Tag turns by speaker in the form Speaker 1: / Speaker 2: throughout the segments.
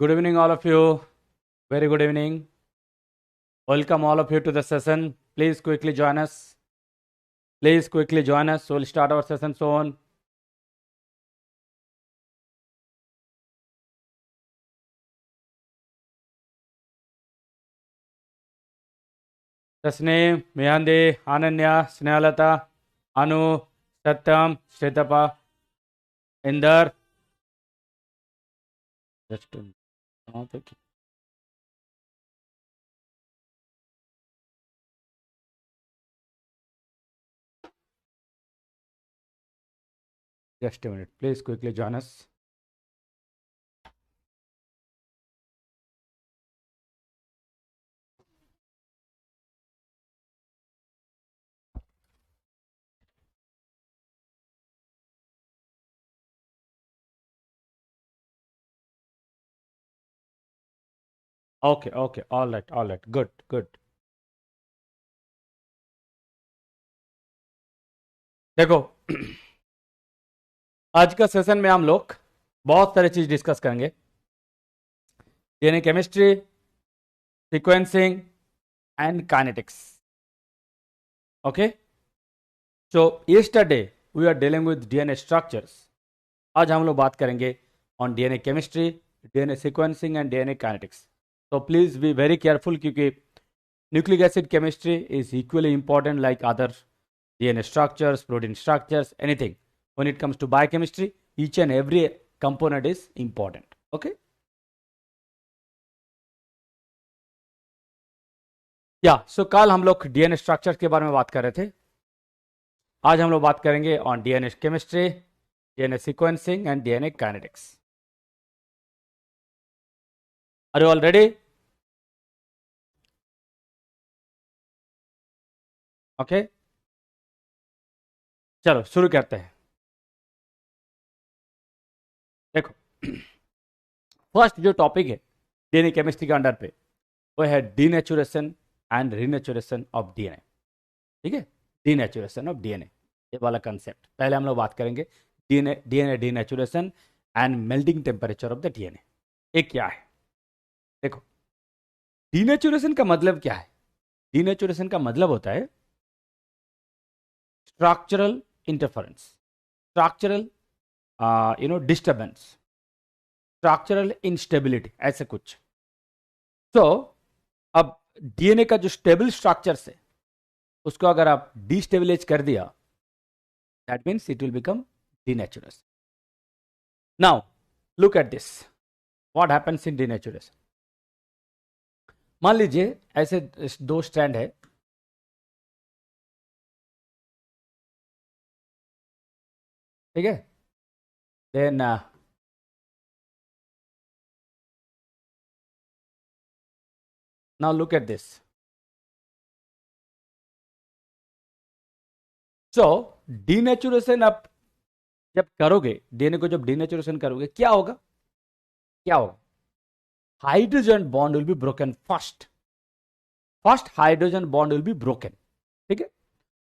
Speaker 1: Good evening, all of you. Very good evening. Welcome, all of you, to the session. Please quickly join us. Please quickly join us. We'll start our session soon. Tasneem, Mihandi, Ananya, Snehalata, Anu, Satyam, Shretapa, Inder. Just a minute. Please quickly join us. Okay. All right. Good. देखो, आज का session में हम लोग बहुत सारी चीज discuss करेंगे. DNA chemistry, sequencing and kinetics. Okay, so yesterday we are dealing with DNA structures. आज हम लोग बात करेंगे on DNA chemistry, DNA sequencing and DNA kinetics. So please be very careful क्योंकि nucleic acid chemistry is equally important like other DNA structures, protein structures, anything. When it comes to biochemistry, each and every component is important. Okay. सो कल हम लोग DNA structure के बारे में बात कर रहे थे. आज हम लोग बात करेंगे on DNA chemistry, DNA sequencing and DNA kinetics. Are you all ready? Okay, चलो शुरू करते हैं. देखो, फर्स्ट जो टॉपिक है डीएनए केमिस्ट्री के अंडर पे वो है denaturation and renaturation of DNA. ठीक है, डीनेचुरेशन ऑफ डीएनए, ये वाला कंसेप्ट पहले हम लोग बात करेंगे. DNA denaturation and melting temperature of the DNA, ये क्या है? देखो, डीनेचुरेशन का मतलब क्या है? डीनेचुरेशन का मतलब होता है structural interference, structural disturbance, structural instability, ऐसे कुछ. तो अब डीएनए का जो स्टेबल स्ट्रक्चर्स है उसको अगर आप डिस्टेबलाइज कर दिया, that means it will become denaturation. Now look at this, what happens in denaturation. मान लीजिए ऐसे दो स्ट्रैंड है, ठीक है. Then now look at this. So denaturation आप जब करोगे, डीएनए को जब डीनेचुरेशन करोगे, क्या होगा? Hydrogen bond will be broken first hydrogen bond will be broken. ठीक है,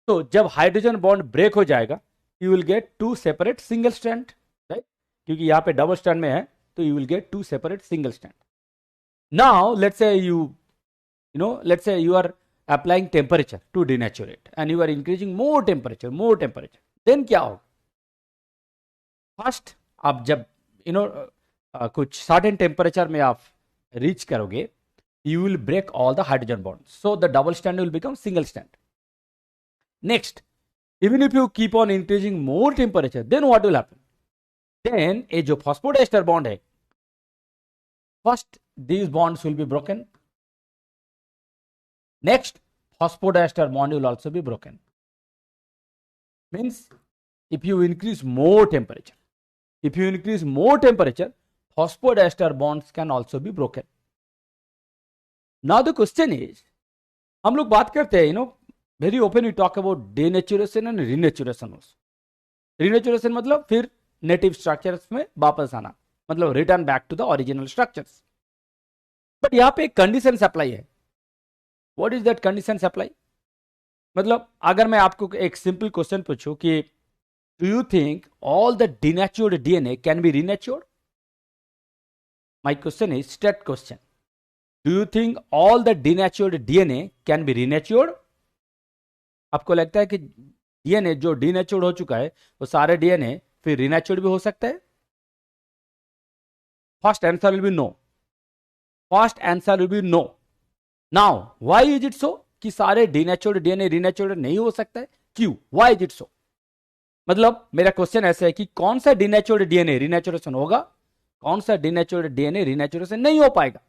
Speaker 1: तो जब हाइड्रोजन बॉन्ड ब्रेक हो जाएगा, you will get to separate single strand, right? क्योंकि यहां पे डबल स्ट्रैंड में है, तो you will get to separate single strand. Now let's say you are applying temperature to denaturate and you are increasing more temperature, then क्या होगा? First आप जब कुछ सर्टेन टेम्परेचर में आप रीच करोगे, you will break all the hydrogen bonds, so the double strand will become single strand. Next, even if you keep on increasing more temperature, then what will happen? Then ये जो phosphodiester bond है, first these bonds will be broken. Next, phosphodiester bond will also be broken. Means if you increase more temperature, phosphodiester bonds can also be broken. Now the question is, हम लोग बात करते हैं, very often we talk about denaturation and renaturation also. Renaturation मतलब फिर native structures में वापस आना, मतलब return back to the original structures. But यहां पे एक कंडीशन अप्लाई है. What is that condition apply? मतलब अगर मैं आपको एक सिंपल क्वेश्चन पूछूं कि do you think all the denatured DNA can be renatured? My question is straight question. Do you think all the denatured DNA can be renatured? आपको लगता है कि डीएनए जो डीनेचुर्ड हो चुका है वो सारे डीएनए फिर रिनेचुर्ड भी हो सकता है? First answer will be no. First answer will be no. Now why is it so कि सारे डीनेचुर्ड डीएनए रिनेचुर्ड नहीं हो सकता है? क्यों? व्हाई इज इट सो? मतलब मेरा क्वेश्चन ऐसा है कि कौन सा डीनेचुर्ड डीएनए रिनेचुरेशन होगा, कौन सा डीनेचुर्ड डीएनए रिनेचुरेशन नहीं हो पाएगा?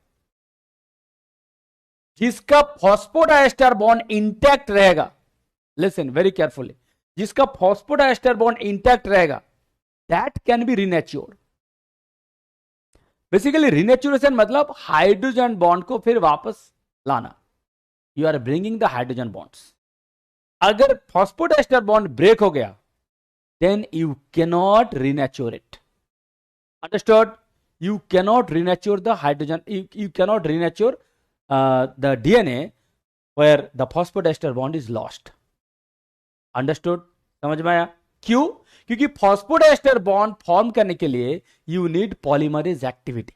Speaker 1: जिसका फॉस्फोडाइस्टर बॉन्ड इंटैक्ट रहेगा, लिसन वेरी केयरफुली, जिसका फॉस्फोडाइस्टर बॉन्ड इंटैक्ट रहेगा, that can be renatured. Basically renaturation मतलब हाइड्रोजन बॉन्ड को फिर वापस लाना. You are bringing the hydrogen bonds. अगर फॉस्फोडाइस्टर बॉन्ड ब्रेक हो गया, then you cannot renature it. Understood? You cannot renature the hydrogen, you cannot renature the DNA where the phosphodiester bond is lost. Understood? समझ में आया? क्यों? क्योंकि phosphodiester bond form करने के लिए you need polymerase activity.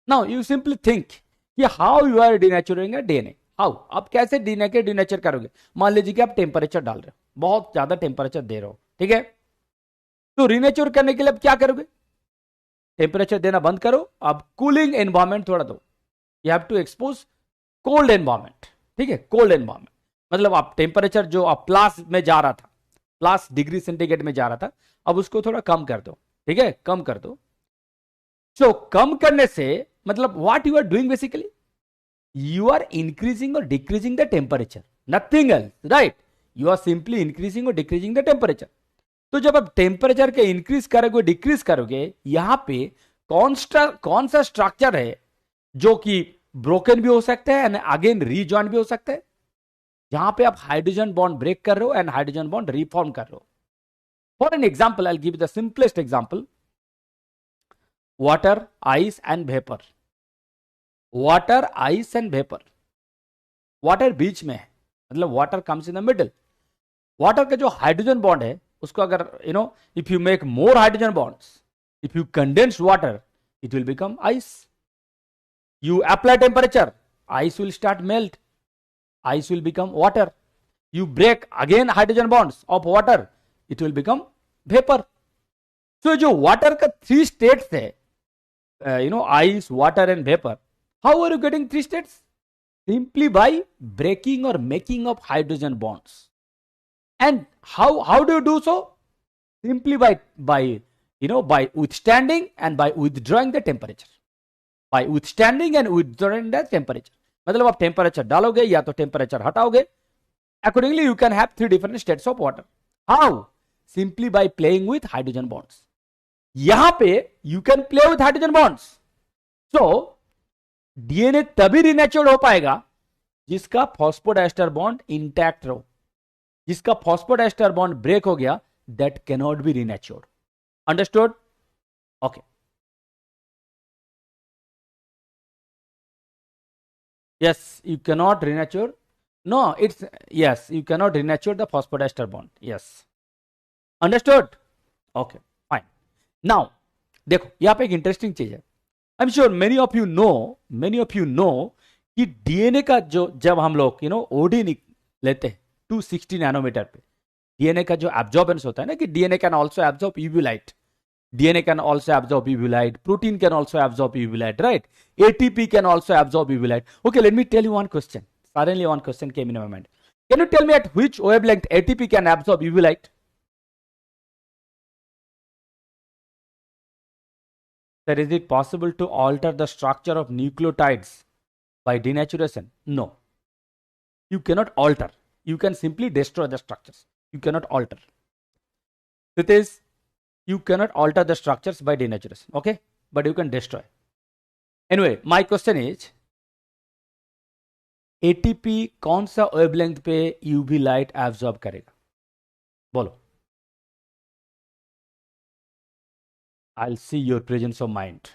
Speaker 1: Now you simply think कि how you are denaturing DNA. How? आप कैसे डीएनए के डिनेचर करोगे? मान लीजिए कि आप टेम्परेचर डाल रहे हो, बहुत ज्यादा टेम्परेचर दे रहे हो, ठीक है? तो रिनेचर करने के लिए अब क्या करोगे? टेम्परेचर देना बंद करो, अब कूलिंग एनवायरमेंट थोड़ा दो. You have to expose cold environment. ठीक है, कोल्ड एनवायरमेंट मतलब आप टेम्परेचर जो आप प्लस में जा रहा था, प्लस डिग्री सेंटीग्रेड में जा रहा था, अब उसको थोड़ा कम कर दो. ठीक है, कम कर दो. सो कम करने से मतलब what you are doing basically, you are increasing और decreasing the temperature, nothing else, right? You are simply increasing और डिक्रीजिंग द टेम्परेचर. तो जब आप टेम्परेचर के इंक्रीज करोगे डिक्रीज करोगे, यहां पे कौन सा स्ट्रक्चर है जो कि ब्रोकन भी हो सकता है एंड अगेन रीजॉइन भी हो सकता है, जहां पे आप हाइड्रोजन बॉन्ड ब्रेक कर रहे हो एंड हाइड्रोजन बॉन्ड रिफॉर्म कर रहे हो. For an example, I give the simplest example, water, ice and vapour. Water, ice and vapour. Water बीच में है, मतलब water comes in the middle. Water का जो हाइड्रोजन बॉन्ड है उसको अगर if you make more hydrogen bonds, if you condense water, it will become ice. You apply temperature, ice will start melt, ice will become water. You break again hydrogen bonds of water, it will become vapor. So जो water का 3 states है, ice, water and vapor, how are you getting 3 states? Simply by breaking or making of hydrogen bonds. And how do you do so? Simply by withstanding and by withdrawing the temperature. By withstanding and withdrawing the temperature. मतलब आप temperature डालोगे या तो temperature हटाओगे. Accordingly, you can have 3 different states of water. How? Simply by playing with hydrogen bonds. यहां पे you can play with hydrogen bonds. So DNA तभी रिनेचर्ड हो पाएगा जिसका फॉस्फोडाइस्टर बॉन्ड इंटैक्ट रहो. जिसका फॉस्फोडाइस्टर बॉन्ड ब्रेक हो गया, that cannot be renatured. Understood? Okay. Yes, you cannot renature. No, it's yes, you cannot renature the phosphodiester bond. Yes. Understood? Okay, fine. Now, देखो यहाँ पे एक इंटरेस्टिंग चीज है. आई am sure many of you know कि DNA का जो जब हम लोग ओडी लेते हैं 260 नैनोमीटर पे, डीएनए का जो एब्जॉर्बेंस होता है ना, कि DNA can also absorb UV light, DNA can also absorb UV light, protein can also absorb UV light, right? ATP can also absorb UV light. Okay, let me tell you one question. Suddenly one question came in my mind. Can you tell me at which wavelength ATP can absorb UV light? Sir, is it possible to alter the structure of nucleotides by denaturation? No. You cannot alter. You can simply destroy the structures. You cannot alter. It is, you cannot alter the structures by denaturation, okay? But you can destroy. Anyway, my question is, ATP कौन सा wavelength पे UV light absorb करेगा? बोलो. I'll see your presence of mind.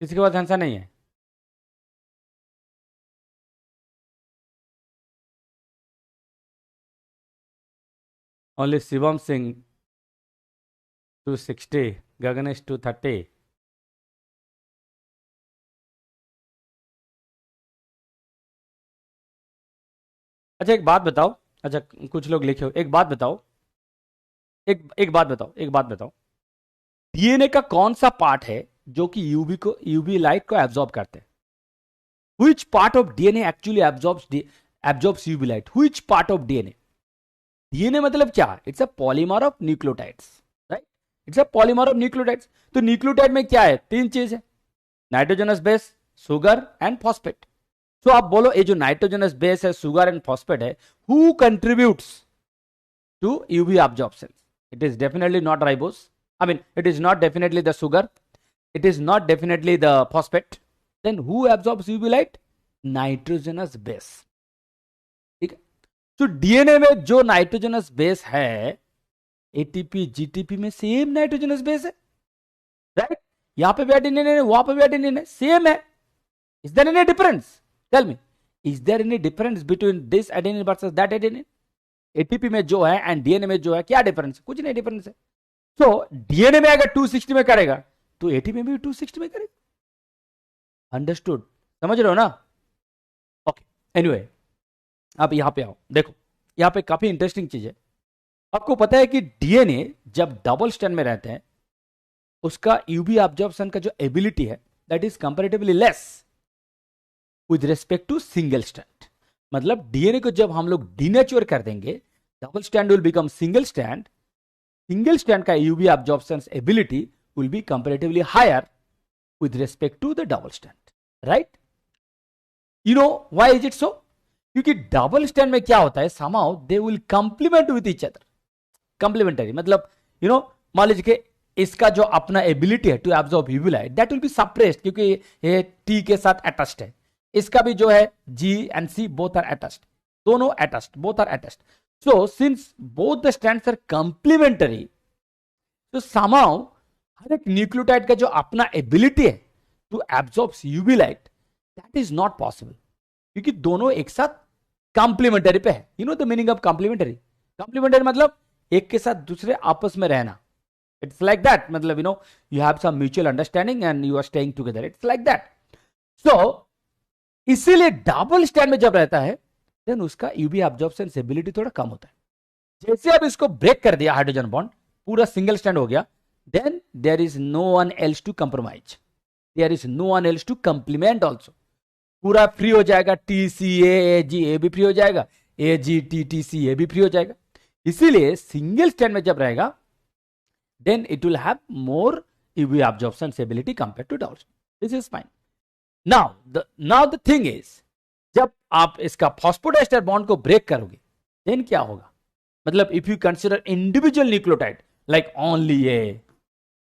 Speaker 1: किसी के पास answer नहीं है? Only Shivam Singh 260, Gagnesh 230। अच्छा एक बात बताओ, अच्छा कुछ लोग लिखे हो, एक बात बताओ, एक बात बताओ, एक बात बताओ, डीएनए का कौन सा पार्ट है जो कि यूवी लाइट को एब्जॉर्ब करते हैं? Which part of DNA actually absorbs UV light? Which part of DNA? DNA मतलब क्या? It's a polymer of nucleotides, right? It's a polymer of nucleotides. तो न्यूक्लियोटाइड में क्या है? तीन चीज है, nitrogenous base, sugar and phosphate. तो आप बोलो ये जो नाइट्रोजनस बेस है, शुगर एंड फॉस्फेट है, who contributes to UV absorption? It is definitely not ribose. I mean, it is not definitely the sugar. It is not definitely the phosphate. Then who absorbs UV light? Nitrogenous base. ठीक है? तो DNA में जो nitrogenous base है, ATP GTP में same nitrogenous base है, right? यहां पे भी एडेनिन है, वहां पे भी एडेनिन है, सेम है। Is there any difference? Tell me, is there any difference between this adenine versus that adenine? ATP में जो है एंड डीएनए में जो है, क्या डिफरेंस? कुछ नहीं डिफरेंस है। तो डीएनए में अगर 260 में करेगा तो एटीपी में भी 260 में करेगा। अंडरस्टूड? समझ रहे हो ना? ओके, एनीवे अब यहां पे आओ, देखो यहां पे काफी इंटरेस्टिंग चीज है। आपको पता है कि डीएनए जब डबल स्ट्रैंड में रहते हैं, उसका यूवी एब्जॉर्प्शन का जो एबिलिटी है that is comparatively less with respect to single strand. मतलब डीएनए को जब हम लोग डीनेचर कर देंगे, double strand will become single strand. Single strand का UV absorption ability will be comparatively higher with respect to the double strand, right? You know why is it so? क्योंकि double strand में क्या होता है, somehow they will complement with each other. Complementary मतलब मान लीजिए कि इसका जो अपना एबिलिटी है to absorb UV light that will be suppressed, क्योंकि ये टी के साथ अटैच्ड है। इसका भी जो है G and C both are attached, दोनों attached, both are attached. So since both the strands are complementary, तो somehow हर एक न्यूक्लियोटाइड का जो अपना एबिलिटी है to absorb UV light that is not possible, क्योंकि दोनों एक साथ कंप्लीमेंटरी पे है। You know the meaning of complementary? Complementary मतलब एक के साथ दूसरे आपस में रहना। इट्स लाइक दैट, मतलब you have some mutual understanding and you are staying together, it's like that. So इसीलिए डबल स्टैंड में जब रहता है देन उसका यूवी एब्जॉर्प्शन एबिलिटी थोड़ा कम होता है। जैसे अब इसको ब्रेक कर दिया हाइड्रोजन बॉन्ड, पूरा सिंगल स्टैंड हो गया, then there is no one else to compromise, there is no one else to complement also. पूरा फ्री हो जाएगा, टी सी ए जी ए भी फ्री हो जाएगा, ए जी टी टी सी ए भी फ्री हो जाएगा। इसीलिए सिंगल स्टैंड में जब रहेगा then it will have more UV absorption ability compare to double. This is fine. Now the thing is, जब आप इसका फॉस्फोडाइस्टर बॉन्ड को ब्रेक करोगे देन क्या होगा? मतलब if you consider individual nucleotide like only A,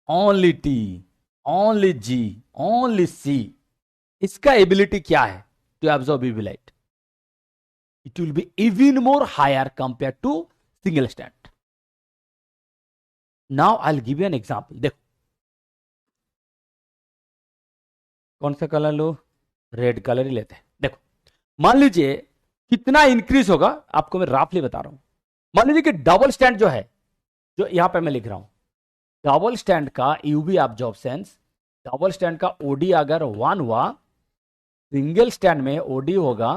Speaker 1: only T, only G, only C, इसका ability क्या है to absorb UV light? It will be even more higher compare to single strand. Now I will give you an example. देखो कौन सा colour लो? Red colour ही लेते हैं। देखो मान लीजिए कितना इंक्रीज होगा, आपको मैं राफली बता रहा हूं। मान लीजिए कि डबल स्टैंड जो है, जो यहां पे मैं लिख रहा हूं, डबल स्टैंड का यूवी एब्जॉर्प्शन, डबल स्टैंड का ओडी अगर 1 हुआ, सिंगल स्टैंड में ओडी होगा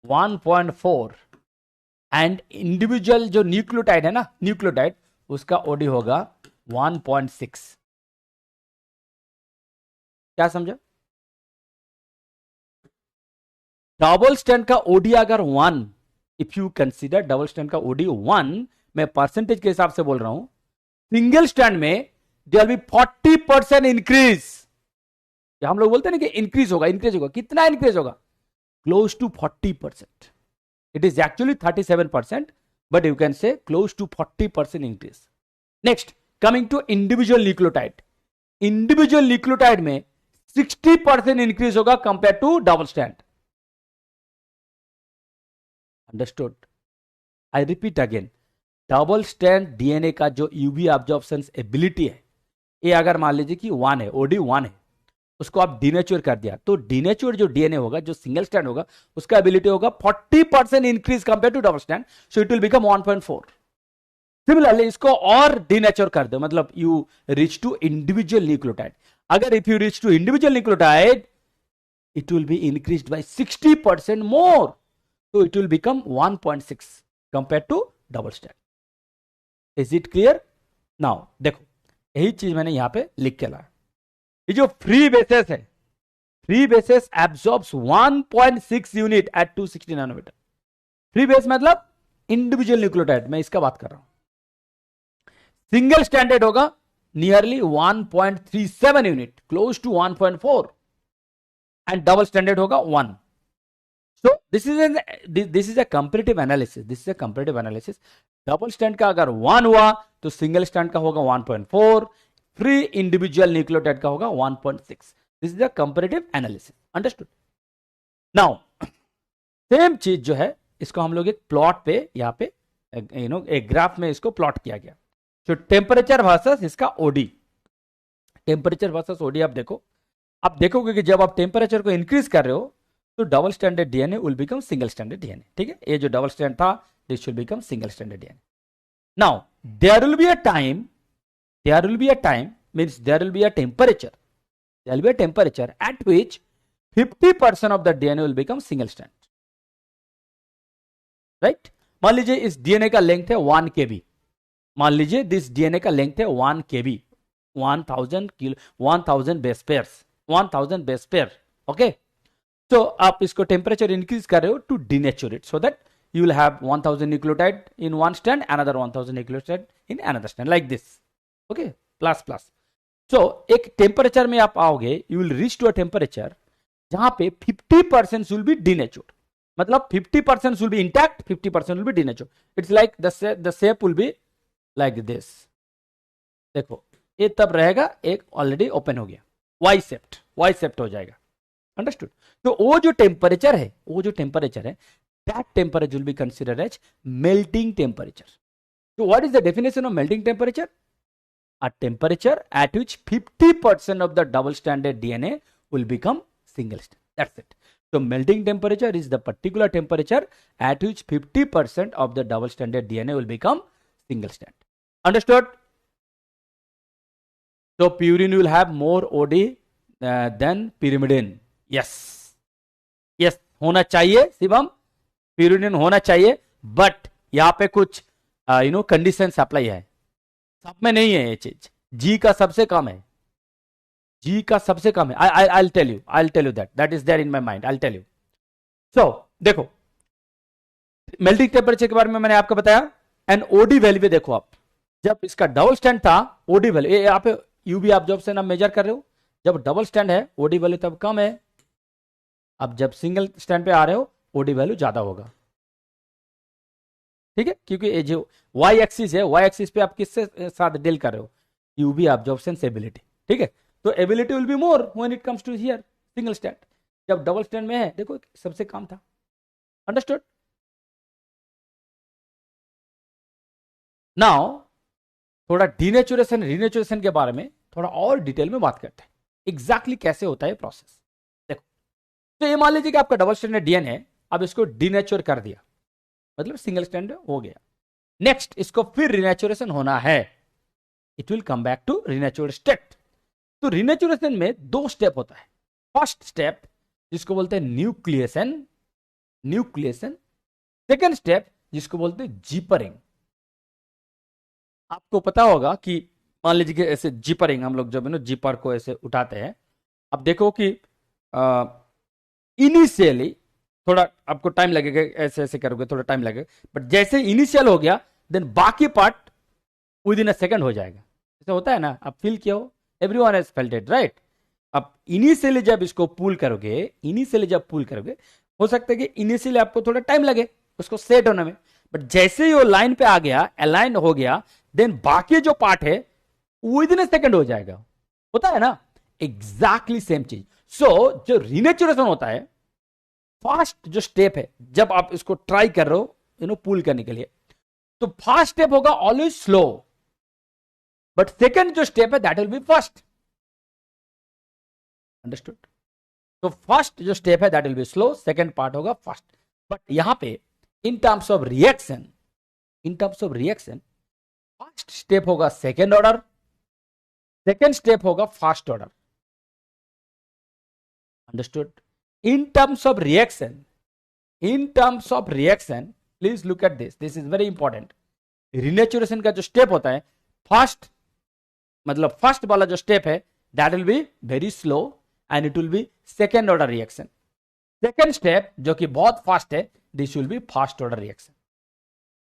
Speaker 1: 1.4 एंड इंडिविजुअल जो न्यूक्लियोटाइड है ना, न्यूक्लियोटाइड, उसका ओडी होगा 1.6। क्या समझा? डबल स्टैंड का ओडी अगर 1, if you consider double strand का ओडी 1, मैं परसेंटेज के हिसाब से बोल रहा हूं, सिंगल स्टैंड में देयर विल बी 40% इंक्रीज। हम लोग बोलते हैं ना कि इंक्रीज होगा, इंक्रीज होगा, कितना इंक्रीज होगा? Close to 40%। It is actually 37%, but you can say close to 40% increase. Next, coming to individual nucleotide, individual nucleotide में 60% इंक्रीज होगा compare to double strand. Understood? I repeat again, double strand DNA का जो UV absorption ability है, ये अगर मान लीजिए कि 1 है, ओडी 1 है, उसको आप डीनेचर कर दिया, तो डीनेचर जो डीएनए होगा, जो सिंगल स्टैंड होगा, उसका एबिलिटी होगा 40% increase compare to double strand, so it will become 1.4। Similarly इसको और डीनेचर कर दो, मतलब you reach to individual nucleotide. अगर if you reach to individual nucleotide, it will be increased by 60% more, so it will become 1.6 compared to double strand. Is it clear? Now देखो, यही चीज मैंने यहां पे लिख के लाया। ये जो फ्री बेसिस है, free basis absorbs 1.6 unit at 260 nanometre. Free base मतलब इंडिविजुअल न्यूक्लियोटाइड, मैं इसका बात कर रहा हूं। सिंगल स्टैंडर्ड होगा nearly 1.37 unit, close to 1.4, and double stranded होगा 1। So this is a comparative analysis. Double strand का अगर 1 हुआ तो सिंगल स्टैंड का होगा 1.4, फ्री इंडिविजुअल न्यूक्लियोटाइड का होगा 1.6। This is a comparative analysis, understood? Now same चीज जो है, इसको हम लोग एक प्लॉट पे यहां पे एक ग्राफ में इसको प्लॉट किया गया। तो टेम्परेचर वर्सेस इसका ओडी, टेम्परेचर वर्सेस ओडी आप देखो। आप देखोगे कि जब आप टेम्परेचर को इंक्रीज कर रहे हो तो double stranded DNA will become single stranded DNA. ठीक है, ये जो डबल स्टैंड था, this will become single stranded DNA. Now there will be a time means there will be a temperature at which 50% of the DNA will become single strand, right? मान लीजिए इस DNA का length है 1 kb, मान लीजिए this DNA का length है 1 kb, 1000 base pairs, 1000 base pair. Okay, तो आप इसको टेम्परेचर इंक्रीज कर रहे हो to denature it, so that you will have 1000 nucleotide in one strand, another 1000 nucleotide in another strand, like this. Okay, plus. So एक temperature में आप आओगे, you will reach to a temperature जहां पे 50% will be denatured, मतलब 50% will be intact, 50% will be denatured. It's like the shape will be like this. देखो ये तब रहेगा, एक ऑलरेडी ओपन हो गया, वाई सेप्ट हो जाएगा, अंडरस्टूड? तो वो जो टेम्परेचर है, that temperature will be considered as melting temperature. So what is the definition of melting temperature? A temperature at which 50% of the double stranded DNA will become single strand. That's it. So melting temperature is the particular temperature at which 50% of the double stranded DNA will become single strand. Understood? So purine will have more OD than pyrimidine. Yes, होना चाहिए Shivam, purine होना चाहिए, but यहां पे कुछ condition apply है, सब में नहीं है ये चीज। जी का सबसे कम है, I tell you that is there in my mind, I tell you. So देखो, मेल्टिंग टेम्परेचर के बारे में मैंने आपको बताया, एंड ओडी वैल्यू पे देखो आप, जब इसका डबल स्टैंड था, ओडी वैल्यू यहाँ पे यूवी ऑब्जॉर्प्शन आप मेजर कर रहे हो, जब डबल स्टैंड है ओडी वैल्यू तब कम है, अब जब सिंगल स्टैंड पे आ रहे हो ओडी वैल्यू ज्यादा होगा। ठीक है, क्योंकि ये जो वाई एक्सिस है, वाई एक्सिस पे आप किससे साथ डील कर रहे हो, यूवी ऑब्जॉर्प्शन एबिलिटी। ठीक है, तो ability will be more when it comes to here single strand, जब डबल स्टैंड में है देखो सबसे कम था, अंडरस्टूड? नाउ थोड़ा डीनेचुरेशन रीनेचुरेशन के बारे में थोड़ा और डिटेल में बात करते हैं, एग्जैक्टली कैसे होता है प्रोसेस। देखो, तो ये मान लीजिए कि आपका डबल स्टैंडर्ड डीएनए है, अब इसको डीनेचर कर दिया, मतलब सिंगल स्टैंड हो गया। नेक्स्ट इसको फिर रिनेचुरेशन होना है, it will come back to renatural state. तो रिनेचुरेशन में 2 स्टेप होता है। फर्स्ट स्टेप जिसको बोलते हैं न्यूक्लिएशन, सेकेंड स्टेप जिसको बोलते हैं जीपरिंग। आपको पता होगा कि मान लीजिए कि ऐसे जीपरिंग, हम लोग जब जीपर को ऐसे उठाते हैं, अब देखो कि इनिशियली थोड़ा आपको टाइम लगेगा, ऐसे ऐसे करोगे थोड़ा टाइम लगेगा, बट जैसे इनिशियल हो गया देन बाकी part with in a second हो जाएगा। ऐसा होता है ना, आप फील किया हो, everyone has felt it, right? अब इनिशियली जब इसको पुल करोगे, हो सकता है कि इनिशियली आपको थोड़ा टाइम लगे उसको सेट होने में, बट जैसे ही वो लाइन पे आ गया, अलाइन हो गया, देन बाकी जो पार्ट है विद इन अ सेकंड हो जाएगा। होता है ना, एग्जैक्टली सेम चीज। सो जो रिनेचुरेशन होता है, फर्स्ट जो स्टेप है, जब आप इसको ट्राई कर रहे हो पुल करने के लिए, तो फर्स्ट स्टेप होगा ऑलवेज स्लो, बट सेकंड जो स्टेप है that will be first, understood? तो फर्स्ट जो स्टेप है that will be slow, second part होगा फास्ट. बट यहां पे in terms of reaction, first step होगा सेकेंड ऑर्डर, सेकेंड स्टेप होगा fast order. Understood? In terms of reaction, please look at this is very important. Renaturation का जो step होता है, first वाला जो स्टेप है that will be very slow and it will be second order reaction. Second step जो कि बहुत फास्ट है, this will be fast order reaction.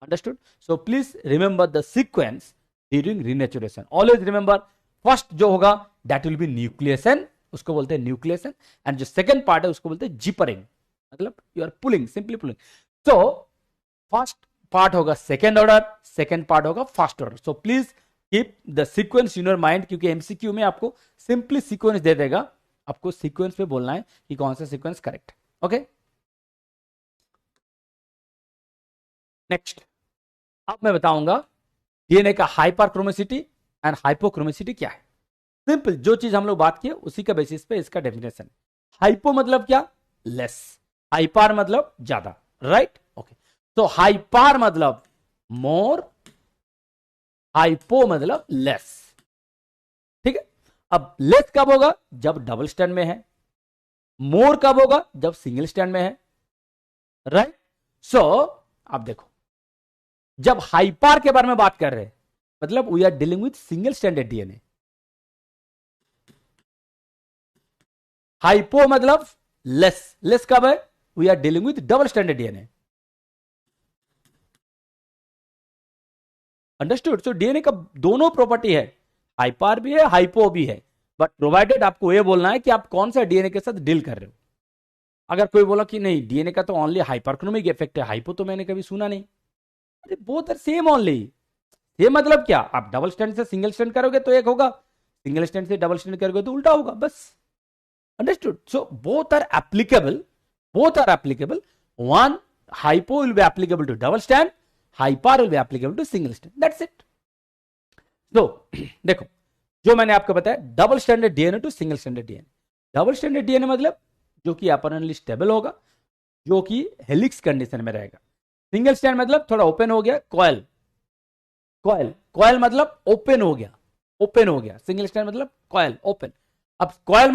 Speaker 1: Understood? So please remember the sequence during renaturation. Always remember, first जो होगा that will be nucleation, उसको बोलते हैं nucleation, and जो सेकेंड पार्ट है उसको बोलते हैं जिपरिंग, मतलब you are pulling, simply pulling. So first part होगा सेकेंड ऑर्डर, सेकेंड पार्ट होगा fast order. So please keep the sequence in your mind, क्योंकि एमसीक्यू में आपको सिंपली सीक्वेंस दे देगा, आपको सीक्वेंस पे बोलना है कि कौन सा सीक्वेंस करेक्ट. ओके, नेक्स्ट अब मैं बताऊंगा डीएनए का हाइपरक्रोमेसिटी एंड हाइपोक्रोमेसिटी क्या है. सिंपल, जो चीज हम लोग बात किए उसी का बेसिस पे इसका डेफिनेशन. हाइपो मतलब क्या? लेस. हाइपर मतलब ज्यादा, राइट? ओके, तो हाइपर मतलब मोर, हाइपो मतलब लेस. ठीक है, अब लेस कब होगा? जब डबल स्टैंड में है. मोर कब होगा? जब सिंगल स्टैंड में है, राइट? सो अब देखो, जब हाइपर के बारे में बात कर रहे हैं, मतलब we are dealing with single stranded DNA. Hypo मतलब लेस. लेस कब है? We are dealing with double stranded DNA. Understood? So DNA का दोनों प्रॉपर्टी है, हाइपर भी है, हाइपो भी है, बट प्रोवाइडेड आपको यह बोलना है कि आप कौन सा डीएनए के साथ डील कर रहे हो. अगर कोई बोला कि नहीं डीएनए का तो ओनली हाइपरक्रोमिक इफेक्ट है, हाइपो तो मैंने कभी सुना नहीं, अरे बोथ आर सेम ओनली. ये मतलब क्या? आप डबल स्टैंड से सिंगल स्टैंड करोगे तो एक होगा, सिंगल स्टैंड से डबल स्टैंड करोगे तो उल्टा होगा, बस. Understood? So both are applicable, one hypo will be applicable to double strand, hyper will be applicable to single strand, that's it. तो देखो, जो मैंने आपको बताया double stranded DNA to single stranded DNA. Double stranded DNA मतलब जो कि अपरनली stable होगा, जो कि हेलिक्स कंडीशन में रहेगा. सिंगल स्टैंड मतलब थोड़ा ओपन हो गया, कॉइल मतलब ओपन हो गया. सिंगल स्टैंड मतलब कॉइल ओपन. अब कॉइल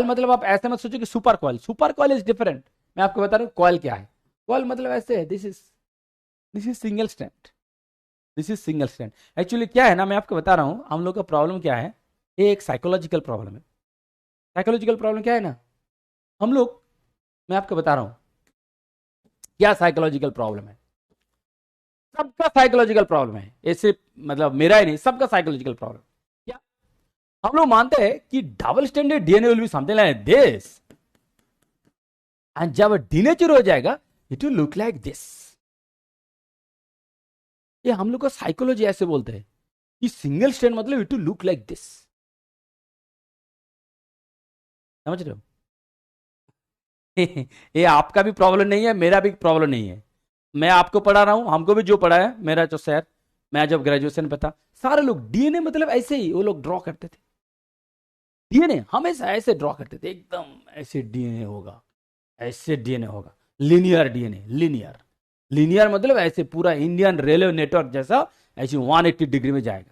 Speaker 1: मतलब आप ऐसे मत सोचो कि सुपर कॉइल इज डिफरेंट. मैं आपको बता रहा हूं कॉइल क्या है. कॉइल मतलब ऐसे है, this is single stand. Actually क्या है ना, मैं आपको बता रहा हूं हम लोग का प्रॉब्लम क्या है. ये एक साइकोलॉजिकल प्रॉब्लम है. साइकोलॉजिकल प्रॉब्लम क्या है ना, हम लोग, मैं आपको बता रहा हूं क्या साइकोलॉजिकल प्रॉब्लम है. सबका साइकोलॉजिकल प्रॉब्लम है, ऐसे मतलब मेरा ही नहीं, सबका साइकोलॉजिकल प्रॉब्लम. क्या हम लोग मानते हैं कि double stranded DNA will be something like this, and जब डीनेचर हो जाएगा it will look like this. ये हम लोग का साइकोलॉजी ऐसे बोलते हैं कि सिंगल स्टैंड मतलब it will look like this. समझ रहे हो? ये आपका भी प्रॉब्लम नहीं है, मेरा भी प्रॉब्लम नहीं है. मैं आपको पढ़ा रहा हूं, हमको भी जो पढ़ा है, मेरा जो सर, मैं जब ग्रेजुएशन पे था, सारे लोग डीएनए मतलब ऐसे ही वो लोग ड्रॉ करते थे. डीएनए हमेशा ऐसे ड्रॉ करते थे, एकदम ऐसे डीएनए होगा, लीनियर डीएनए. लीनियर मतलब ऐसे पूरा इंडियन रेलवे नेटवर्क जैसा ऐसे 180 डिग्री में जाएगा.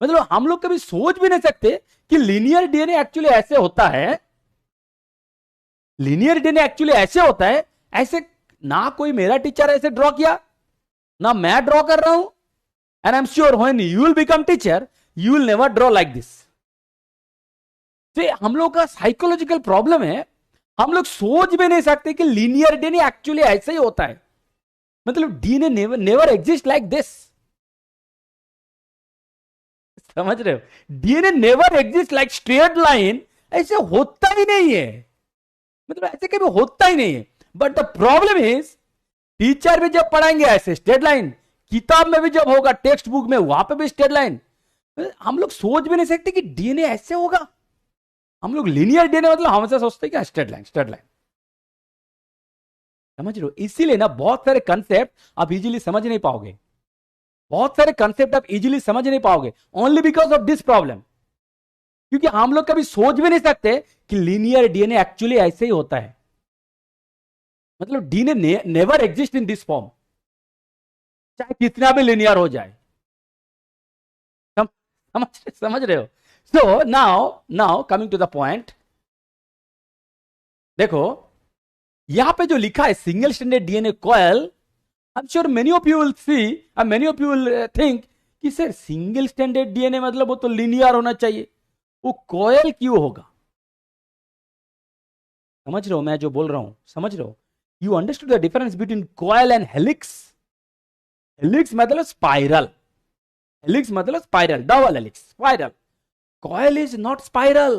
Speaker 1: मतलब हम लोग कभी सोच भी नहीं सकते कि लीनियर डीएनए एक्चुअली ऐसे होता है. ऐसे ना कोई मेरा टीचर ऐसे ड्रॉ किया, ना मैं ड्रॉ कर रहा हूं. And I am sure when you will become teacher you will never draw like this. तो हम लोग का साइकोलॉजिकल प्रॉब्लम है, हम लोग सोच भी नहीं सकते कि लीनियर डीएनए एक्चुअली ऐसे ही होता है. मतलब DNA never exist like this. समझ रहे हो? DNA never exist like straight line, ऐसे होता ही नहीं है, मतलब ऐसे कभी होता ही नहीं है. But the problem is teacher भी जब पढ़ाएंगे ऐसे स्ट्रेट लाइन, किताब में भी जब होगा, टेक्स्ट बुक में वहां पे भी स्ट्रेट लाइन. हम लोग सोच भी नहीं सकते कि डीएनए ऐसे होगा. हम लोग लीनियर डीएनए मतलब हमेशा सोचते हैं क्या, स्ट्रेट लाइन. समझ रहे हो? इसीलिए ना बहुत सारे कंसेप्ट आप इजीली समझ नहीं पाओगे, only because of this problem. क्योंकि हम लोग कभी सोच भी नहीं सकते कि लीनियर डीएनए एक्चुअली ऐसे ही होता है, मतलब DNA never exist in this form, चाहे कितना भी लीनियर हो जाए। समझ रहे हो? So now now coming to the point, देखो यहां पे जो लिखा है single stranded DNA coil, I am sure many of you will see and many of you will think कि सर सिंगल स्टैंडर्ड डीएनए मतलब वो तो लीनियर होना चाहिए, वो कॉयल क्यों होगा? समझ रहे हो मैं जो बोल रहा हूं? समझ रहे हो? You understood the difference between coil and helix? Helix मतलब स्पाइरल, हेलिक्स मतलब spiral, double helix, spiral. Coil is not spiral,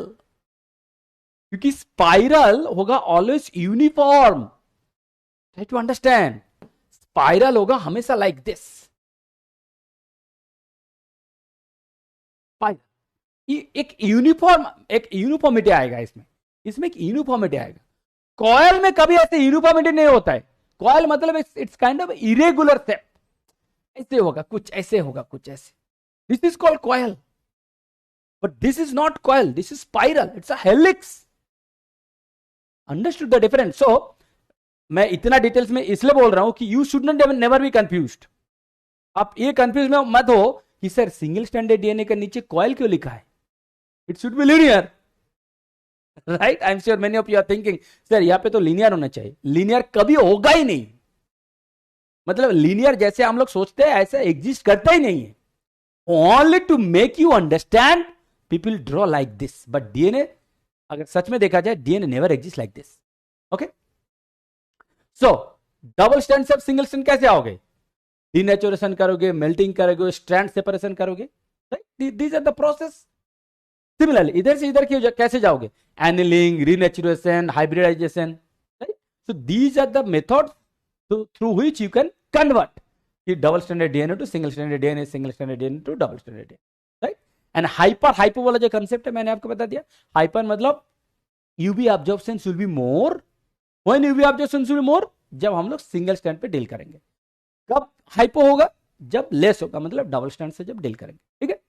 Speaker 1: क्योंकि स्पाइरल होगा always uniform, try to understand. Spiral होगा हमेशा लाइक दिस, एक यूनिफॉर्मिटी आएगा इसमें, इसमें एक यूनिफॉर्मिटी आएगा। कॉयल में कभी ऐसे यूनिफॉर्मिटी नहीं होता है। कॉयल मतलब it's kind of irregular shape, ऐसे होगा कुछ, ऐसे होगा कुछ, ऐसे। This is called coil, but this is not coil, this is spiral, it's a helix. Understood the difference? So मैं इतना डिटेल्स में इसलिए बोल रहा हूं कि you should not never be confused. आप ये कंफ्यूज में मत हो कि सर सिंगल स्टैंडर्ड डीएनए के नीचे कॉयल क्यों लिखा है, it should be linear, right? I am sure many of you are thinking sir यहां पे तो लीनियर होना चाहिए। लीनियर कभी होगा ही नहीं, मतलब लीनियर जैसे हम लोग सोचते हैं ऐसा एग्जिस्ट करता ही नहीं है। Only to make you understand people draw like this, but DNA अगर सच में देखा जाए DNA never exist like this. Okay, so double strand से सिंगल स्ट्रैंड कैसे आओगे? डीनेचुरेशन करोगे, मेल्टिंग करोगे, स्ट्रैंड सेपरेशन करोगे, right? These are the process. Similarly इधर से इधर कैसे जाओगे? Annealing, renaturation, hybridization, right? So these are the methods through which you can convert double stranded DNA to single stranded DNA, single stranded DNA to double stranded DNA, right? And hyper वाला जो concept है मैंने आपको बता दिया। Hyper मतलब UV absorption will be more, when UV absorption will be मोर, जब हम लोग सिंगल स्टैंड पे डील करेंगे। कब हाइपो होगा? जब लेस होगा, मतलब डबल स्टैंड से जब डील करेंगे, ठीक है?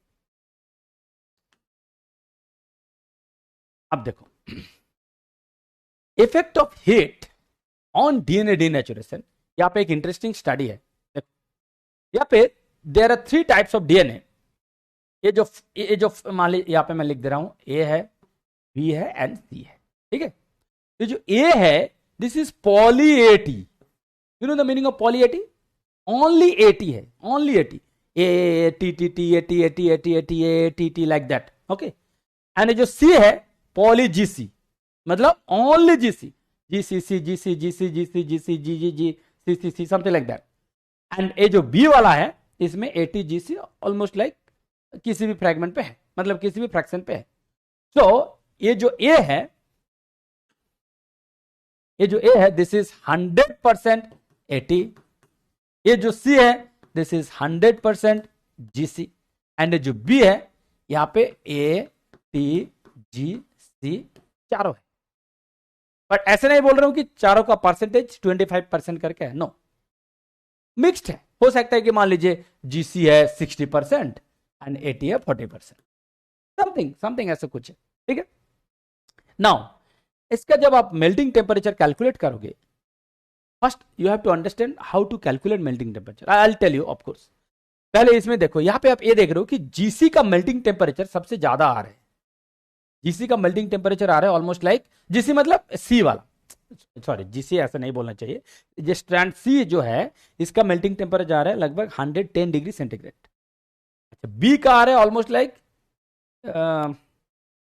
Speaker 1: अब देखो effect of heat on DNA denaturation, यहां पे एक इंटरेस्टिंग स्टडी है। यहां पे there are 3 types of DNA. ये जो मान लीजिए यहां पे मैं लिख दे रहा हूं, ए है, बी है एंड सी है, ठीक है? तो जो ए है this is poly AT, you know the meaning of poly AT? Only AT है, only AT, A T T T A T A T A T A T A T T like that, okay? And जो C है poly GC, मतलब only GC, GCC GC GC GC GC G G G C C C, something like that. And ये जो B वाला है इसमें eighty GC almost like किसी भी फ्रैगमेंट पे है, मतलब किसी भी फ्रैक्शन पे है। सो ये जो ए है, ये जो ए है दिस इज 100% एटी, ये जो सी है दिस इज 100% जीसी, एंड जो बी है यहां पे ए टी जी सी चारों है। बट ऐसे नहीं बोल रहा हूं कि चारों का परसेंटेज 25% करके है, नो, मिक्स्ड है। हो सकता है कि मान लीजिए जीसी है 60% एंड एटी है 40%, समथिंग ऐसा कुछ है, ठीक है? नाउ इसका जब आप मेल्टिंग टेम्परेचर कैलकुलेट करोगे, first you have to understand how to calculate melting temperature. I will tell you of course. पहले इसमें देखो, यहां पे आप ये देख रहे हो कि जीसी का मेल्टिंग टेम्परेचर सबसे ज्यादा आ रहा है। जीसी का मेल्टिंग टेम्परेचर आ रहा है ऑलमोस्ट लाइक, जीसी मतलब सी वाला, सॉरी जीसी ऐसा नहीं बोलना चाहिए, ये स्ट्रैंड सी जो है इसका मेल्टिंग टेम्परेचर आ रहा है लगभग 110 डिग्री सेंटीग्रेड। अच्छा, बी का आ रहा है ऑलमोस्ट लाइक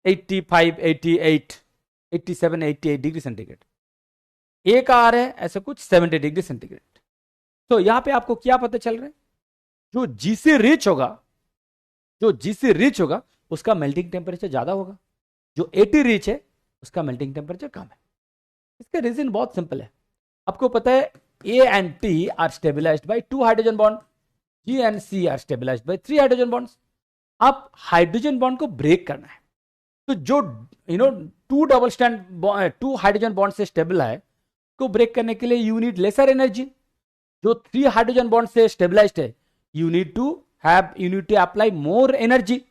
Speaker 1: 85, 88, 87, 88 डिग्री सेंटीग्रेड। ए का आ रहा है ऐसा कुछ 70 डिग्री सेंटीग्रेड। तो यहां पे आपको क्या पता चल रहा है? जो जीसी रिच होगा, जो जीसी रिच होगा उसका मेल्टिंग टेम्परेचर ज्यादा होगा, जो 80 रिच है उसका मेल्टिंग टेम्परेचर कम है। इसका रीजन बहुत सिंपल है, आपको पता है A and T are stabilized by 2 hydrogen bond, G and C are stabilized by 3 hydrogen bonds. आप हाइड्रोजन बॉन्ड को ब्रेक करना है, तो जो टू हाइड्रोजन बॉन्ड से स्टेबल है को ब्रेक करने के लिए यू नीड लेसर एनर्जी। जो 3 हाइड्रोजन बॉन्ड से स्टेबलाइज्ड है you need to apply more energy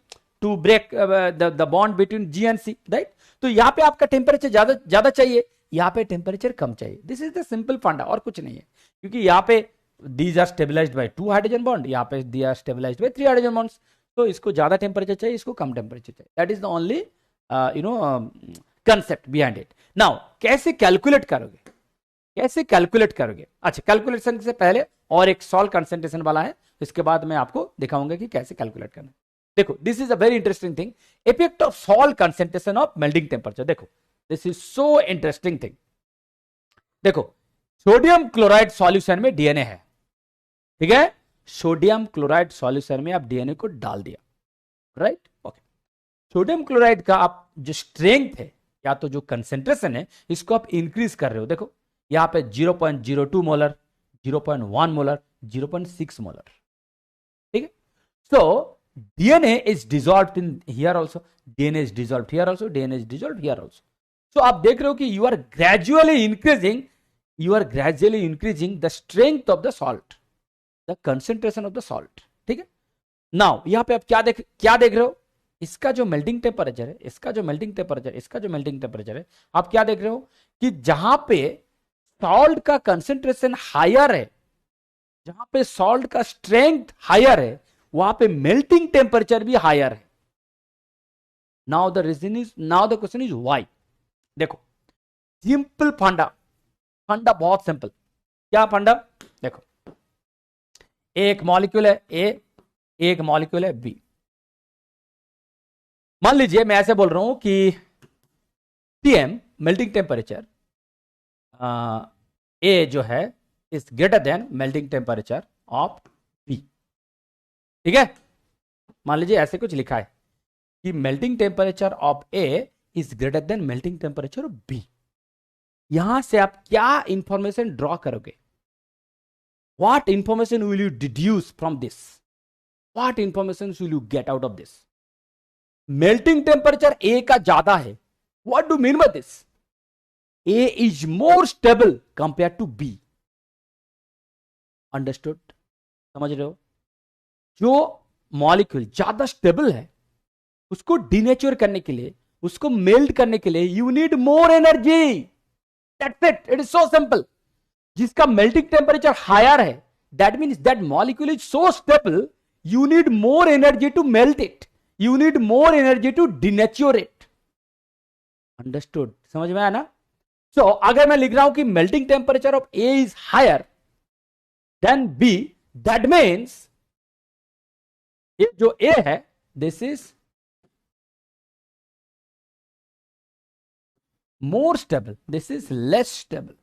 Speaker 1: to break the bond between G and C, right? तो यहां पे आपका टेम्परेचर ज्यादा चाहिए, यहां पे टेम्परेचर कम चाहिए. दिस इज द सिंपल फंडा, और कुछ नहीं है. क्योंकि यहां पे these are stabilized by 2 hydrogen bond, यहां पे they are stabilized by 3 hydrogen bonds. तो इसको ज्यादा टेम्परेचर चाहिए, इसको कम टेम्परेचर चाहिए. That is the only concept behind it. Now कैसे कैलकुलेट करोगे, कैसे कैलकुलेट करोगे? अच्छा, कैलकुलेशन से पहले और एक सॉल्ट कंसेंट्रेशन वाला है, इसके बाद मैं आपको दिखाऊंगा कि कैसे कैलकुलेट करना है. देखो, this is a very interesting thing, effect of salt concentration of melting temperature. देखो, this is so interesting thing. देखो, सोडियम क्लोराइड सॉल्यूशन में डीएनए है, ठीक है? सोडियम क्लोराइड सॉल्यूशन में आप डीएनए को डाल दिया, राइट? ओके. सोडियम क्लोराइड का आप जो स्ट्रेंथ है या तो जो कंसेंट्रेशन है, इसको आप इंक्रीज कर रहे हो. देखो यहां पे 0.02 मोलर, 0.1 मोलर, 0.6 मोलर, ठीक है? So DNA is dissolved in here also, DNA is dissolved here also, DNA is dissolved here also. So आप देख रहे हो कि you are gradually increasing the strength of the salt, the concentration of the salt, ठीक है? Now यहां पे आप क्या देख रहे हो? इसका जो मेल्टिंग टेम्परेचर है, इसका जो मेल्टिंग टेम्परेचर है, आप क्या देख रहे हो कि जहां पे सॉल्ट का कंसेंट्रेशन हायर है, जहां पे सॉल्ट का स्ट्रेंथ हायर है, वहां पे मेल्टिंग टेम्परेचर भी हायर है. Now the question is why. देखो, सिंपल फंडा बहुत सिंपल. क्या फंडा? देखो, एक मॉलिक्यूल है ए, एक मॉलिक्यूल है बी. मान लीजिए मैं ऐसे बोल रहा हूं कि Tm मेल्टिंग टेम्परेचर ए जो है is greater than melting temperature of B, ठीक है? मान लीजिए ऐसे कुछ लिखा है कि melting temperature of A is greater than melting temperature of B. यहां से आप क्या इंफॉर्मेशन ड्रॉ करोगे? What information will you deduce from this? What information will you get out of this? Melting temperature A का ज्यादा है. What do you mean by this? A is more stable compared to B. Understood? समझ रहे हो? जो molecule ज्यादा stable है, उसको डिनेचर करने के लिए, उसको मेल्ट करने के लिए you need more energy. That's it. It is so simple. जिसका मेल्टिंग टेम्परेचर हायर है, that means that molecule is so stable, you need more energy to melt it, you need more energy to denature it. Understood? समझ में आया ना? सो अगर मैं लिख रहा हूं कि melting temperature of A is higher than B, that means ये जो ए है, this is more stable, this is less stable.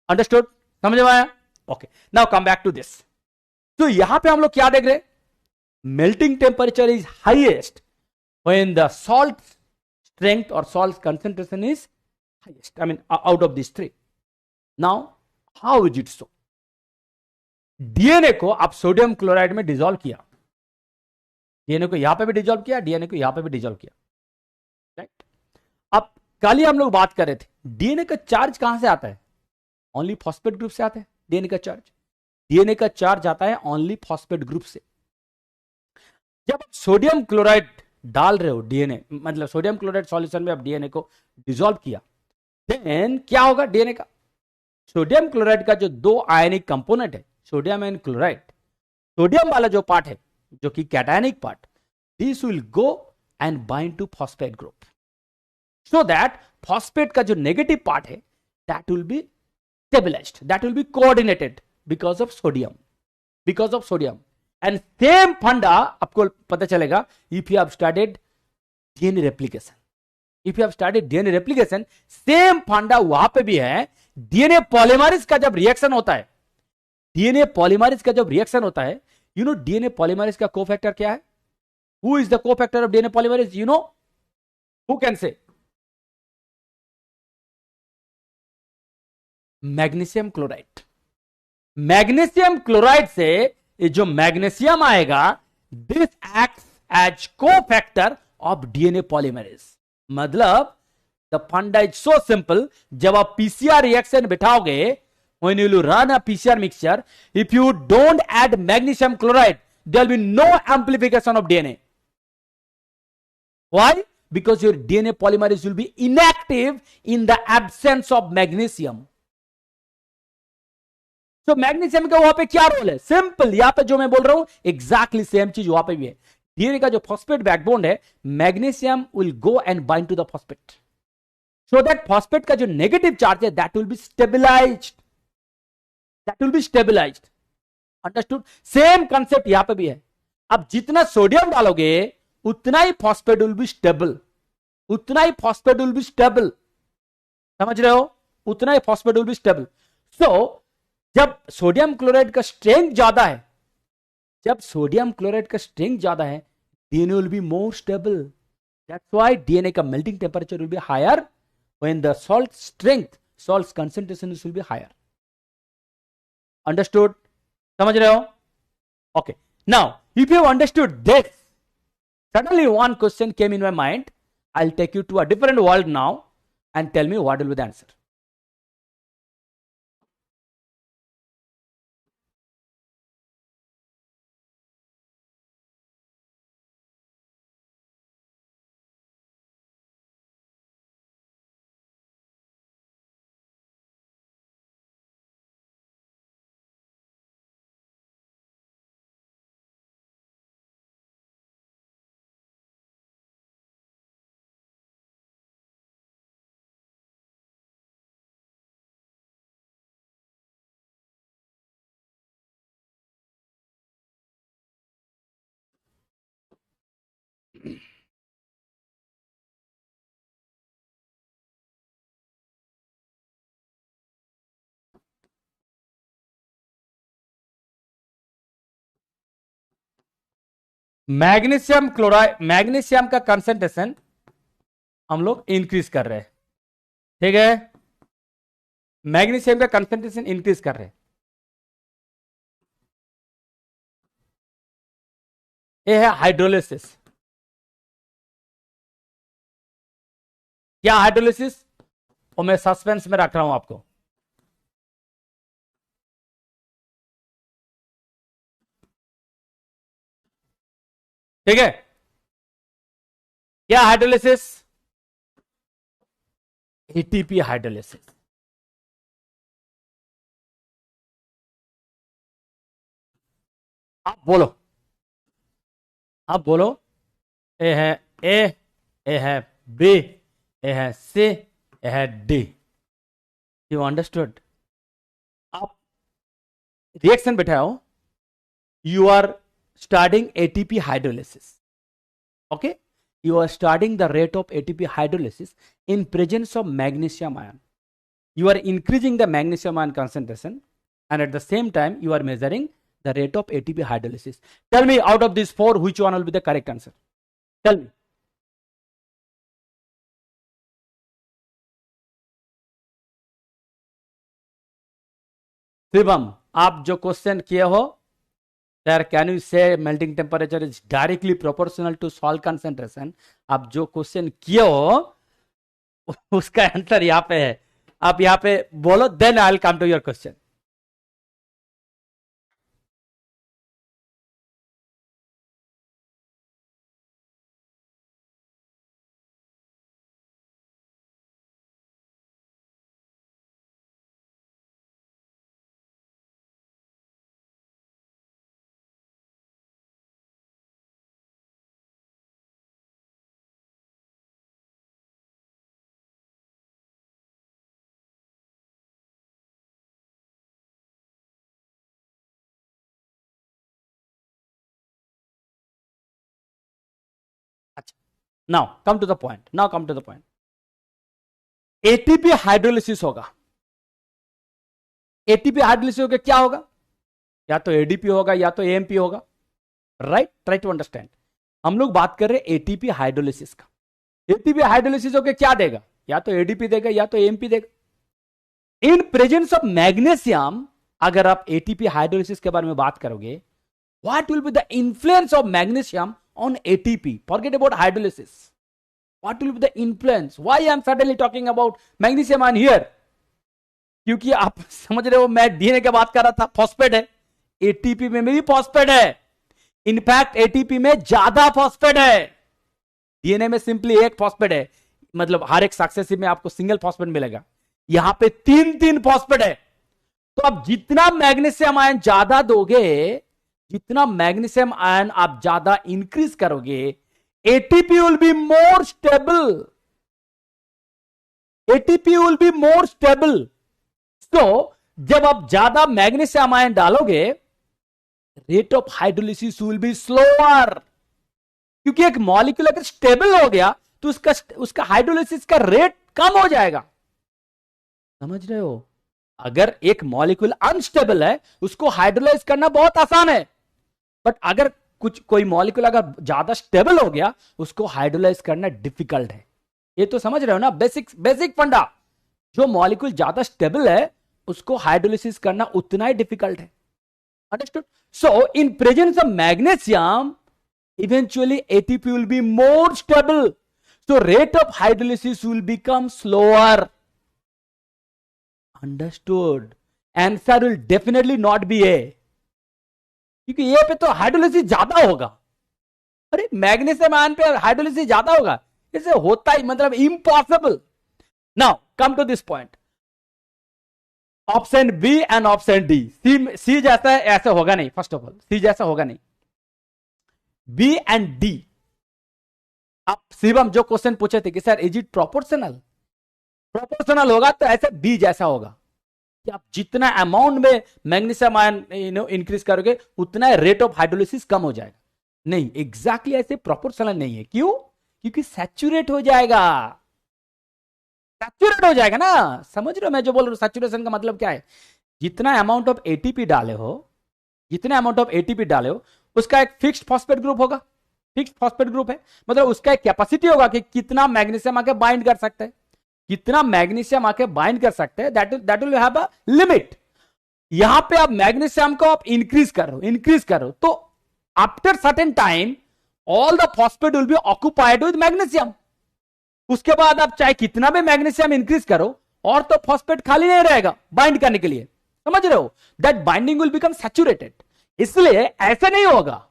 Speaker 1: Understood? समझ में आया? Okay, now come back to this. तो यहां पे हम लोग क्या देख रहे हैं? Melting temperature is highest when the salt strength और salt concentration is highest, I mean out of this three. Now how is it so? DNA को आप सोडियम क्लोराइड में डिसॉल्व किया, डीएनए को यहां पे भी डिसॉल्व किया, डीएनए को यहां पे भी डिसॉल्व किया, राइट? अब कल ही हम लोग बात कर रहे थे, डीएनए का चार्ज कहां से आता है? ओनली फॉस्फेट ग्रुप से आता है. डीएनए का चार्ज आता है ओनली फॉस्फेट ग्रुप से. जब आप सोडियम क्लोराइड डाल रहे हो डीएनए, मतलब सोडियम क्लोराइड सॉल्यूशन में आप डीएनए को डिसॉल्व किया, देन क्या होगा? डीएनए का, सोडियम क्लोराइड का जो दो आयनिक कंपोनेंट है, सोडियम एंड क्लोराइड, सोडियम वाला जो पार्ट है, जो कि cationic part, this will go and bind to phosphate group, so that phosphate का जो नेगेटिव पार्ट है, that will B stabilized, that will be coordinated because of sodium. And same फंडा आपको पता चलेगा if you have studied DNA replication. Same फंडा वहां पे भी है. डीएनए पॉलीमरेज का जब रिएक्शन होता है, यू नो डीएनए पॉलीमरेज का कोफैक्टर क्या है? Who is the cofactor of DNA polymerase? You know, who can say? Magnesium chloride से जो मैग्नीशियम आएगा, this acts as cofactor of DNA polymerase. मतलब the funda is so simple. जब आप PCR reaction बिठाओगे, when you run a PCR mixture, if you don't add magnesium chloride, there will be no amplification of DNA. Why? Because your DNA polymerase will be inactive in the absence of magnesium. तो magnesium का वहां पे क्या role है? Simple, यहां पे जो मैं बोल रहा हूं एग्जैक्टली सेम चीज वहां पे भी है. डीएनए का जो फॉस्फेट बैकबोन है, magnesium will go and bind to the phosphate, so that phosphate का जो नेगेटिव चार्ज है that will be stabilized, that will be stabilized. Understood? Same concept यहां पे भी है. अब जितना सोडियम डालोगे उतना ही फॉस्फेट विल बी स्टेबल, उतना ही फॉस्फेट विल बी स्टेबल. समझ रहे हो? उतना ही phosphate will be stable. So जब सोडियम क्लोराइड का स्ट्रेंथ ज्यादा है, जब सोडियम क्लोराइड का स्ट्रेंथ ज्यादा है, DNA will be more stable. That's why DNA का melting temperature will be higher when the salt strength, salt concentration will be higher. Understood? समझ रहे हो? Okay. Now if you understood this, suddenly one question came in my mind. I'll take you to a different world now and tell me what will be the answer. Magnesium chloride, magnesium का concentration हम लोग increase कर रहे हैं. ठीक है? Magnesium का concentration increase कर रहे हैं. ये है हाइड्रोलिसिस. क्या हाइड्रोलिसिस? और मैं सस्पेंस में रख रहा हूं आपको. ठीक है? क्या हाइड्रोलिसिस? ATP hydrolysis. आप बोलो, आप बोलो. ए है ए है बी, ए है सी, ए है डी. You understood? आप रिएक्शन बैठाओ. You are starting ATP hydrolysis. Okay? You are starting the rate of ATP hydrolysis in presence of magnesium ion. You are increasing the magnesium ion concentration and at the same time you are measuring the rate of ATP hydrolysis. Tell me out of these four which one will be the correct answer? Tell me. Shivam, आप जो question किए हो, Sir, can you say melting temperature is directly proportional to salt concentration? आप जो question किए हो उसका answer यहाँ पे है. आप यहाँ पे बोलो, then I'll come to your question. Now come to the point. Now come to the point. ATP hydrolysis होगा. एटीपी हाइड्रोलिसिस होगा क्या होगा? या तो एडीपी होगा या तो एएमपी होगा. राइट? Try to understand. हम लोग बात कर रहे हैं एटीपी हाइड्रोलिसिस का. एटीपी हाइड्रोलिसिस होकर क्या देगा? या तो एडीपी देगा या तो एएमपी देगा. इन प्रेजेंस ऑफ मैग्नीशियम अगर आप एटीपी हाइड्रोलिसिस के बारे में बात करोगे, what will be the influence of magnesium on ATP? Forget about hydrolysis. What will be the influence? Why I am suddenly talking about magnesium ion here? क्योंकि आप समझ रहे हो, मैं डीएनए की बात कर रहा था, फॉस्फेट है. एटीपी में भी फॉस्फेट है. इनफैक्ट एटीपी में ज्यादा फॉस्फेट है, डीएनए में सिंपली एक फॉस्फेट है, मतलब हर एक सक्सेसिव में आपको सिंगल फॉस्फेट मिलेगा, यहां पे तीन तीन फॉस्फेट है। तो अब जितना मैग्नीशियम आयन ज्यादा दोगे, जितना मैग्नीशियम आयन आप ज्यादा इंक्रीज करोगे, ATP will be more stable, ATP will be more stable. तो जब आप ज्यादा मैग्नीशियम आयन डालोगे, rate of hydrolysis will be slower, क्योंकि एक मॉलिक्यूल अगर स्टेबल हो गया तो उसका हाइड्रोलिसिस का रेट कम हो जाएगा। समझ रहे हो? अगर एक मॉलिक्यूल अनस्टेबल है, उसको हाइड्रोलाइज करना बहुत आसान है, बट अगर कोई मॉलिक्यूल अगर ज्यादा स्टेबल हो गया, उसको हाइड्रोलाइज करना डिफिकल्ट है। ये तो समझ रहे हो ना, बेसिक फंडा। जो मॉलिक्यूल ज्यादा स्टेबल है, उसको हाइड्रोलिसिस करना उतना ही डिफिकल्ट है। Understood? So in presence of magnesium, eventually ATP will be more stable, so rate of hydrolysis will become slower. Understood? Answer will definitely not be A, क्योंकि ए पे तो हाइड्रोलिसिस ज्यादा होगा। अरे मैग्नीशियम आयन पे हाइड्रोलिसिस ज्यादा होगा, इसे होता ही मतलब impossible. Now come to this point, option B and option D. C जैसा ऐसे होगा नहीं, फर्स्ट ऑफ ऑल सी जैसा होगा नहीं, बी एंड डी। आप शिवम जो क्वेश्चन पूछे थे कि sir is it proportional, proportional होगा तो ऐसे बी जैसा होगा कि आप जितना अमाउंट में मैग्नीशियम आयन इंक्रीज करोगे, उतना रेट ऑफ हाइड्रोलिसिस कम हो जाएगा। नहीं, एग्जैक्टली ऐसे प्रोपोर्शनल नहीं है। क्यों? क्योंकि सैचुरेट हो जाएगा, सैचुरेट हो जाएगा ना। समझ रहे हो मैं जो बोल रहा हूं? सैचुरेशन का मतलब क्या है? जितना अमाउंट ऑफ एटीपी डाले हो, जितने अमाउंट ऑफ एटीपी डाले हो, उसका एक फिक्स्ड फॉस्फेट ग्रुप होगा। फिक्स्ड फॉस्फेट ग्रुप है मतलब उसका एक कैपेसिटी होगा कि कितना मैग्नीशियम आके बाइंड कर सकते हैं, कितना मैग्नीशियम आके बाइंड कर सकते हैं, that will have a limit. यहां पे आप मैग्नीशियम को आप इंक्रीज करो तो after certain time all the phosphate will B occupied with magnesium. उसके बाद आप चाहे कितना भी मैग्नीशियम इंक्रीज करो, और तो फॉस्फेट खाली नहीं रहेगा बाइंड करने के लिए। समझ रहे हो? That binding will become saturated, इसलिए ऐसे नहीं होगा।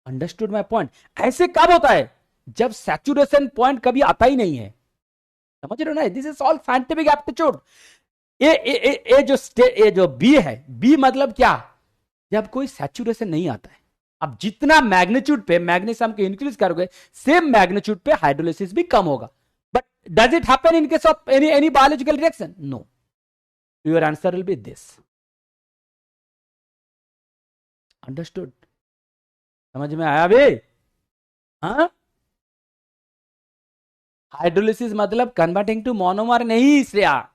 Speaker 1: Understood my point? ऐसे कब होता है? जब सैचुरेशन पॉइंट कभी आता ही नहीं है। समझ रहे हो ना? This is all scientific aptitude. ये जो बी है, बी मतलब क्या? जब कोई सैचुरेशन नहीं आता है। अब जितना मैग्नीट्यूड पे मैग्नीशियम को इंक्रीज करोगे, सेम मैग्नीट्यूड पे हाइड्रोलिसिस भी कम होगा। But does it happen in case of any biological reaction? No. Your answer will be this. Understood? समझ में आया अभी? हाँ, हाइड्रोलिसिस मतलब कन्वर्टिंग टू मोनोमर नहीं श्रेया।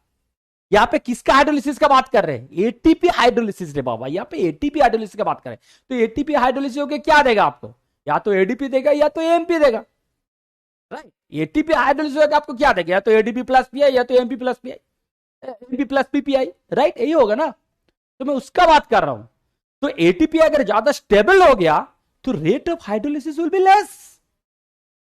Speaker 1: यहां पे किसका हाइड्रोलिसिस का बात कर रहे हैं? एटीपी हाइड्रोलिसिस रे बाबा, यहां पे एटीपी हाइड्रोलिसिस का बात कर रहे हैं। तो एटीपी हाइड्रोलिसिस होके क्या देगा आपको? या तो एडीपी देगा या तो एएमपी देगा, राइट? एटीपी हाइड्रोलिसिस होगा आपको क्या देगा? या तो एडीपी प्लस पीआई या तो MP plus pi, MP plus PPI, right? यही होगा ना। तो मैं उसका बात कर रहा हूं। तो एटीपी अगर ज्यादा स्टेबल हो गया तो rate of hydrolysis will be less.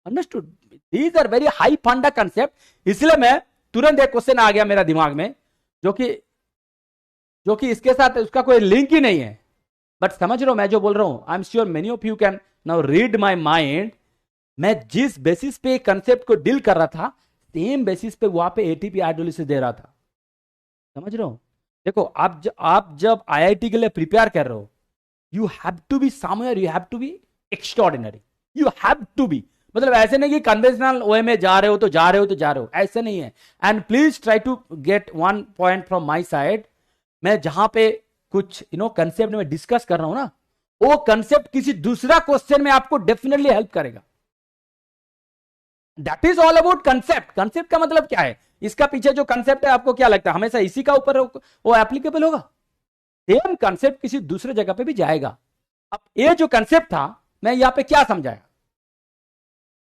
Speaker 1: Understood? These are very high फंडा कंसेप्ट। इसलिए मैं तुरंत एक क्वेश्चन आ गया मेरा दिमाग में, जो कि इसके साथ उसका कोई लिंक ही नहीं है, बट समझ रहे हो मैं जो बोल रहा हूं? आई am sure many of you can now read my mind. मैं जिस बेसिस पे कंसेप्ट को डील कर रहा था, सेम बेसिस पे वहां पे एटीपी हाइड्रोलिसिस दे रहा था। समझ रहे हो? देखो, आप जब आईआईटी के लिए प्रिपेयर कर रहे हो, you have to be somewhere, you have to be extraordinary, you have to be. मतलब ऐसे नहीं कि कन्वेंशनल वे में जा रहे हो, ऐसे नहीं है। And please try to get one point from my side. मैं जहां पे कुछ कंसेप्ट में डिस्कस कर रहा हूं ना, वो कंसेप्ट किसी दूसरा क्वेश्चन में आपको डेफिनेटली हेल्प करेगा। That is all about concept. Concept का मतलब क्या है? इसका पीछे जो कंसेप्ट है, आपको क्या लगता है हमेशा इसी का ऊपर वो एप्लीकेबल होगा? सेम कंसेप्ट किसी दूसरे जगह पे भी जाएगा। अब ये जो कंसेप्ट था, मैं यहां पे क्या समझाया?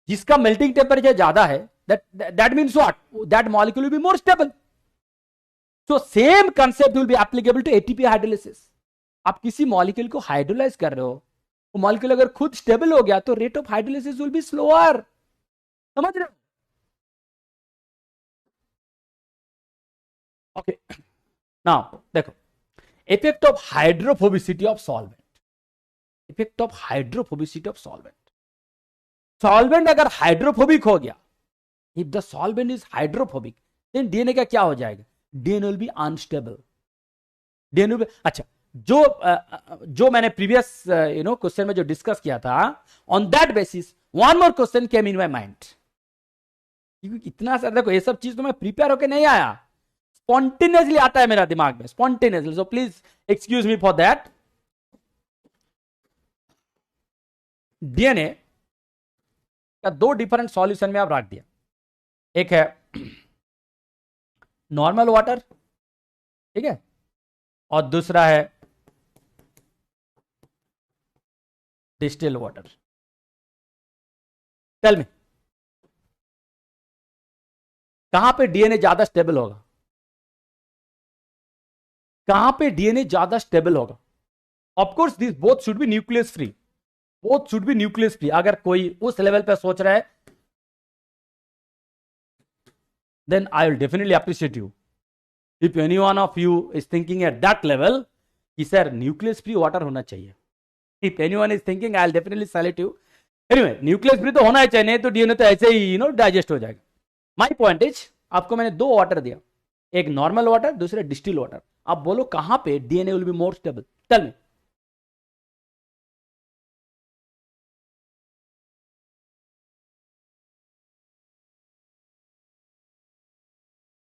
Speaker 1: जिसका मेल्टिंग टेम्परेचर ज्यादा है, that means what? That molecule will be more stable. So same concept will be applicable to ATP hydrolysis. आप किसी मॉलिक्यूल को हाइड्रोलाइज कर रहे हो, वो मॉलिक्यूल अगर खुद स्टेबल हो गया तो rate of hydrolysis will be slower. समझ रहे हो? ओके, नाउ देखो, effect of hydrophobicity of solvent. Effect of hydrophobicity of solvent. Solvent अगर हाइड्रोफोबिक हो गया, if the solvent is hydrophobic, then DNA का क्या हो जाएगा? DNA will be unstable. DNA अच्छा, जो मैंने प्रीवियस क्वेश्चन में जो डिस्कस किया था, on that basis one more question came in my mind. क्योंकि इतना सारा देखो, ये सब चीज तो मैं प्रिपेयर होकर नहीं आया, स्पॉन्टेनियसली आता है मेरा दिमाग में, spontaneously. So please excuse me for that. DNA का दो डिफरेंट सॉल्यूशन में आप रख दिया, एक है नॉर्मल वाटर, ठीक है, और दूसरा है डिस्टिल वाटर। टेल मी, कहां पे डीएनए ज्यादा स्टेबल होगा? कहां पे डीएनए ज्यादा स्टेबल होगा? Of course this both should be nucleus free, both should be nucleus free. अगर कोई उस लेवल पे सोच रहा है, then I will definitely appreciate you. If any one of you is thinking at that level, कि sir nucleus free water होना चाहिए, if anyone is thinking, I'll definitely salute you. Anyway, nucleus free तो होना ही चाहिए, नहीं तो DNA तो ऐसे ही डाइजेस्ट हो जाएगा। माई पॉइंट इज, आपको मैंने दो वाटर दिया, एक नॉर्मल वाटर, दूसरा डिस्टिल वाटर। आप बोलो कहां पे DNA will be more stable? Tell me.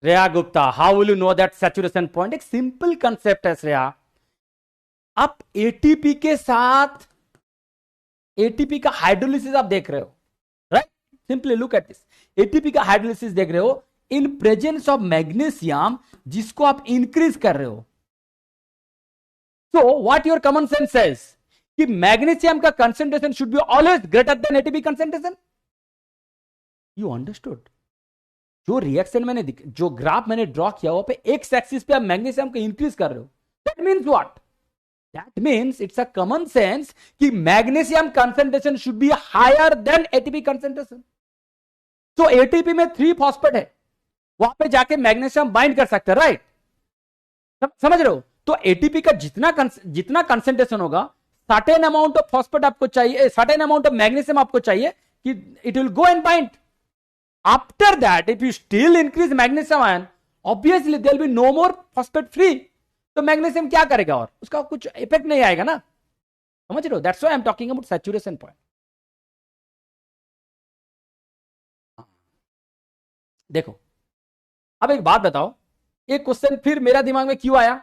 Speaker 1: Shreya Gupta, how will you know that saturation point? एक सिंपल कंसेप्ट है श्रेया। आप एटीपी के साथ एटीपी का हाइड्रोलिसिस आप देख रहे हो, right? Simply look at this, ATP का हाइड्रोलिसिस देख रहे हो इन प्रेजेंस ऑफ मैग्नीशियम, जिसको आप इंक्रीज कर रहे हो। So what your common sense says कि मैग्नीशियम का concentration should be always greater than ATP concentration. You understood? जो रिएक्शन मैंने जो ग्राफ मैंने ड्रॉ किया हुआ पे एक्स एक्सिस पे आप मैग्नीशियम को इंक्रीज कर रहे हो, that means what? That means it's a common sense कि magnesium concentration should be higher than ATP concentration. तो एटीपी में 3 फॉस्फेट है, वहां पे जाके मैग्नीशियम बाइंड कर सकते हैं, राइट? समझ रहे हो? तो एटीपी का जितना कंसेंट्रेशन होगा, सर्टेन अमाउंट ऑफ फॉस्फेट आपको चाहिए, सर्टेन अमाउंट ऑफ मैग्नीशियम आपको चाहिए कि it will go and bind. After that, if you still increase magnesium ion, obviously there will be no more phosphate free. तो magnesium क्या करेगा? और उसका कुछ इफेक्ट नहीं आएगा ना। समझ रहे हो? That's why I am talking about saturation point. देखो, अब एक बात बताओ, ये क्वेश्चन फिर मेरा दिमाग में क्यों आया?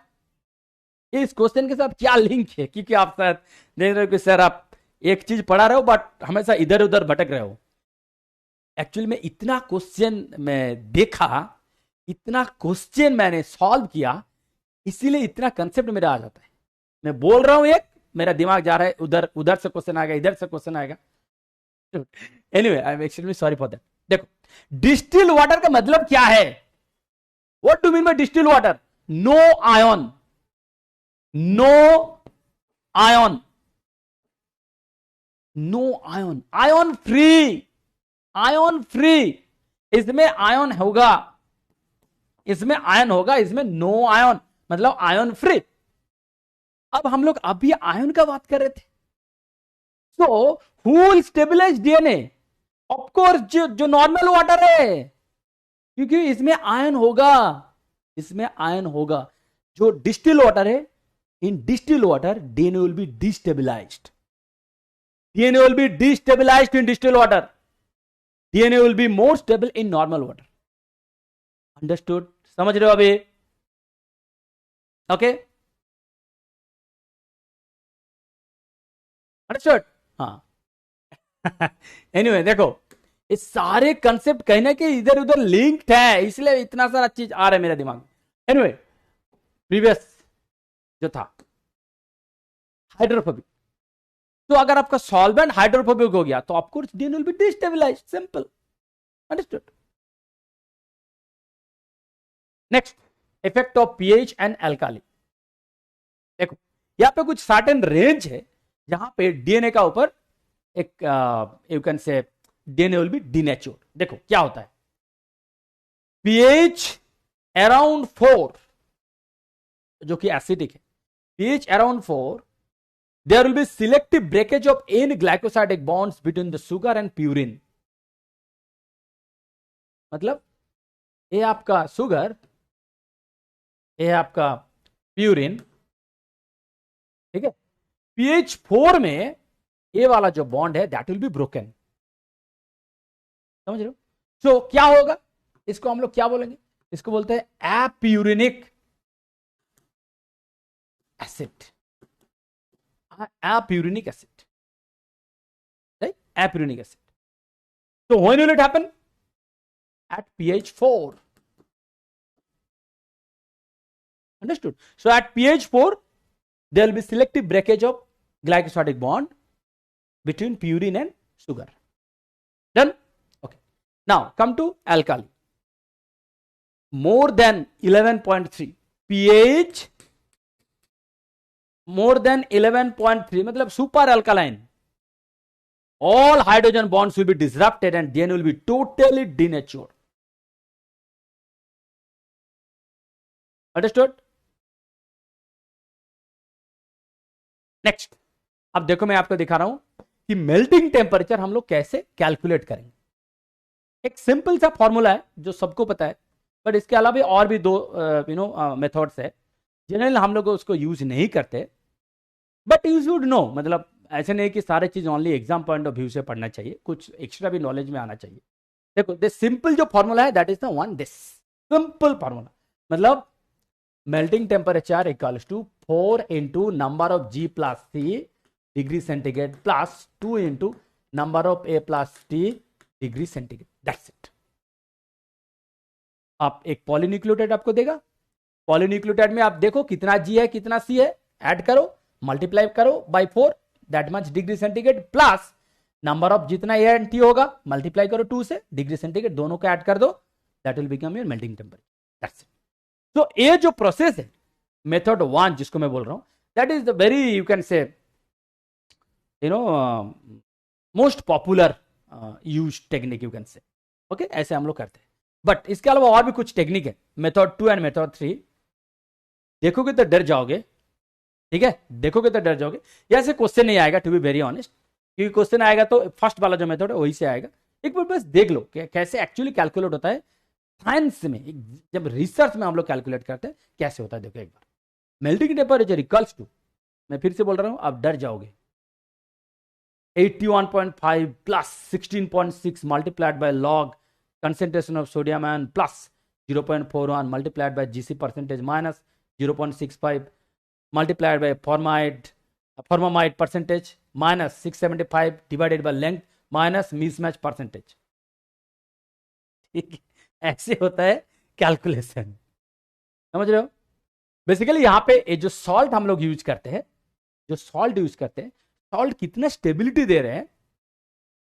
Speaker 1: इस क्वेश्चन के साथ क्या लिंक है? क्योंकि आप शायद देख रहे हो कि सर आप एक चीज पढ़ा रहे हो बट हमेशा इधर उधर भटक रहे हो। एक्चुअली में इतना क्वेश्चन मैं देखा, इतना क्वेश्चन मैंने सॉल्व किया, इसीलिए इतना कंसेप्ट मेरा आ जाता है। मैं बोल रहा हूं एक, मेरा दिमाग जा रहा है उधर, उधर से क्वेश्चन आएगा, इधर से क्वेश्चन आएगा। Anyway, I am extremely sorry for that. देखो, डिस्टिल वाटर का मतलब क्या है? What do mean by distil water? No ion, no ion, no ion, ion free, ion free. इसमें आयन होगा, इसमें आयन होगा, इसमें नो आयन, मतलब आयन फ्री। अब हम लोग अभी आयन का बात कर रहे थे। So who will stabilize DNA? Of course जो नॉर्मल वाटर है, क्योंकि इसमें आयन होगा, इसमें आयन होगा। जो डिस्टिल वाटर है, in distil water DNA will be destabilised, DNA will be destabilised in distil water, DNA will be more stable in normal water. Understood? समझ रहे हो अभी? Okay, understood? हाँ। एनीवे, देखो, ये सारे कंसेप्ट कहीं ना कहीं इधर उधर लिंक्ड है, इसलिए इतना सारा चीज आ रहा है मेरे दिमाग में। एनीवे, प्रीवियस जो था हाइड्रोफोबिक, तो अगर आपका सॉल्वेंट हाइड्रोफोबिक हो गया तो of course DNA will be destabilised, simple. Understood? Next, effect of pH and alkali. देखो, यहां पे कुछ सर्टेन रेंज है जहां पे डीएनए का ऊपर एक यू कैन से डीएनए विल बी डीनेचर्ड। देखो क्या होता है, पीएच अराउंड 4 जो कि एसिडिक है, pH around 4 there will be selective breakage of n glycosidic bonds between the sugar and purine. मतलब ये आपका सुगर, ये आपका प्यूरिन, ठीक है, pH 4 में ये वाला जो बॉन्ड है दैट विल बी ब्रोकन. समझ रहे हो? सो क्या होगा, इसको हम लोग क्या बोलेंगे, इसको बोलते हैं apurinic acid. Apurinic acid, right? Apurinic acid. So when will it happen? At pH 4. Understood? So at pH 4, there will be selective breakage of glycosidic bond between purine and sugar. Done? Okay. Now come to alkali. More than 11.3 pH, more than 11.3 मतलब super alkaline. All hydrogen bonds will be disrupted and then will be totally denatured. Understood? Next, अब देखो मैं आपको दिखा रहा हूं कि melting temperature हम लोग कैसे कैलकुलेट करेंगे. एक सिंपल सा फॉर्मूला है जो सबको पता है, बट इसके अलावा और भी दो मेथड्स है. जनरली हम लोग उसको यूज नहीं करते, बट यू शुड नो. मतलब ऐसे नहीं कि सारे चीज only exam point of view से पढ़ना चाहिए, कुछ एक्स्ट्रा भी नॉलेज में आना चाहिए. देखो दिस सिंपल जो फॉर्मूला है that is the one, this simple formula. मतलब melting temperature equals to 4 into number of G plus C degree centigrade plus 2 into number of A plus T degree centigrade. That's it. आप एक polynucleotide आपको देगा, polynucleotide में आप देखो कितना G है कितना C है, ऐड करो, मल्टीप्लाई करो by 4, that much degree centigrade, plus number of जितना A एंड T होगा मल्टीप्लाई करो 2 से, डिग्री सेंटीग्रेड दोनों को ऐड कर दो, that will become your melting temperature. That's it. तो ये जो प्रोसेस है मेथड 1 जिसको मैं बोल रहा हूं, that is the very you can से most popular use technique you can से. ओके, ऐसे हम लोग करते हैं. बट इसके अलावा और भी कुछ टेक्निक है, मेथड 2 एंड मेथड 3. देखोगे तो डर जाओगे, ठीक है, देखोगे तो डर जाओगे. ऐसे क्वेश्चन नहीं आएगा टू बी वेरी ऑनेस्ट, क्योंकि क्वेश्चन आएगा तो फर्स्ट वाला जो मेथड है वही से आएगा. एक बार बस देख लो कि कैसे एक्चुअली कैलकुलेट होता है साइंस में, जब रिसर्च में हम लोग कैलकुलेट करते हैं कैसे होता है. देखो एक बार, मेल्टिंग टेम्परेचर इक्वल्स टू, मैं फिर से बोल रहा हूं आप डर जाओगे, 81.5 plus 16.6 multiplied by log concentration of sodium ion plus 0.41 multiplied by GC percentage minus 0.65 multiplied by formamide percentage minus 675 divided by length minus mismatch percentage. ऐसे होता है कैलकुलेशन. समझ रहे हो? बेसिकली यहां पे ये जो सॉल्ट हम लोग यूज करते हैं, जो सॉल्ट यूज करते हैं, सॉल्ट कितना स्टेबिलिटी दे रहे हैं,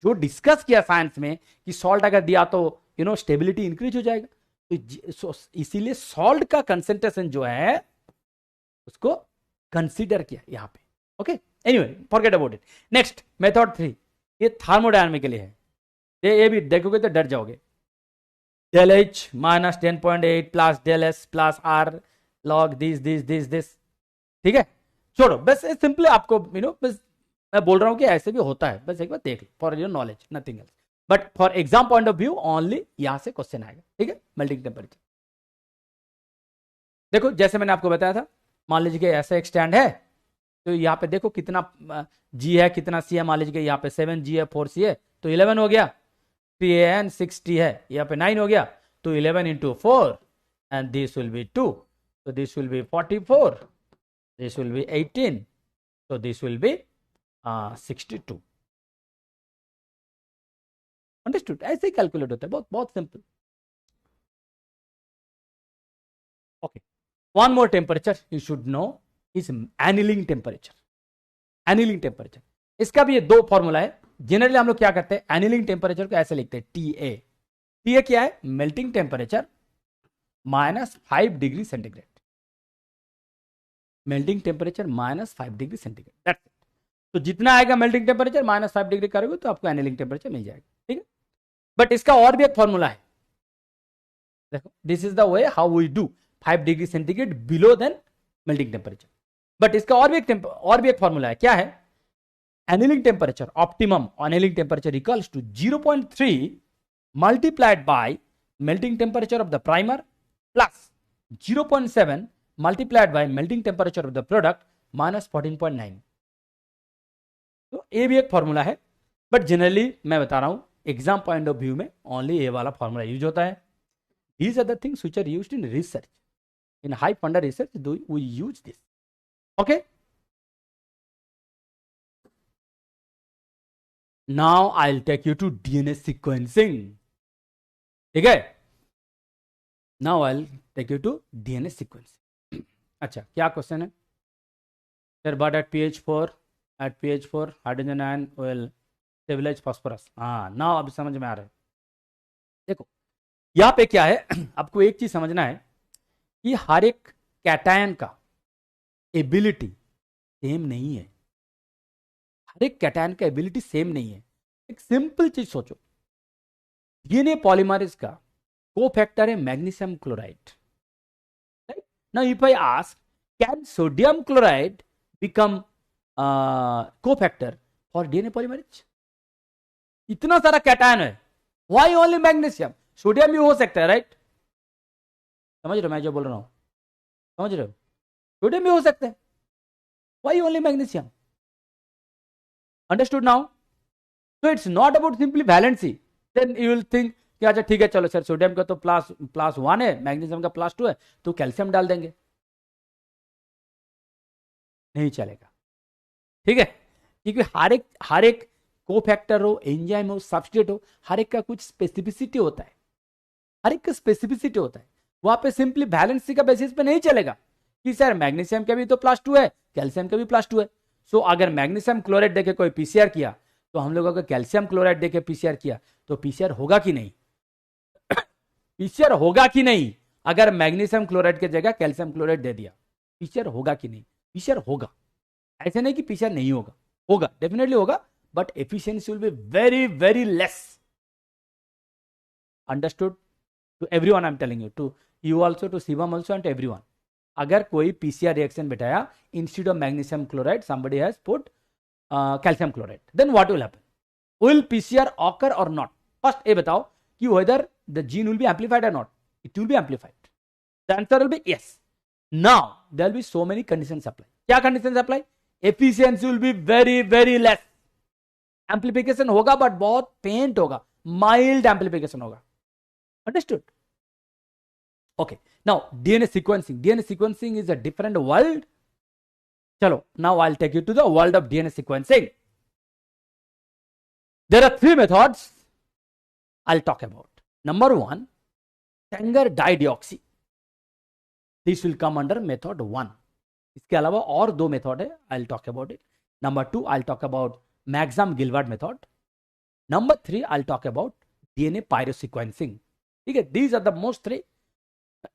Speaker 1: जो डिस्कस किया साइंस में कि सॉल्ट अगर दिया तो स्टेबिलिटी इंक्रीज हो जाएगा. तो इसीलिए सॉल्ट का कंसेंट्रेशन जो है उसको कंसीडर किया यहां पे. Okay, anyway forget about it. Next method 3, ये थर्मोडायनामिक के लिए है. ये भी देखोगे तो डर जाओगे. del H minus 10.8 plus del S plus R log this. ठीक है, छोड़ो, बस सिंपली आपको बस मैं बोल रहा हूं कि ऐसे भी होता है, बस एक बार देख लो for your knowledge, nothing else. But for exam point of view only यहां से क्वेश्चन आएगा. ठीक है, मेल्टिंग टेम्परेचर देखो जैसे मैंने आपको बताया था, मान लीजिए कि ऐसा एक स्टैंड है, तो यहाँ पे देखो कितना G है कितना C है. मान लीजिए यहाँ पे 7G है 4C है तो 11 हो गया. 3 6T है, यहाँ पे 9 हो गया, तो 11 into 4 and this will be 2, so this will be 44, this will be 18, so this will be 62. Understood? ऐसे ही कैलकुलेट होता है, बहुत बहुत simple. Okay, one more temperature you should know is annealing temperature. Annealing temperature, इसका भी ये दो formula है. जनरली हम लोग क्या करते हैं, एनिलिंग टेम्परेचर को ऐसे लिखते हैं TA. TA क्या है? Melting temperature minus 5 degree centigrade. Melting temperature minus 5 degree centigrade, that's it. तो जितना आएगा मेल्टिंग टेम्परेचर माइनस 5 डिग्री करोगे तो आपको एनिलिंग टेम्परेचर मिल जाएगा. ठीक है, बट इसका और भी एक फॉर्मूला है. देखो, this is the way how we do 5 degree centigrade below than melting temperature. But इसका और भी एक फॉर्मूला है, क्या है? annealing temperature, optimum annealing temperature equals to 0.3 multiplied by melting temperature of the primer plus 0.7 multiplied by melting temperature of the product minus 14.9. तो ये भी एक फॉर्मूला है, बट जनरली मैं बता रहा हूं एग्जाम पॉइंट ऑफ व्यू में ओनली ये वाला फॉर्मूला यूज होता है. These are the things which are used in research. In high funder research, we use this. Okay. Now I'll take you to DNA sequencing. ठीक है? Now I'll take you to DNA sequencing. अच्छा, क्या question है? Sir, but at pH4 hydrogen ion will stabilize phosphorus. हाँ, now अब समझ में आ रहा है. देखो यहाँ पे क्या है, आपको एक चीज समझना है कि हर एक कैटायन का एबिलिटी सेम नहीं है. हर एक कैटायन का एबिलिटी सेम नहीं है. एक सिंपल चीज सोचो, डीएनए पॉलीमरेज का कोफैक्टर है magnesium chloride. Right now if I ask can sodium chloride become cofactor for DNA polymerase? इतना सारा कैटायन है, व्हाई ओनली मैग्नीशियम? सोडियम भी हो सकता है, राइट? समझ रहे हो मैं जो बोल रहा हूं? समझ रहे हो? सोडियम भी हो सकता है, why only magnesium? Understood now? So it's not about simply valency. Then you will think कि अच्छा ठीक है, चलो सर सोडियम का तो प्लस 1 है, मैग्नीशियम का प्लस 2 है, तो कैल्शियम डाल देंगे. नहीं चलेगा. ठीक है? क्योंकि हर एक कोफैक्टर हो, एंजाइम हो, सब्सट्रेट हो, हर एक का कुछ स्पेसिफिसिटी होता है. हर एक का स्पेसिफिसिटी होता है. वहां पे सिंपली वैलेंसी का बेसिस पे नहीं चलेगा कि सर मैग्नीशियम का भी तो +2 है, कैल्शियम का भी +2 है. सो अगर मैग्नीशियम क्लोराइड देके कोई पीसीआर किया, तो हम लोग अगर कैल्शियम क्लोराइड देके पीसीआर किया तो पीसीआर होगा कि नहीं? पीसीआर होगा कि नहीं? अगर मैग्नीशियम क्लोराइड की जगह कैल्शियम क्लोराइड दे दिया, पीसीआर होगा कि नहीं? पीसीआर होगा. ऐसे नहीं कि पीसीआर नहीं होगा, होगा, डेफिनेटली होगा, but efficiency will be very very less. Understood? To everyone I am telling you, to you also, to Shivam also, and to everyone. अगर कोई पीसीआर रिएक्शन बिठाया, instead of magnesium chloride somebody has put calcium chloride, then what will happen? Will PCR occur or not? First ये बताओ कि whether the gene will be amplified or not. It will be amplified. The answer will be yes. Now there will be so many conditions apply. क्या conditions apply? Efficiency will be very very less. Amplification होगा but बहुत faint होगा, mild amplification होगा. Understood? Okay. Now DNA sequencing. DNA sequencing is a different world. चलो, now I'll take you to the world of DNA sequencing. There are 3 methods I'll talk about. Number 1, Sanger dideoxy. This will come under method 1. इसके अलावा और 2 method है, I'll talk about it. Number 2, I'll talk about Maxam Gilbert method. Number 3, I'll talk about DNA pyrosequencing. ठीक है, these are the most 3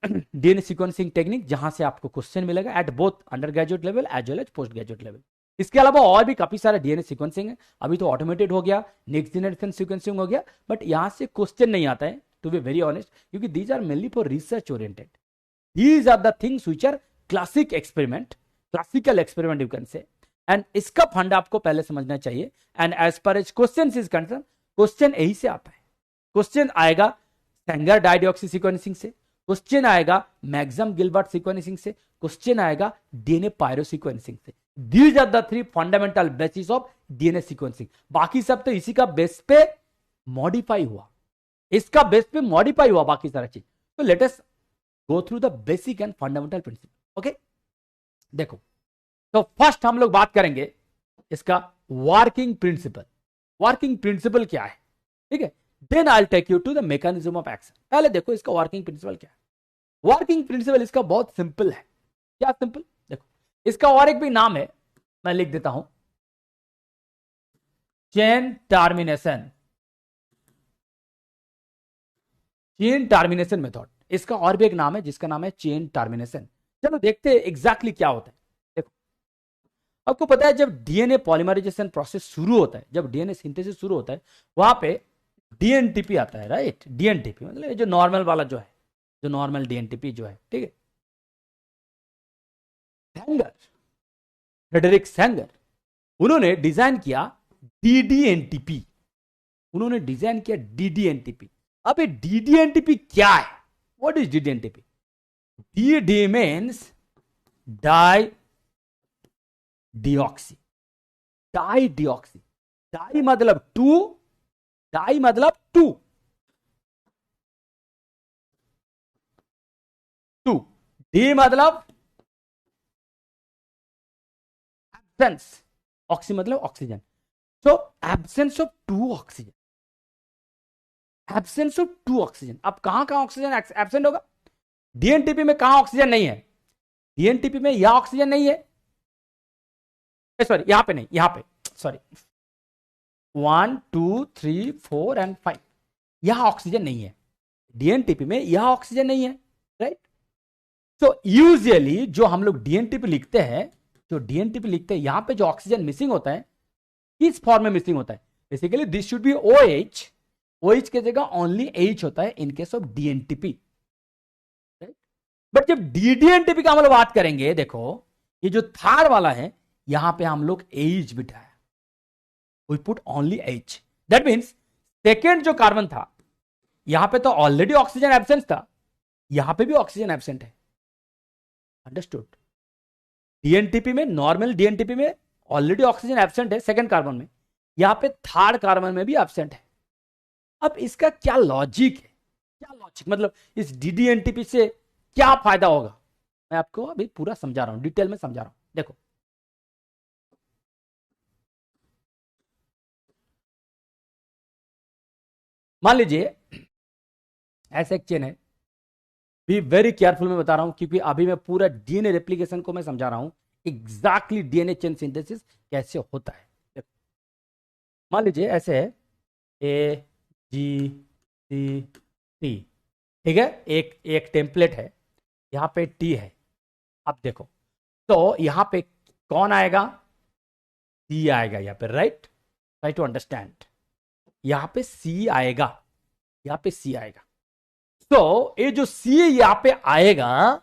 Speaker 1: DNA sequencing technique जहां से आपको question मिलेगा at both undergraduate level as well as postgraduate level. इसके अलावा और भी काफी सारा डीएनए सीक्वेंसिंग है. अभी तो ऑटोमेटेड हो गया, नेक्स्ट जनरेशन सीक्वेंसिंग हो गया, बट यहां से क्वेश्चन नहीं आता है, टू बी वेरी ऑनेस्ट, क्योंकि these are mainly for research oriented. These are the things which are classic experiment, classical experiment you can say. And इसका फंड आपको पहले समझना चाहिए. And as per as question is concern, question यही से आता है. क्वेश्चन आएगा सेंगर डाइडिऑक्सी सीक्वेंसिंग से, क्वेश्चन आएगा मैक्सम गिलबर्ट सीक्वेंसिंग से, क्वेश्चन आएगा डीएनए पायरो सीक्वेंसिंग से. These are the 3 fundamental basis of DNA sequencing. बाकी सब तो इसी का बेस पे मॉडिफाई हुआ, इसका बेस पे मॉडिफाई हुआ बाकी सारा चीज. तो let us go through the basic and fundamental principle. Okay, देखो, तो फर्स्ट हम लोग बात करेंगे इसका वर्किंग प्रिंसिपल. वर्किंग प्रिंसिपल क्या है? ठीक है, then I will take you to the mechanism of action. पहले देखो इसका वर्किंग प्रिंसिपल क्या है. वर्किंग प्रिंसिपल इसका बहुत सिंपल है. क्या सिंपल? देखो, इसका और एक भी नाम है, मैं लिख देता हूं, chain termination. Chain termination method, इसका और भी एक नाम है जिसका नाम है चेन टर्मिनेशन. चलो देखते हैं एग्जैक्टली क्या होता है. देखो, आपको पता है जब डीएनए पॉलीमराइजेशन प्रोसेस शुरू होता है, जब डीएनए सिंथेसिस शुरू होता है, वहां पे डीएनटीपी आता है, राइट? डीएनटीपी मतलब जो नॉर्मल वाला जो है, जो नॉर्मल डीएनटीपी जो है, ठीक है. फ्रेडरिक सैंगर, उन्होंने डिजाइन किया डीडीएनटीपी। उन्होंने डिजाइन किया डीडीएनटीपी। अब ये डीडीएनटीपी क्या है? What is ddNTP? D means di deoxy. Di deoxy, di मतलब टू, डाई मतलब टू, टू, डी मतलब एब्सेंस, ऑक्सी मतलब oxygen. So absence of two oxygen, absence of two oxygen. अब कहां कहां ऑक्सीजन एब्सेंट होगा? डीएनटीपी में कहां ऑक्सीजन नहीं है? डीएनटीपी में यहां ऑक्सीजन नहीं है, सॉरी यहां पे नहीं, यहां पे, सॉरी 1 2 3 4 एंड 5, यहां ऑक्सीजन नहीं है। डीएनटीपी में यहां ऑक्सीजन नहीं है, राइट? तो यूजुअली जो हम लोग डीएनटीपी लिखते हैं, जो डीएनटीपी लिखते हैं, यहां पे जो ऑक्सीजन मिसिंग होता है, किस फॉर्म में मिसिंग होता है? Basically this should be OH, OH की जगह ओनली H होता है in case of dNTP, right? But जब डीडीएनटीपी का हम लोग बात करेंगे, देखो ये जो थर्ड वाला है, यहां पे हम लोग H बिठाया, we put only H। That means second जो कार्बन था, यहां पे तो ऑलरेडी ऑक्सीजन एब्सेंट था, यहां पे भी ऑक्सीजन एब्सेंट है। अंडरस्टूड? डीएनटीपी में, नॉर्मल डीएनटीपी में ऑलरेडी ऑक्सीजन एब्सेंट है सेकेंड कार्बन में, यहां पे थर्ड कार्बन में भी एब्सेंट है। अब इसका क्या लॉजिक है? क्या लॉजिक मतलब इस डीडीएनटीपी से क्या फायदा होगा? मैं आपको अभी पूरा समझा रहा हूं, डिटेल में समझा रहा हूं। देखो, मान लीजिए ऐसा एक चेन है, बी वेरी केयरफुल में बता रहा हूं, क्योंकि अभी मैं पूरा डीएनए रेप्लिकेशन को मैं समझा रहा हूं, एग्जैक्टली डीएनए चेन सिंथेसिस कैसे होता है। देखो, मान लीजिए ऐसे है AGCT, ठीक है, एक एक टेम्पलेट है, यहां पे T है। अब देखो, तो यहां पे कौन आएगा? C आएगा यहां पे, राइट? Try to understand. यहां पे C आएगा, यहां पे C आएगा। तो ये जो C यहां पे आएगा,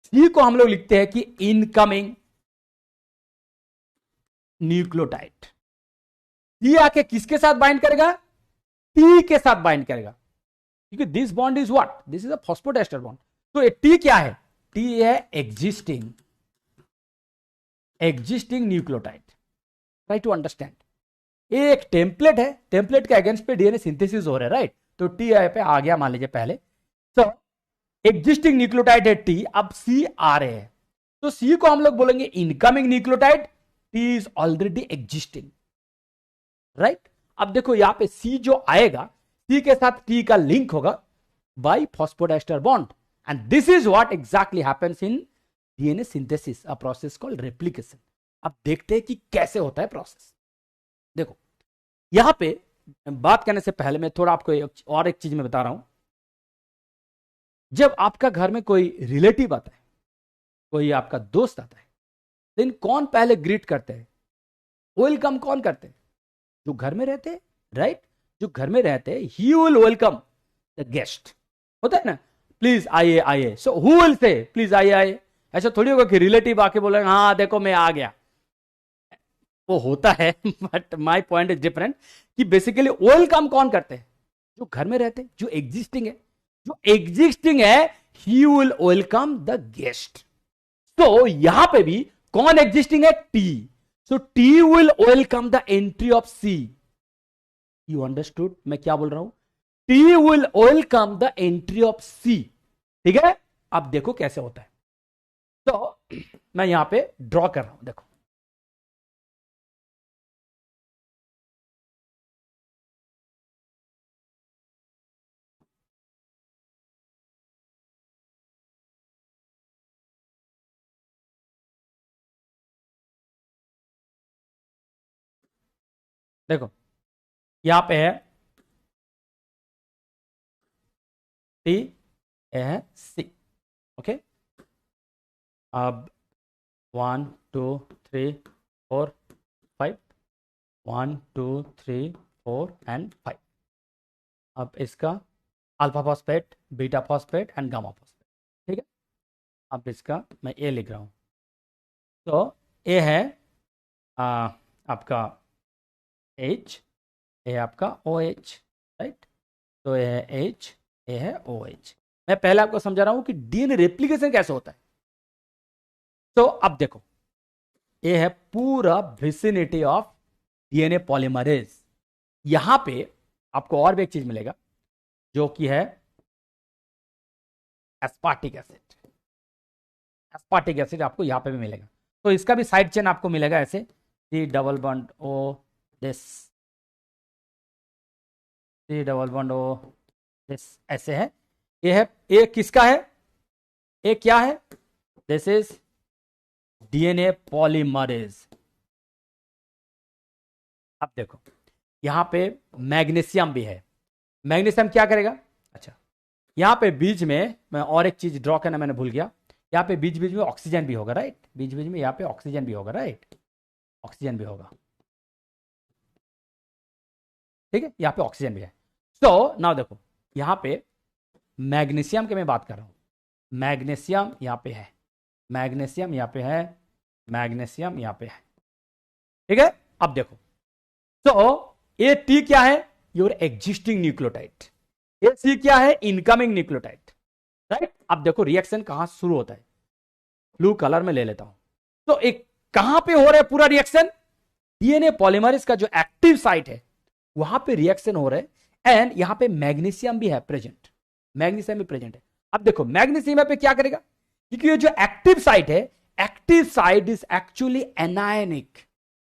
Speaker 1: C को हम लोग लिखते हैं कि इनकमिंग न्यूक्लियोटाइड। C आके किसके साथ बाइंड करेगा? T के साथ बाइंड करेगा, क्योंकि this bond is what? This is a phosphodiester bond. तो ये T क्या है? T है existing nucleotide. Try to understand. ये एक टेम्पलेट है, टेम्पलेट के अगेंस्ट पे डीएनए सिंथेसिस हो रहा है, राइट? तो T पे आ गया मान लीजिए पहले, तो एग्जिस्टिंग न्यूक्लियोटाइड है T, अब C आ रहे हैं, तो C को हम लोग बोलेंगे incoming nucleotide, T is already existing, right? अब देखो यहां पे C जो आएगा, C के साथ T का लिंक होगा by phosphodiester bond, and this is what exactly happens in DNA synthesis, a process called replication. अब देखते हैं कि कैसे होता है प्रोसेस। देखो, यहां पे बात करने से पहले मैं थोड़ा आपको और एक चीज में बता रहा हूं। जब आपका घर में कोई रिलेटिव आता है, कोई आपका दोस्त आता है, देन कौन पहले ग्रीट करते हैं? वेलकम कौन करते हैं? जो घर में रहते हैं, राइट? जो घर में रहते हैं, ही विल वेलकम द गेस्ट, होता है ना, प्लीज आइए आइए। सो हु विल से प्लीज आइए आइए? ऐसा थोड़ी होगा कि रिलेटिव आके बोले हाँ देखो मैं आ गया, वो होता है but my point is different, कि बेसिकली वेलकम कौन करते हैं? जो घर में रहते हैं, जो एग्जिस्टिंग है, जो एग्जिस्टिंग है, he will welcome the guest. तो यहां पे भी कौन एग्जिस्टिंग है? T. So T will welcome the entry of C. You understood मैं क्या बोल रहा हूं? T will welcome the entry of C, ठीक है? अब देखो कैसे होता है, तो मैं यहां पे ड्रॉ कर रहा हूं, देखो देखो यहां पे है टी, है सी, ओके? अब 1 2 3 4 5, 1 2 3 4 एंड 5। अब इसका alpha phosphate, beta phosphate and gamma phosphate, ठीक है? अब इसका मैं ए लिख रहा हूं, तो ए है आपका H, ए आपका OH, राइट। तो ये है H, ए है OH। मैं पहले आपको समझा रहा हूं कि डीएनए रेप्लिकेशन कैसे होता है। तो अब देखो, ये है पूरा विसिनिटी ऑफ डीएनए पॉलीमरेज। यहां पे आपको और भी एक चीज मिलेगा जो कि है एस्पार्टिक एसिड। एस्पार्टिक एसिड आपको यहां पे भी मिलेगा। तो इसका भी साइड चेन आपको मिलेगा ऐसे, C double bond O this, C double bond O this, ऐसे है। ये है, ये किसका है, ये क्या है, दिस इज डीएनए पॉलीमरेज। अब देखो यहां पे मैग्नीशियम भी है। मैग्नीशियम क्या करेगा, अच्छा यहां पे बीच में मैं और एक चीज ड्रॉ करना मैंने भूल गया, यहां पे बीच बीच में ऑक्सीजन भी होगा, राइट। बीच बीच में यहां पे ऑक्सीजन भी होगा, राइट, ऑक्सीजन भी होगा, ठीक है, यहां पे ऑक्सीजन भी है। सो नाउ देखो यहां पे मैग्नीशियम की मैं बात कर रहा हूं, मैग्नीशियम यहां पे है, मैग्नीशियम यहां पे है, मैग्नीशियम यहां पे है, ठीक है। अब देखो तो ए टी क्या है, योर एग्जिस्टिंग न्यूक्लियोटाइड, ए सी क्या है, इनकमिंग न्यूक्लियोटाइड, राइट। अब देखो रिएक्शन कहां शुरू होता है, ब्लू कलर में ले लेता हूं। तो एक कहां पे हो रहा है पूरा रिएक्शन, डीएनए पॉलीमरेज का जो एक्टिव साइट है वहां पे रिएक्शन हो रहा है, एंड यहां पे मैग्नीशियम भी है प्रेजेंट, मैग्नीशियम भी प्रेजेंट है। अब देखो मैग्नीशियम पे क्या करेगा, क्योंकि ये जो एक्टिव साइट है, active site is actually anionic.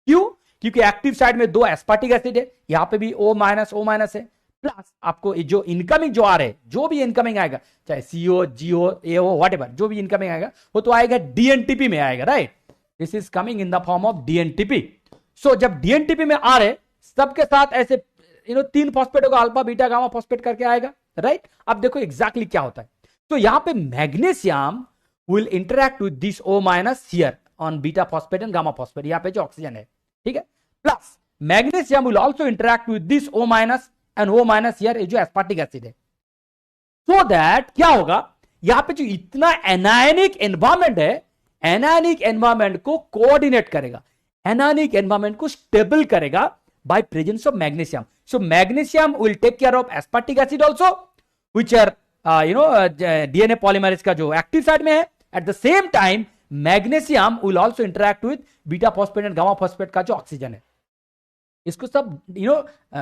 Speaker 1: क्यों, क्योंकि एक्टिव साइड में दो एस्पार्टिक एसिड है, यहां पे भी O माइनस है, प्लस आपको जो इनकमिंग जो आ रहे हैं, जो भी इनकमिंग आएगा, चाहे CO, GO, AO, व्हाटएवर, जो भी इनकमिंग आएगा वो तो आएगा DNTP में आएगा, right. This is coming in the form of DNTP। सो जब DNTP में आ रहे सबके साथ ऐसे तीन फॉस्फेट होगा, अल्फा बीटा गामा फॉस्फेट करके आएगा, राइट। अब देखो एग्जैक्टली क्या होता है, तो यहां पे magnesium will interact with this O minus here on beta phosphate and gamma phosphate, यहां पे जो ऑक्सीजन है, ठीक है। Plus magnesium will also interact with this O minus and O minus here जो एस्पार्टिक एसिड है, सो दैट क्या होगा, यहां पे जो इतना एनायनिक एनवायरमेंट है, एनायनिक एनवायरमेंट को कोऑर्डिनेट करेगा, एनायनिक एनवायरमेंट को स्टेबल करेगा by presence of magnesium. So magnesium will take care of aspartic acid also, which are DNA polymerase का जो active side में है. At the same time, magnesium will also interact with beta phosphate and gamma phosphate का जो oxygen है, इसको सब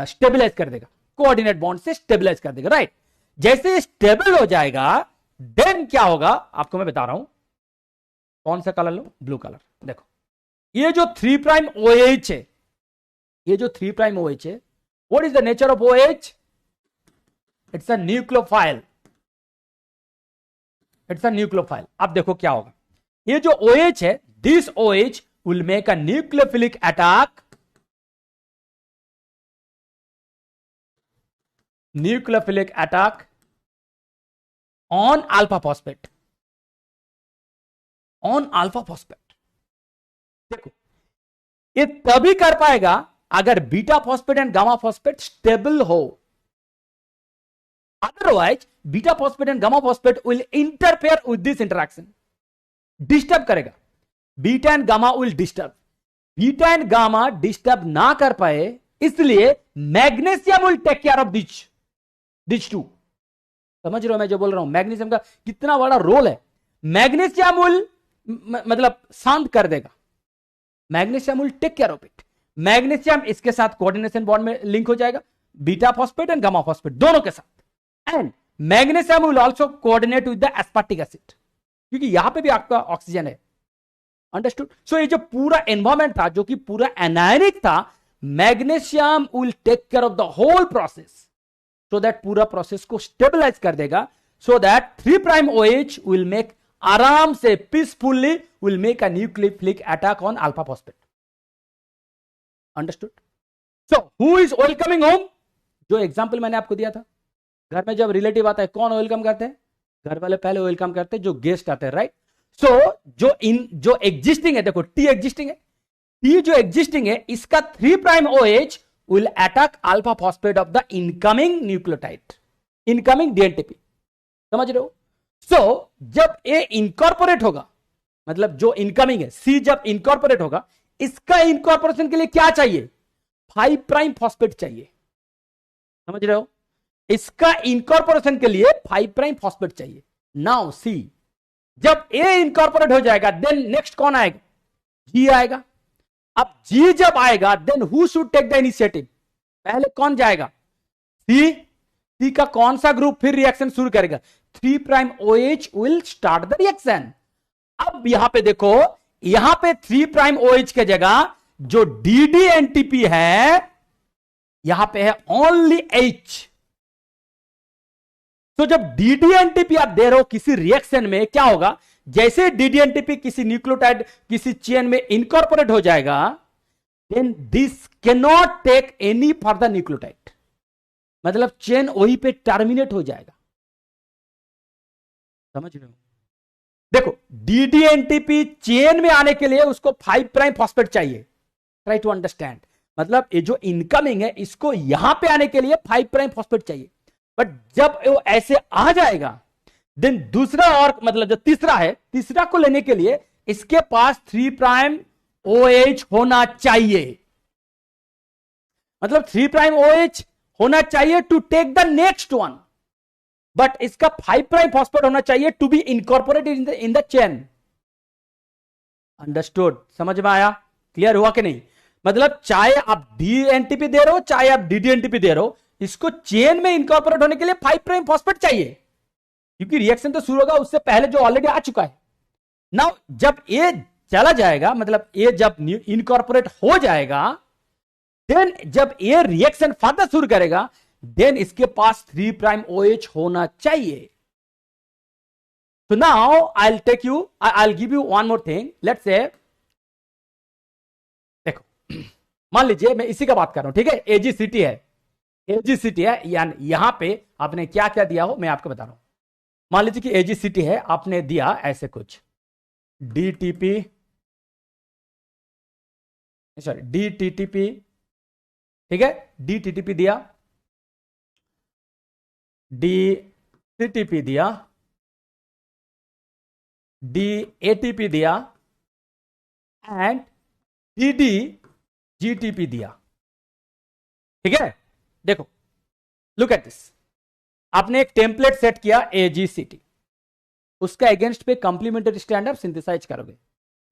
Speaker 1: stabilise कर देगा, कोऑर्डिनेट बॉन्ड से स्टेबलाइज कर देगा, राइट। जैसे स्टेबल हो जाएगा देन क्या होगा आपको मैं बता रहा हूं। कौन सा कलर लो, ब्लू कलर। देखो ये जो 3' OH है, ये जो 3' OH है, what is the nature of OH, it's a nucleophile, it's a nucleophile. अब देखो क्या होगा, ये जो OH है, this OH will make a nucleophilic attack, nucleophilic attack on alpha phosphate, on alpha phosphate. देखो ये तभी कर पाएगा अगर beta phosphate and gamma phosphate stable हो, otherwise beta phosphate and gamma phosphate will interfere with this interaction, disturb करेगा, beta and gamma will disturb, beta and gamma disturb ना कर पाए इसलिए magnesium will take care of this too. समझ रहे हो मैं जो बोल रहा हूं, मैग्नीशियम का कितना बड़ा रोल है। मैग्नीशियम विल मतलब शांत कर देगा, magnesium will take care of it. Magnesium इसके साथ कोऑर्डिनेशन बॉन्ड में लिंक हो जाएगा, beta phosphate and gamma phosphate दोनों के साथ, and magnesium will also coordinate with the aspartic acid, क्योंकि यहां पे भी आपका ऑक्सीजन है, अंडरस्टूड। सो ये जो पूरा एनवायरमेंट था जो कि पूरा एनायनिक था, magnesium will take care of the whole process, so that पूरा प्रोसेस को स्टेबलाइज कर देगा, so that 3' OH will make आराम से peacefully will make a nucleophilic attack on alpha phosphate, understood. So who is welcoming home, जो example मैंने आपको दिया था, घर में जब रिलेटिव आता है कौन वेलकम करते हैं, घर वाले पहले वेलकम करते हैं जो गेस्ट आते हैं, राइट। सो जो एग्जिस्टिंग है, देखो टी एग्जिस्टिंग है, टी जो एग्जिस्टिंग है इसका 3' OH will attack alpha phosphate of the incoming nucleotide, incoming DNTP, समझ रहे हो। सो जब ए इनकॉर्पोरेट होगा मतलब जो इनकमिंग है, सी जब इनकॉर्पोरेट होगा, इसका इनकॉर्पोरेशन के लिए क्या चाहिए? 5 प्राइम फॉस्फेट चाहिए। समझ रहे हो? इसका इनकॉर्पोरेशन के लिए 5 प्राइम फॉस्फेट चाहिए। नाउ सी, जब ए इनकॉर्पोरेट हो जाएगा देन नेक्स्ट कौन आएगा? जी आएगा। अब जी जब आएगा then who should take the initiative? पहले कौन जाएगा? सी। सी का कौन सा ग्रुप फिर रिएक्शन शुरू करेगा? 3 prime OH will start the reaction. अब यहां पे देखो, यहां पे 3 प्राइम OH के जगह जो DDNTP है, यहां पे है ओनली H। तो जब DDNTP आप दे रहे हो किसी रिएक्शन में, क्या होगा? जैसे DDNTP किसी न्यूक्लियोटाइड किसी चेन में इनकॉर्पोरेट हो जाएगा, then this can not take any further nucleotide, मतलब चेन वहीं पे टर्मिनेट हो जाएगा। समझ रहे हो? देखो, DDNTP चेन में आने के लिए उसको 5 प्राइम फॉस्फेट चाहिए। ट्राई टू अंडरस्टैंड, मतलब ये जो इनकमिंग है इसको यहां पे आने के लिए 5 प्राइम फॉस्फेट चाहिए, बट जब वो ऐसे आ जाएगा देन दूसरा, और मतलब जो तीसरा है, तीसरा को लेने के लिए इसके पास 3 प्राइम OH होना चाहिए। मतलब 3 प्राइम OH होना चाहिए to take the next one, but इसका 5 प्राइम फॉस्फेट होना चाहिए to be incorporated in the chain. Understood? समझ में आया? क्लियर हुआ कि नहीं? मतलब चाहे आप DNTP दे रहे हो चाहे आप DDNTP दे रहे हो, इसको चेन में इनकॉर्पोरेट होने के लिए 5 प्राइम फॉस्फेट चाहिए, क्योंकि रिएक्शन तो शुरू होगा उससे पहले जो ऑलरेडी आ चुका है। नाउ जब ये चला जाएगा, मतलब ये जब इनकॉर्पोरेट हो जाएगा, देन जब ये रिएक्शन फर्दर शुरू करेगा, देन इसके पास 3 प्राइम OH होना चाहिए। So now I'll give you one more thing. Let's say, देखो, मान लीजिए मैं इसी का बात कर रहा हूं, ठीक है? AgCT है, AgCT है, यानी यहां पे आपने क्या क्या दिया हो मैं आपको बता रहा हूं। मान लीजिए कि AgCT है, आपने दिया ऐसे कुछ DTP, सॉरी DTTP, ठीक है? DTTP दिया, DCTP दिया, DATP दिया एंड DDGTP दिया। ठीक है? देखो, लुक एट दिस, आपने एक टेम्पलेट सेट किया AgCT, उसका अगेंस्ट पे कंप्लीमेंट्री स्ट्रैंड आप सिंथेसाइज करोगे।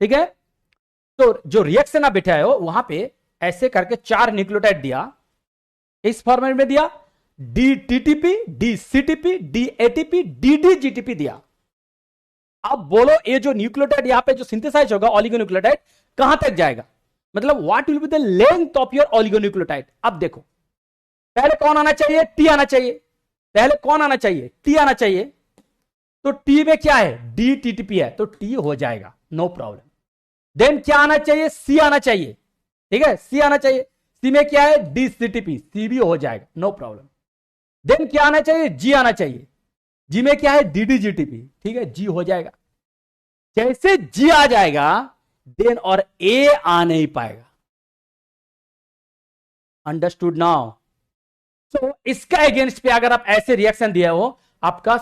Speaker 1: ठीक है? तो जो रिएक्शन आप बिठाए हो वहां पे ऐसे करके 4 न्यूक्लियोटाइड दिया, इस फॉर्मेट में दिया, DTTP, DCTP, DATP, DDGTP दिया। अब बोलो ये जो न्यूक्लियोटाइड यहां पे जो सिंथेसाइज होगा ऑलिगोन्यूक्लियोटाइड, कहां तक जाएगा? मतलब what will be the length of your oligonucleotide. अब देखो, पहले कौन आना चाहिए? T आना चाहिए। पहले कौन आना चाहिए? T आना चाहिए। तो T में क्या है? DTTP है, तो T हो जाएगा, नो प्रॉब्लम। देन क्या आना चाहिए? C आना चाहिए। ठीक है? C आना चाहिए। C में क्या है? DCTP, C भी हो जाएगा, नो प्रॉब्लम। देन क्या आना चाहिए? G आना चाहिए। G में क्या है? DDGTP, ठीक है? G हो जाएगा। जैसे G आ जाएगा देन और A आ नहीं पाएगा। Understood now? तो इसका अगेंस्ट पे अगर आप ऐसे रिएक्शन दिया हो, आपका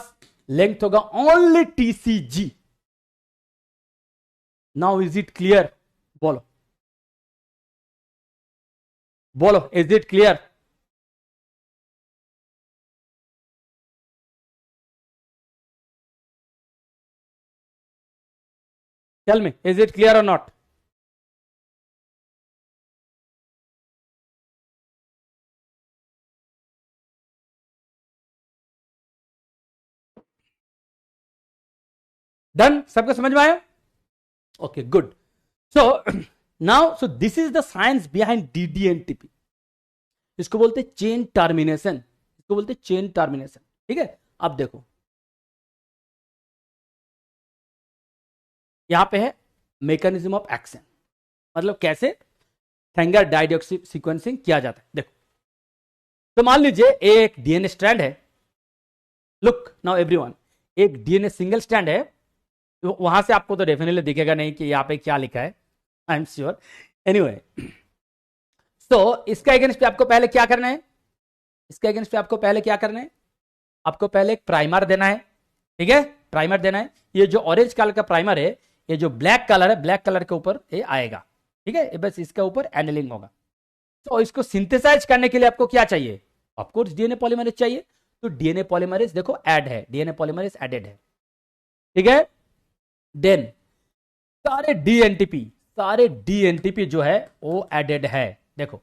Speaker 1: लेंथ होगा only TCG। Now is it clear? बोलो बोलो, is it clear? Tell me, is it clear और नॉट? डन? सबको समझ में आया? Okay, good. So now, so this is the science behind DDNTP। इसको बोलते चेन टर्मिनेशन, इसको बोलते चेन टर्मिनेशन। ठीक है? अब देखो, यहां पे है मैकेनिज्म ऑफ एक्शन, मतलब कैसे सेंगर डाइडिऑक्सी सीक्वेंसिंग किया जाता है। देखो, तो मान लीजिए एक DNA स्ट्रैंड है। लुक नाउ एवरीवन, एक DNA सिंगल स्ट्रैंड है, तो वहां से आपको तो डेफिनेटली दिखेगा नहीं कि यहाँ पे क्या लिखा है, आई एम श्योर। एनीवे, तो इसका अगेंस्ट पे आपको पहले क्या करना है? इसके अगेंस्ट पे आपको पहले क्या करना है? आपको पहले एक प्राइमर देना है। ठीक है? प्राइमर देना है। ये जो ऑरेंज कलर का प्राइमर है, ये जो ब्लैक कलर है, ब्लैक कलर के ऊपर ये आएगा, ठीक है, बस इसके ऊपर एनिलिंग होगा। तो इसको सिंथेसाइज करने के लिए आपको क्या चाहिए? ऑफकोर्स डीएनए पॉलीमरेज चाहिए। तो डीएनए पॉलीमरेज देखो ऐड है, डीएनए पॉलीमरेज एडेड है, ठीक है। देन सारे डीएनटीपी जो है वो एडेड है। देखो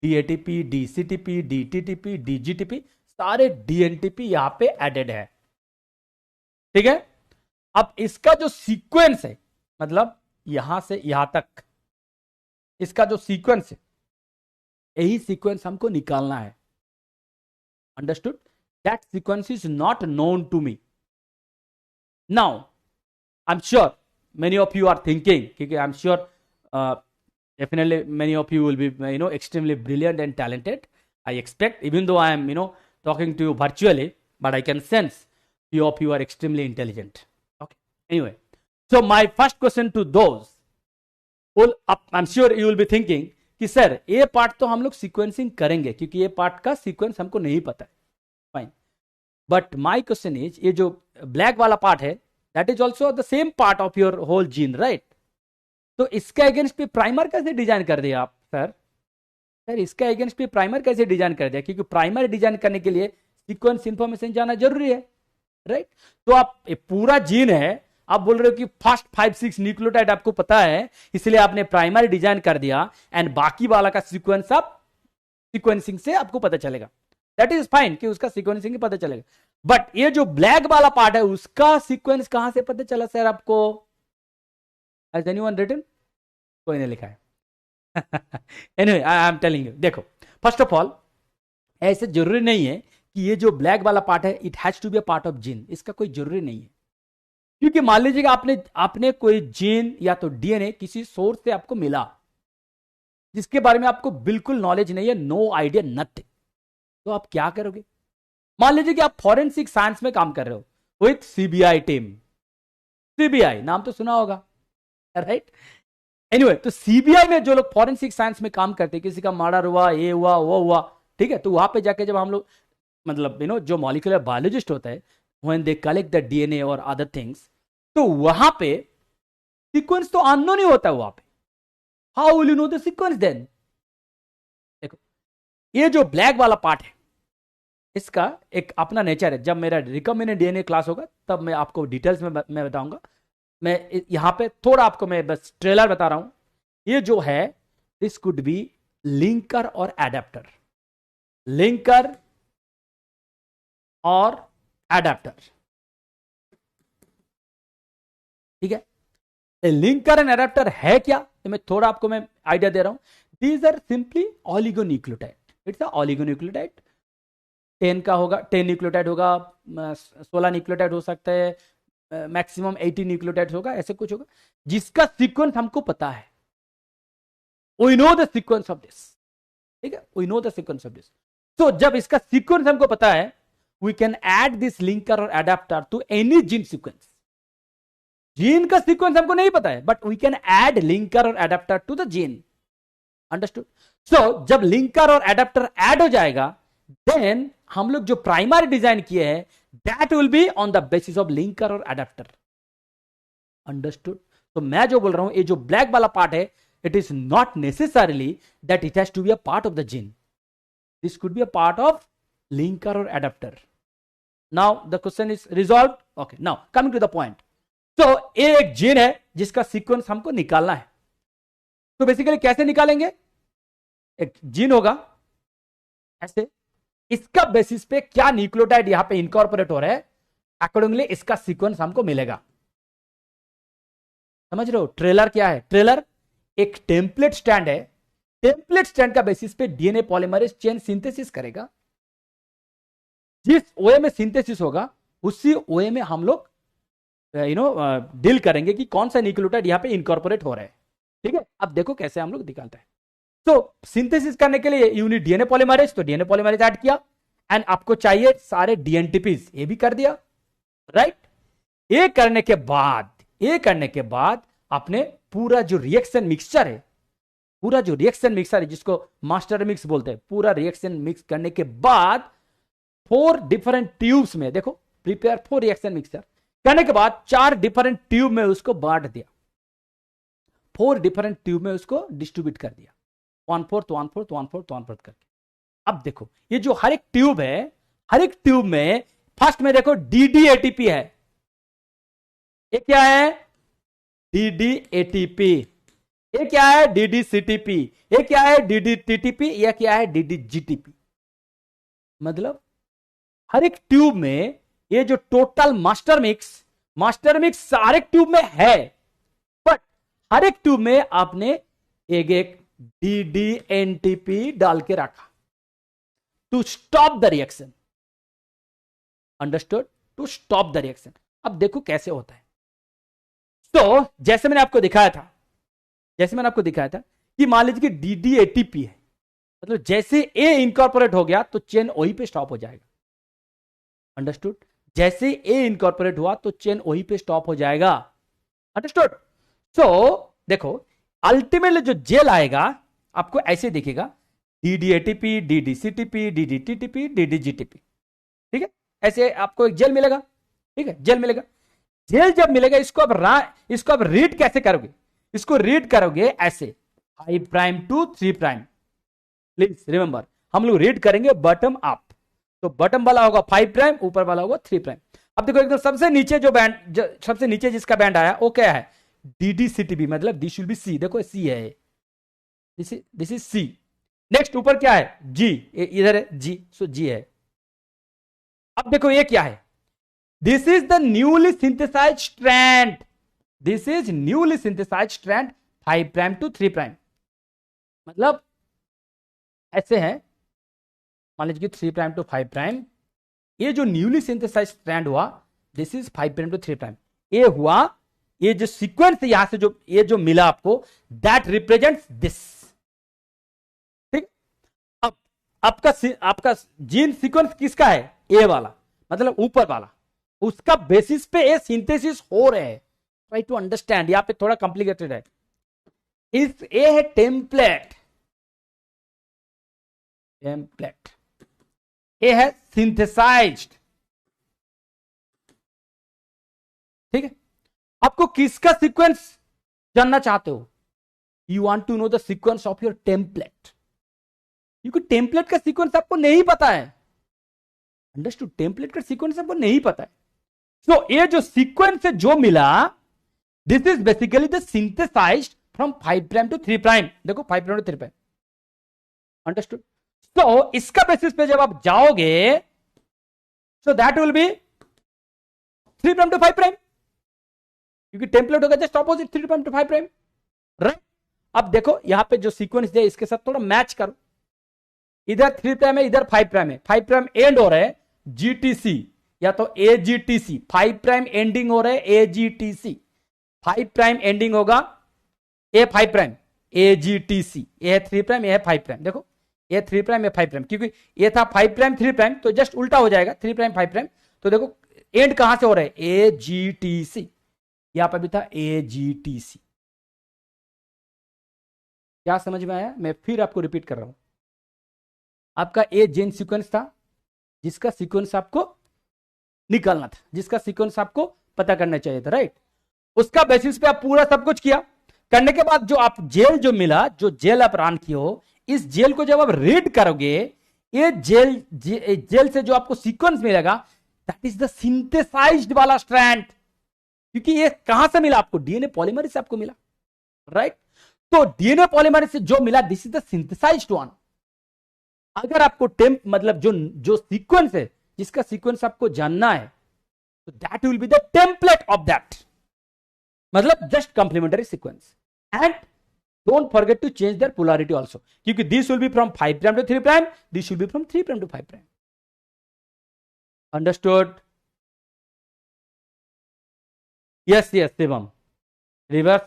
Speaker 1: डीएटीपी, डीसीटीपी, डीटीटीपी, डीजीटीपी, सारे डीएनटीपी यहां पे एडेड है, ठीक है। अब इसका जो सीक्वेंस है, मतलब यहां से यहां तक इसका जो सीक्वेंस है, यही सीक्वेंस हमको निकालना है। Understood? That sequence is not known to me. Now I am sure many of you are thinking, okay, I'm sure definitely many of you will be extremely brilliant and talented. I expect, even though I am talking to you virtually, but I can sense few of you are extremely intelligent. Okay, anyway, so my first question to those I'm sure you will be thinking कि sir ये part तो हम लोग sequencing करेंगे क्योंकि ये part का sequence हमको नहीं पता है, fine. But my question is, ये जो ब्लैक वाला पार्ट है that is also the same part of your whole gene, right? तो इसके अगेंस्ट पे प्राइमर कैसे डिजाइन कर दिया आप? सर इसके अगेंस्ट पे प्राइमर कैसे डिजाइन कर दिया? क्योंकि प्राइमर डिजाइन करने के लिए सीक्वेंस इंफॉर्मेशन जाना जरूरी है, राइट? तो आप पूरा जीन है, आप बोल रहे हो कि फर्स्ट 5-6 न्यूक्लियोटाइड आपको पता है, इसलिए आपने प्राइमर डिजाइन कर दिया एंड बाकी वाला का सीक्वेंस आप सीक्वेंसिंग से आपको पता चलेगा। दैट इज फाइन कि उसका सीक्वेंसिंग पता चलेगा। बट ये जो ब्लैक वाला पार्ट है उसका सीक्वेंस कहां से पता चला सर आपको? Has anyone written? कोई नहीं लिखा है। Anyway I am telling you, देखो फर्स्ट ऑफ ऑल ऐसे जरूरी नहीं है कि ये जो ब्लैक वाला पार्ट है it has to be a part of gene, इसका कोई जरूरी नहीं है। क्योंकि मान लीजिएगा आपने कोई जीन या तो डीएनए किसी सोर्स से आपको मिला जिसके बारे में आपको बिल्कुल नॉलेज नहीं है, नो आइडिया नथिंग, तो आप क्या करोगे? मान लीजिए कि आप फॉरेंसिक साइंस में काम कर रहे हो विथ सीबीआई टीम। सीबीआई नाम तो सुना होगा, राइट? एनीवे, तो सीबीआई में जो लोग फॉरेंसिक साइंस में काम करते हैं, किसी का मर्डर हुआ, ये हुआ, वो हुआ, ठीक है, तो वहां पे जाके जब हम लोग मतलब जो मॉलिक्यूलर बायोलॉजिस्ट होता है, when they collect the DNA और अदर थिंग्स, तो वहां पे सीक्वेंस तो अननोन ही होता है वहां पे। How will you know the sequence then? देखो ये जो ब्लैक वाला पार्ट है इसका एक अपना नेचर है। जब मेरा रिकॉम्बिनेंट डीएनए क्लास होगा तब मैं आपको डिटेल्स में मैं बताऊंगा। मैं यहां पे थोड़ा आपको मैं बस ट्रेलर बता रहा हूं। ये जो है दिस कुड बी लिंकर और एडेप्टर, लिंकर और एडेप्टर, ठीक है। लिंकर एंड एडेप्टर है क्या, तो मैं थोड़ा आपको मैं आइडिया दे रहा हूं। These are simply oligonucleotide, it's a oligonucleotide. 10 का होगा, 10 न्यूक्लियोटाइड होगा, 16 न्यूक्लियोटाइड हो सकता है, मैक्सिमम 80 न्यूक्लियोटाइड होगा, ऐसे कुछ होगा जिसका सीक्वेंस हमको पता है। We know the sequence of this, ठीक है, we know the sequence of this. तो जब इसका सीक्वेंस हमको पता है, we can add this linker और adapter to any gene sequence. Gene का सीक्वेंस हमको नहीं पता है, but we can add linker और adapter to the gene. Understood? So जब लिंकर और एडेप्टर ऐड हो जाएगा, देन हम लोग जो प्राइमरी डिजाइन किए हैं that will be on the basis of linker और एडेप्टर। अंडरस्टूड? तो मैं जो बोल रहा हूं, ये जो ब्लैक वाला पार्ट है, it is not necessarily that it has to be a part of the gene, this could be a part of linker और adapter. Now the question is resolve. Okay, now coming to the point. तो ये एक gene है जिसका sequence हमको निकालना है। तो बेसिकली कैसे निकालेंगे? एक जीन होगा ऐसे, इसका बेसिस पे क्या न्यूक्लियोटाइड यहां पे इनकॉर्पोरेट हो रहा है, अकॉर्डिंगली इसका सीक्वेंस हमको मिलेगा। समझ रहे हो? ट्रेलर क्या है? ट्रेलर एक टेम्पलेट स्टैंड है। टेम्पलेट स्टैंड का बेसिस पे डीएनए पॉलीमरेज चेन सिंथेसिस करेगा। जिस ओए में सिंथेसिस होगा उसी ओए में हम लोग डील करेंगे कि कौन सा न्यूक्लियोटाइड यहां पे इनकॉर्पोरेट हो रहा है, ठीक है। अब देखो कैसे हम लोग निकालते हैं। तो सिंथेसिस करने के लिए यूनिट डीएनए पॉलीमरेज, तो डीएनए पॉलीमरेज ऐड किया एंड आपको चाहिए सारे डीएनटीपीज, ये भी कर दिया, राइट। ये करने के बाद आपने पूरा जो रिएक्शन मिक्सचर है, जिसको मास्टर मिक्स बोलते हैं, पूरा रिएक्शन मिक्स करने के बाद 4 डिफरेंट ट्यूब्स में, देखो प्रिपेयर फॉर रिएक्शन मिक्सचर करने के बाद 4 डिफरेंट ट्यूब में उसको बांट दिया। 4 डिफरेंट ट्यूब में उसको डिस्ट्रीब्यूट कर दिया, 1/4 1/4 1/4 1/4 करके। अब देखो ये जो हर एक ट्यूब है, हर एक ट्यूब में फर्स्ट में देखो डी एटीपी है। ये क्या है? D ATP. ये क्या है? D CTP. ये क्या है? D TTP. यह क्या है? D GTP. मतलब हर एक ट्यूब में ये जो टोटल मास्टर मिक्स हर एक ट्यूब में है, बट हर एक ट्यूब में आपने एक एक डी एनटीपी डाल के रखा to stop the reaction. Understood? To stop the reaction. अब देखो कैसे होता है। तो जैसे मैंने आपको दिखाया था कि मान लीजिए कि डी एटीपी है, मतलब जैसे ए इनकॉर्पोरेट हो गया तो चेन वहीं पे स्टॉप हो जाएगा। अंडरस्टूड? जैसे ए इनकॉर्पोरेट हुआ तो चेन वहीं पे स्टॉप हो जाएगा। अंडरस्टूड? सो देखो अल्टीमेटली जो जेल आएगा आपको ऐसे दिखेगा, D ATP, D CTP, D TTP, D GTP. ठीक है, ऐसे आपको एक जेल मिलेगा। ठीक है, जेल मिलेगा। जेल जब मिलेगा इसको अब रीड कैसे करोगे? इसको रीड करोगे ऐसे 5' to 3'। प्लीज रिमेंबर, हम लोग रीड करेंगे बॉटम अप। तो बॉटम वाला होगा 5', ऊपर वाला होगा 3'। अब देखो एकदम सबसे नीचे जो बैंड, सबसे नीचे जिसका बैंड आया वो क्या है? डी सीटीबी, मतलब दिस विल बी सी। देखो सी है, दिस इज सी। नेक्स्ट ऊपर क्या है? जी, इधर है जी, सो जी है। अब देखो ये क्या है? This is the newly synthesized strand. This is newly synthesized strand 5' to 3'। मतलब ऐसे है, मान लीजिए 3' to 5'। ये जो न्यूली सिंथेसाइज्ड स्ट्रैंड हुआ, दिस इज 5' to 3'। ये हुआ, ये जो सीक्वेंस है यहां से जो ये जो मिला आपको, दैट रिप्रेजेंट्स दिस। ठीक, अब आपका जीन सीक्वेंस किसका है? ए वाला, मतलब ऊपर वाला। उसका बेसिस पे ये सिंथेसिस हो रहे हैं। ट्राई टू अंडरस्टैंड, यहां पे थोड़ा कॉम्प्लिकेटेड है। इस ए है टेम्पलेट, ए है सिंथेसाइज्ड। ठीक है, आपको किसका सीक्वेंस जानना चाहते हो? You want to know the sequence of your template, क्योंकि टेम्पलेट का सीक्वेंस आपको नहीं पता है। अंडरस्टूड? टेम्पलेट का सीक्वेंस आपको नहीं पता है। तो ये जो सीक्वेंस है जो मिला, this is basically the synthesized from 5' to 3'। देखो 5' to 3'। अंडरस्टूड? तो इसका बेसिस पे जब आप जाओगे, so that will B 3' to 5', क्योंकि टेम्पलेट होगा जस्ट ऑपोजिट 3' to 5'। राइट? अब देखो यहां पे जो सीक्वेंस है इसके साथ थोड़ा मैच करो। इधर 3' है, इधर 5' है। 5' एंड हो रहा है जीटीसी या तो एजीटीसी। 5' एंडिंग हो रहा है एजीटीसी। 5' एंडिंग होगा ए 5', एजीटीसी। ए है 3', ए है 5'। देखो ये 3', ये 5', क्योंकि ये था 5', 3', तो जस्ट उल्टा हो जाएगा 3', 5'। तो देखो एंड कहां से हो रहा है? एजीटीसी। यहां पर भी था एजीटीसी। क्या समझ में आया? मैं फिर आपको रिपीट कर रहा हूं। आपका ए जीन सीक्वेंस था, जिसका सीक्वेंस आपको निकालना था, जिसका सीक्वेंस आपको पता करना चाहिए था। राइट? उसका बेसिस पे आप पूरा सब कुछ किया। करने के बाद जो आप जेल जो मिला, जो जेल आप रन किए हो, इस जेल को जब आप रीड करोगे, ये जेल से जो आपको सीक्वेंस मिलेगा, दैट इज द सिंथेसाइज्ड वाला स्ट्रैंड। क्योंकि ये कहां से मिला आपको? डीएनए पॉलीमरेज से आपको मिला। राइट? तो डीएनए पॉलीमरेज से जो मिला, this is the synthesized one. अगर आपको मतलब जो सीक्वेंस है, जिसका सीक्वेंस आपको जानना है, तो that will be the template of that, मतलब just complementary sequence. And don't forget to change their polarity also, क्योंकि this will be from 5' to 3', this will be from 3' to 5'। Understood? Yes yes Shivam, reverse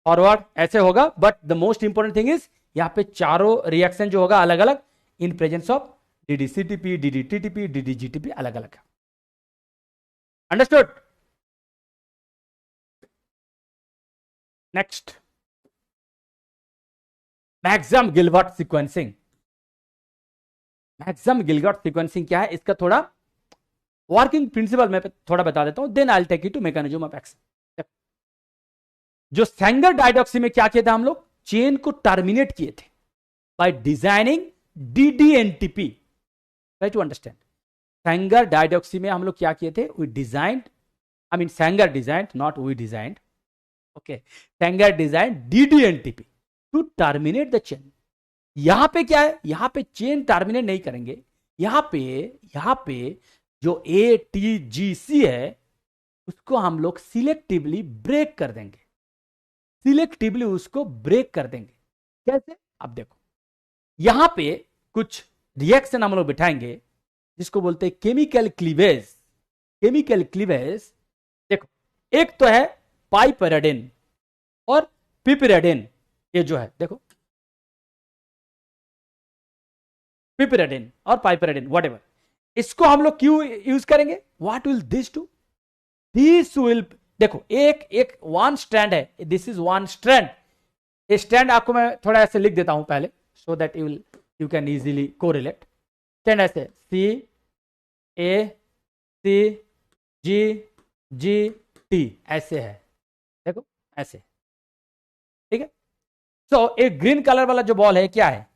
Speaker 1: forward ऐसे होगा, but the most important thing is यहां पे चारों reaction जो होगा अलग अलग, इन प्रेजेंस ऑफ डीडीसीटीपी, डीडीटीटीपी, डीडीजीटीपी, अलग अलग है। Understood? Next, Maxam Gilbert sequencing. Maxam Gilbert sequencing क्या है, इसका थोड़ा वर्किंग प्रिंसिपल मैं थोड़ा बता देता हूं, then I will take you to mechanism of action. जो सेंगर डाइडॉक्सी में क्या किया था हम लोग, चेन को टर्मिनेट किए थे by designing DDNTP, try to understand. Sanger dideoxy में हम लोग क्या किए थे, we designed, I mean Sanger designed, not we designed, okay, Sanger design DDNTP to terminate the chain. यहां पे क्या है, यहां पे चेन टर्मिनेट नहीं करेंगे, यहां पे जो ATGC है उसको हम लोग सिलेक्टिवली ब्रेक कर देंगे, सिलेक्टिवली उसको ब्रेक कर देंगे। कैसे, अब देखो यहां पे कुछ रिएक्शन हम लोग बिठाएंगे जिसको बोलते हैं केमिकल क्लीवेज। केमिकल क्लीवेज देखो, एक तो है पाइपरेडिन और पिपरेडिन, ये जो है देखो पिपरेडिन और पाइपरेडिन व्हाटएवर, इसको हम लोग क्यों यूज करेंगे, what will this do, this will, देखो एक वन स्ट्रैंड है, दिस इज वन स्ट्रैंड, ये स्ट्रैंड आपको मैं थोड़ा ऐसे लिख देता हूं पहले, so that you can easily correlate. Strand ऐसे CACGGT ऐसे है, देखो ऐसे, ठीक है। सो एक ग्रीन कलर वाला जो बॉल है क्या है,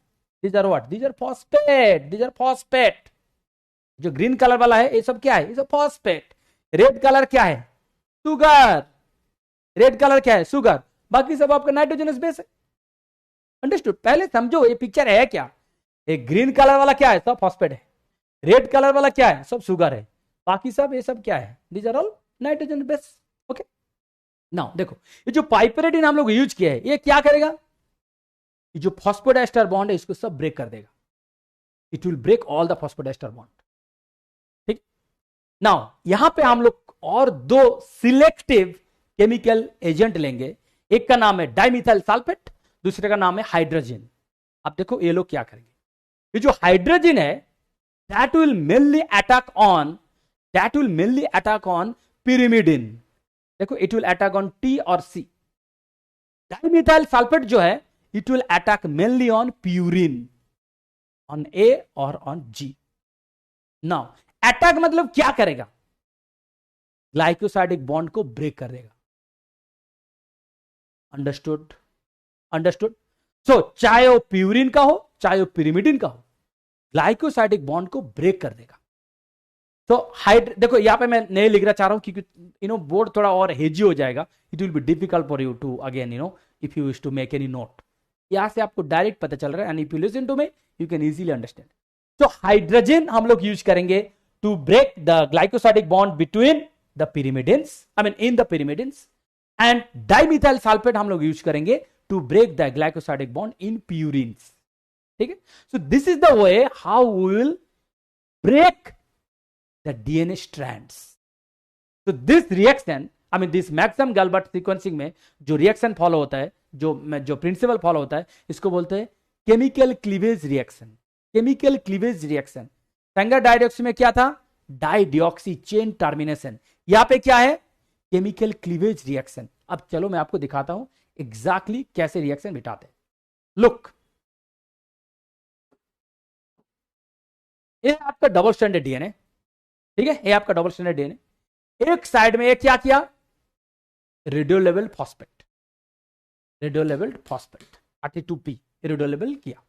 Speaker 1: these are what, these are phosphate, these are phosphate, जो ग्रीन कलर वाला है ये सब क्या है, ये सब फॉस्फेट। रेड कलर क्या है, सुगर, रेड कलर क्या है, सुगर, बाकी सब आपका नाइट्रोजनस बेस है। अंडरस्टूड, पहले समझो ये पिक्चर है क्या, एक ग्रीन कलर वाला क्या है, सब फॉस्फेट है, रेड कलर वाला क्या है, सब सुगर है, बाकी सब ये सब क्या है, these are all nitrogen base. Okay, now देखो ये जो पाइपरेडिन हम लोग यूज किया है ये क्या करेगा, ये जो फॉस्फोडाइस्टर बॉन्ड है इसको सब ब्रेक कर देगा, it will break all the phosphodiester bond. ठीक, नाउ यहां पे हम लोग और दो सिलेक्टिव केमिकल एजेंट लेंगे, एक का नाम है डाइमिथाइल सल्फेट, दूसरे का नाम है हाइड्रोजन। अब देखो ये लोग क्या करेंगे, ये जो हाइड्रोजन है that will mainly attack on pyrimidine, देखो it will attack on T और C। डाइमिथाइल सल्फेट जो है it will attack mainly on purine, on A और on G। नाउ अटैक मतलब क्या करेगा, ग्लाइकोसाइडिक बॉन्ड को ब्रेक कर देगा। Understood, understood. सो चाहे वो प्यूरिन का हो चाहे वो पिरिमिडिन का हो, ग्लाइकोसाइडिक बॉन्ड को ब्रेक कर देगा। तो देखो यहां पे मैं नहीं लिख रहा चाह रहा हूं क्योंकि बोर्ड थोड़ा और हेजी हो जाएगा, it will be difficult for you to again if you wish to make any note. यहां से आपको डायरेक्ट पता चल रहा है, and if you listen to me you can easily understand. तो हाइड्रोजन हम लोग यूज करेंगे to break the glycosidic bond between the pyrimidines, I mean in the pyrimidines, and dimethyl sulphate हम लोग यूज करेंगे to break the glycosidic bond in purines. ठीक है, so this is the way how we will break the DNA strands. तो this reaction, I mean this Maxam Gilbert sequencing में जो reaction follow होता है, जो प्रिंसिपल फॉलो होता है, इसको बोलते हैं chemical cleavage reaction. Chemical cleavage reaction Sengar dioxy में क्या था, डाइडिऑक्सी चेन टर्मिनेशन, यहां पे क्या है, केमिकल क्लीवेज रिएक्शन। अब चलो मैं आपको दिखाता हूं एग्जैक्टली कैसे रिएक्शन बिठाते हैं। लुक, ये आपका डबल स्ट्रैंडेड डीएनए, ठीक है, ये आपका डबल स्ट्रैंडेड डीएनए। एक साइड में एक क्या किया, radio level phosphate, radio level phosphate 32P radio level किया,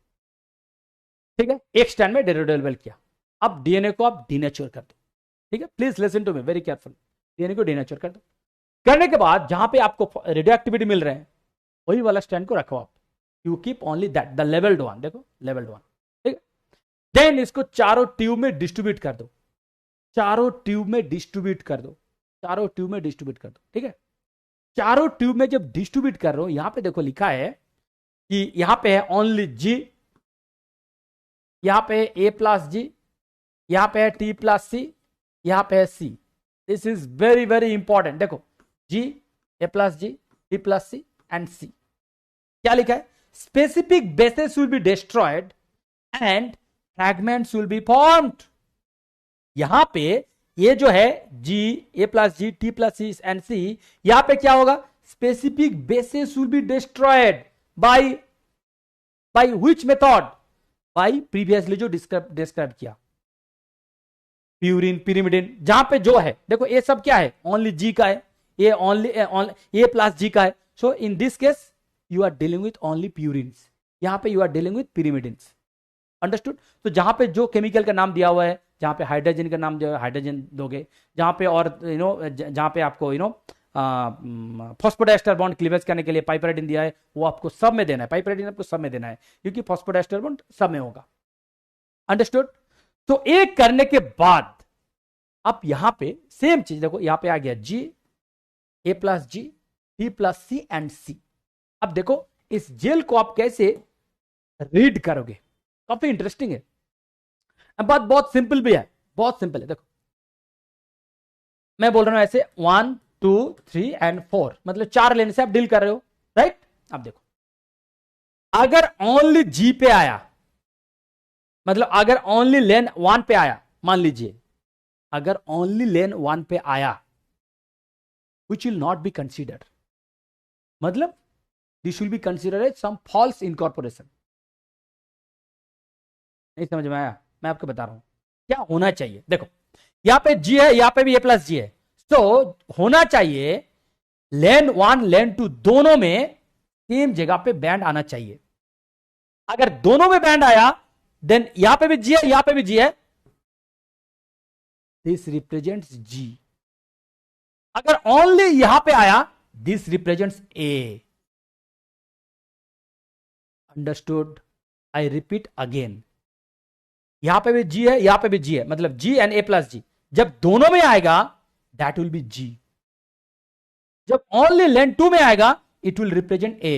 Speaker 1: ठीक है, एक स्टैंड में रेडियो लेवल किया। अब डीएनए को आप डीनेचर कर दो, ठीक है, please listen to me very careful. DNA को डीनेचर कर दो, करने के बाद जहां पे आपको रेडियो एक्टिविटी मिल रहे हैं वही वाला स्टैंड को रखो आप, you keep only that, the labelled one, देखो लेवल्ड वन, ठीक है। देन इसको चारों ट्यूब में डिस्ट्रीब्यूट कर दो, चारों ट्यूब में डिस्ट्रीब्यूट कर दो, चारों ट्यूब में डिस्ट्रीब्यूट कर दो, ठीक है। चारों ट्यूब में जब डिस्ट्रीब्यूट कर रहे हो, यहां पे देखो लिखा है कि यहां पे है ओनली G, यहां पे है A+G, यहां पे है T+C, यहां पे है C। This is very very important. देखो G, A+G, T+C and C, क्या लिखा है, specific bases will be destroyed and fragments will be formed. यहां पे ये जो है G, A+G, T+C and C, यहां पे क्या होगा, specific bases will be destroyed by which method, by previously जो डिस्क्राइब किया, प्यूरिन, पिरिमिडिन, जहां पे जो है देखो ये सब क्या है, ओनली G का है, ये ओनली A+G का है, so in this case you are dealing with only purines, यहां पे you are dealing with pyrimidines. Understood? तो जहां पे जो केमिकल का नाम दिया हुआ है, जहां पे हाइड्रोजन का नाम दिया, हाइड्रोजन दोगे, जहां पे और जहां पे आपको फॉस्फोडाइस्टर बॉन्ड क्लीवेज करने के लिए पाइपराइडिन दिया है, वो आपको सब में देना है, पाइपराइडिन आपको सब में देना है, क्योंकि फॉस्फोडाइस्टर बॉन्ड सब में होगा। अंडरस्टूड? तो एक करने के बाद आप यहां पे सेम चीज देखो, यहां पे आ गया G, A plus G, B plus C and C। अब देखो इस जेल को आप कैसे रीड करोगे, काफी इंटरेस्टिंग है। अब बात बहुत सिंपल भी है, बहुत सिंपल है। देखो मैं बोल रहा हूं ऐसे 1 2 3 एंड 4, मतलब 4 लेन से आप डील कर रहे हो, राइट? अब देखो अगर ओनली G पे आया, मतलब अगर ओनली लेन 1 पे आया, मान लीजिए अगर ओनली लेन 1 पे आया, which will not be considered, मतलब this will be considered as some false incorporation। नहीं समझ में आया? मैं आपको बता रहा हूं क्या होना चाहिए। देखो यहां पे G है, यहां पे भी A प्लस G है, तो होना चाहिए लेन 1 लेन 2 दोनों में सेम जगह पे बैंड आना चाहिए। अगर दोनों में बैंड आया, देन यहां पे भी G है, यहां पे भी G है, दिस रिप्रेजेंट्स G। अगर ओनली यहां पे आया, this represents A। Understood? I repeat again, यहां पे भी G है, यहां पे भी G है, मतलब G and A plus G, जब दोनों में आएगा दैट विल बी G। जब ओनली लेन 2 में आएगा it will represent A।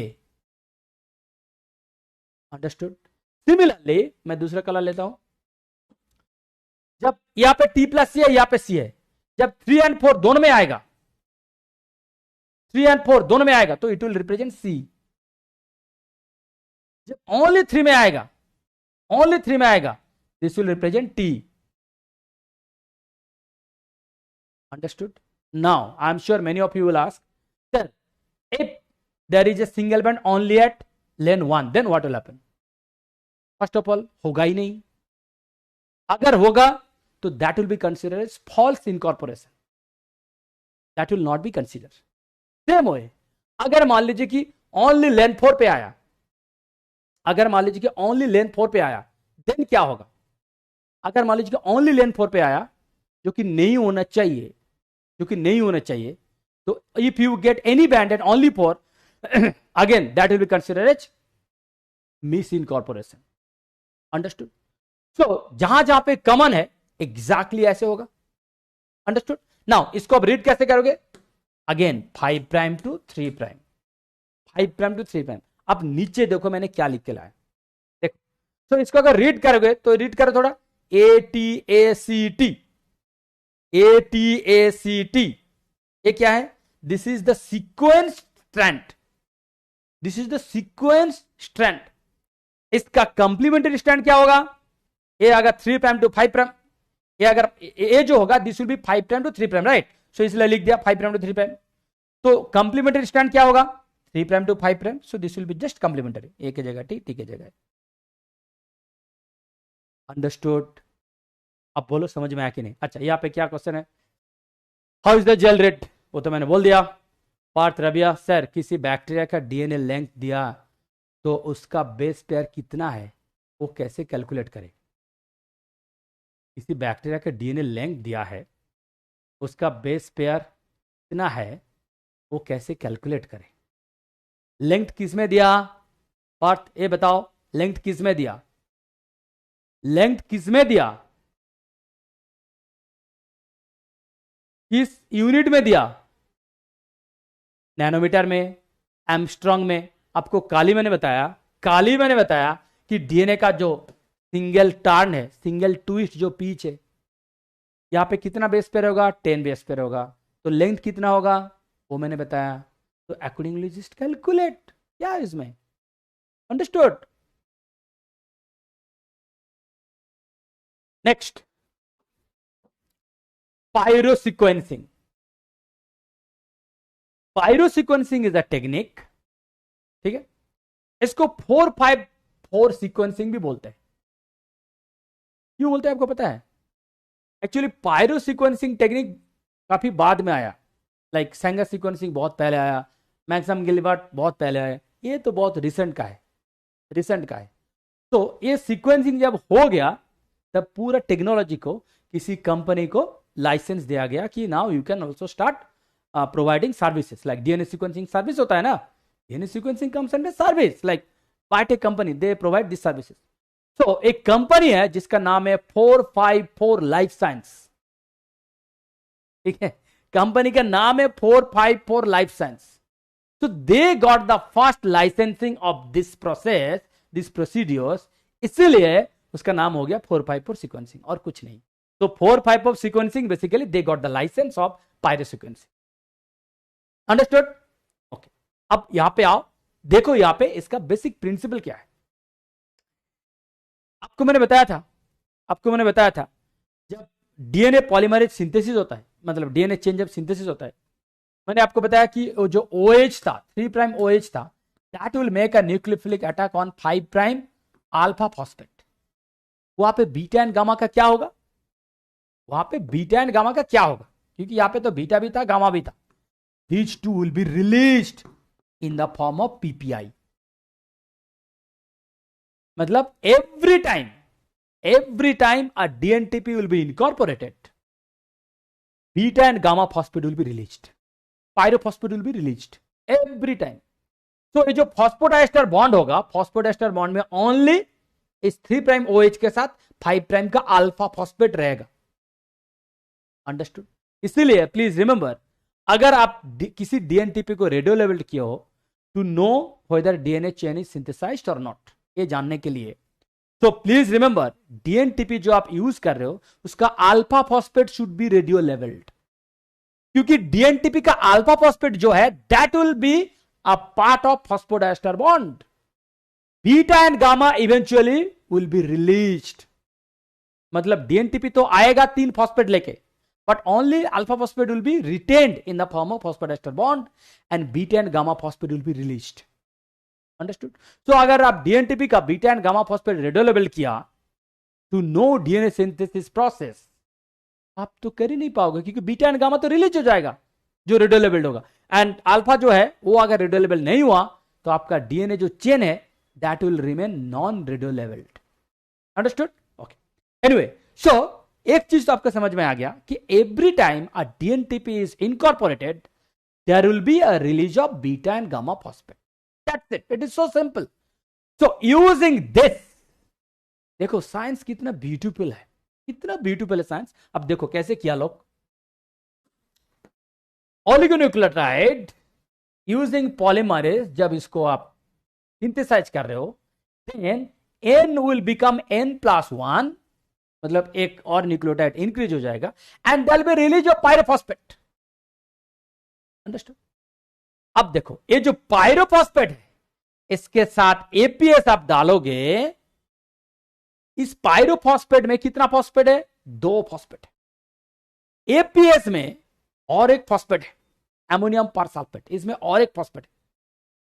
Speaker 1: Understood? Similarly मैं दूसरा कलर लेता हूं, जब यहां पे T प्लस C है, यहां पे C है, जब 3 एंड 4 दोनों में आएगा, 3 एंड 4 दोनों में आएगा तो इट विल रिप्रेजेंट C। जब ओनली 3 में आएगा, ओनली 3 में आएगा, this will represent T। Understood? Now I am sure many of you will ask, sir, if there is a single band only at lane 1, then what will happen? First of all, होगा ही नहीं। अगर होगा तो that will be considered as false incorporation, that will not be considered। Same way, अगर मान लीजिए कि only lane 4 पे आया, अगर मान लीजिए कि only lane 4 पे आया, then क्या होगा? अगर मान लीजिए कि only lane 4 पे आया, जो कि नहीं होना चाहिए, जो कि नहीं होना चाहिए, तो if you get any band at only 4, again that will be considered as misincorporation. Understood? So जहां जहां पे कॉमन है एग्जैक्टली ऐसे होगा। अंडरस्टूड? नाउ इसको आप रीड कैसे करोगे? Again 5 prime to 3 prime, 5 prime to 3 prime. अब नीचे देखो मैंने क्या लिख के लाया, देखो। तो इसको अगर रीड करोगे तो रीड करो थोड़ा, ATACT, ATACT, ये क्या है? This is the sequence strand, this is the sequence strand. इसका कंप्लीमेंट्री स्ट्रैंड क्या होगा? ये अगर 3 प्राइम टू 5 प्राइम, ये अगर ये जो होगा this will be 5 prime to 3 prime, right? So इसलिए लिख दिया 5 प्राइम टू 3 प्राइम। तो कंप्लीमेंट्री स्ट्रैंड क्या होगा? 3 prime to 5 prime, so this will be just complementary, A की जगह टी, टी की जगह। अंडरस्टूड? अब बोलो समझ में आया कि नहीं? अच्छा यहां पे क्या क्वेश्चन है? How is the gel rate? वो तो मैंने बोल दिया। पार्थ रबिया, सर किसी बैक्टीरिया का डीएनए लेंथ दिया तो उसका बेस पेयर कितना है, वो कैसे कैलकुलेट करें? किसी बैक्टीरिया का डीएनए लेंथ दिया है, उसका बेस पेयर कितना है, वो कैसे कैलकुलेट करें? लेंथ किस में दिया? पार्थ ये बताओ, लेंथ किस में दिया? लेंथ किस में दिया? किस यूनिट में दिया? नैनोमीटर में, एमस्ट्रॉन्ग में? आपको काली मैंने बताया कि डीएनए का जो सिंगल टर्न है, सिंगल ट्विस्ट जो पीच है, यहां पे कितना बेस पेयर होगा? 10 बेस पेयर होगा। तो लेंथ कितना होगा वो मैंने बताया। तो अकॉर्डिंगली जस्ट कैलकुलेट, क्या है इसमें? Understood? Next, pyrosequencing. Pyrosequencing is a technique, ठीक है? इसको 4-5-4 सीक्वेंसिंग भी बोलते हैं। क्यों बोलते हैं आपको पता है? एक्चुअली पायरो सीक्वेंसिंग टेक्निक काफी बाद में आया, लाइक सेंगर सीक्वेंसिंग बहुत पहले आया, मैक्सिमम गिलबर्ट बहुत पहले आया, ये तो बहुत रिसेंट का है, रिसेंट का है। तो ये सीक्वेंसिंग जब हो गया तब पूरा टेक्नोलॉजी को किसी कंपनी को लाइसेंस दिया गया कि now you can also start providing services like DNA sequencing service होता है ना, DNA sequencing comes under service like biotech company, they provide this services. So एक कंपनी है जिसका नाम है 454 लाइफ साइंस, ठीक है, कंपनी का नाम है 454 life science. So they got the first licensing of this process, this procedures, इसीलिए उसका नाम हो गया 454 सीक्वेंसिंग और कुछ नहीं। तो 454 sequencing basically they got the licence of pyro sequencing. Understood? Okay, अब यहां पे आओ, देखो यहां पे इसका बेसिक प्रिंसिपल क्या है। आपको मैंने बताया था जब डीएनए पॉलीमरेज सिंथेसिस होता है, मतलब डीएनए चेंज ऑफ सिंथेसिस होता है, मैंने आपको बताया कि जो OH था, 3 प्राइम OH था, that will make a nucleophilic attack on 5 prime alpha phosphate. वहां पे बीटा एंड गामा का क्या होगा? क्योंकि यहां पे तो बीटा भी था, गामा भी था। These two will be released in the form of PPI। मतलब every time a DNTP will be incorporated, beta and gamma phosphate will be released, pyrophosphate will be released every time। तो ये जो phosphodiester bond होगा, phosphodiester bond में only इस 3 prime OH के साथ 5 prime का अल्फा फॉस्फेट रहेगा। अंडरस्टूड? इसीलिए प्लीज रिमेंबर, अगर आप किसी डीएनटीपी को रेडियो लेवल किए हो to know whether DNA chain is synthesized और नॉट, ये जानने के लिए, तो प्लीज रिमेंबर डीएनटीपी जो आप यूज कर रहे हो उसका alpha phosphate should be radio labelled, क्योंकि डीएनटीपी का अल्फा फॉस्फेट जो है that will be a part of phosphodiester bond. Beta and gamma eventually will be released. मतलब डीएनटीपी तो आएगा 3 फॉस्फेट लेके, but only alpha phosphate will be retained in the form of phosphodiester bond and beta and gamma phosphate will be released। Understood? So अगर आप DNTP का beta and gamma phosphate radio level किया to know DNA synthesis process, आप तो कर ही नहीं पाओगे, क्योंकि बीटा एंड गामा तो रिलीज हो जाएगा जो रेडियो लेवल्ड होगा, एंड अल्फा जो है वो अगर रेडियो लेवल नहीं हुआ तो आपका डीएनए जो चेन है that will remain non radio labelled. Understood? Okay, anyway, so एक चीज तो आपको समझ में आ गया कि every time a dNTP is incorporated there will be a release of beta and gamma phosphate. That's it, it is so simple. So using this, देखो साइंस कितना ब्यूटीफुल है, कितना ब्यूटीफुल है साइंस। अब देखो कैसे किया लोग, ओलिगोन्यूक्लियोटाइड यूजिंग पॉलीमरेज, जब इसको आप सिंथेसाइज कर रहे हो then n will become n+1, मतलब एक और न्यूक्लियोटाइड इंक्रीज हो जाएगा, and there will be release of pyrophosphate. Understood? अब देखो ये जो पायरोफॉस्फेट है इसके साथ एपीएस आप डालोगे, इस पायरोफॉस्फेट में कितना फॉस्फेट है? 2 फॉस्फेट है। एपीएस में और एक फॉस्फेट है, एमोनियम परसल्फेट, इसमें और एक फॉस्फेट है।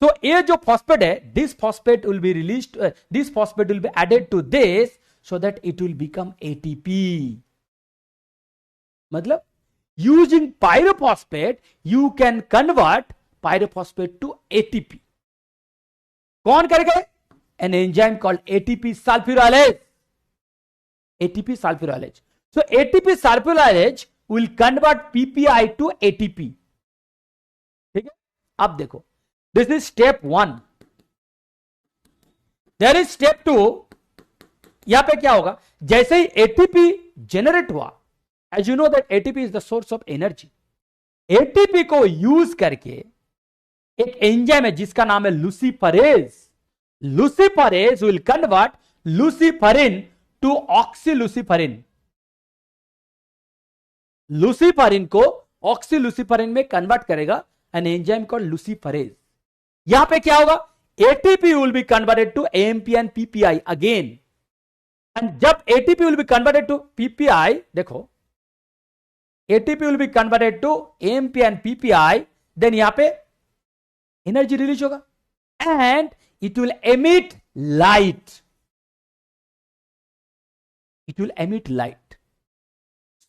Speaker 1: तो ये जो फॉस्फेट है, this phosphate will be released, this phosphate will be added to this so that it will become ATP। मतलब using pyrophosphate you can convert pyrophosphate to ATP। कौन करेगा? an enzyme called ATP sulfurylase। ATP sulfurylase। so ATP sulfurylase will convert PPI to ATP। ठीक है? अब देखो, this is step 1, there is step 2। यहां पे क्या होगा, जैसे ही एटीपी जनरेट हुआ, as you know that ATP is the source of energy, ATP को यूज करके एक एंजाइम है जिसका नाम है luciferase. Luciferase will convert luciferin to oxyluciferin. Luciferin को ऑक्सीलुसिफरिन में कन्वर्ट करेगा एन एंजाइम कॉल्ड लुसिफरेज। यहां पे क्या होगा, ATP will be converted to AMP and PPi again. And जब ATP will be converted to PPI, देखो ATP will be converted to AMP and PPI, then यहां पे एनर्जी रिलीज होगा and it will emit light. It will emit light.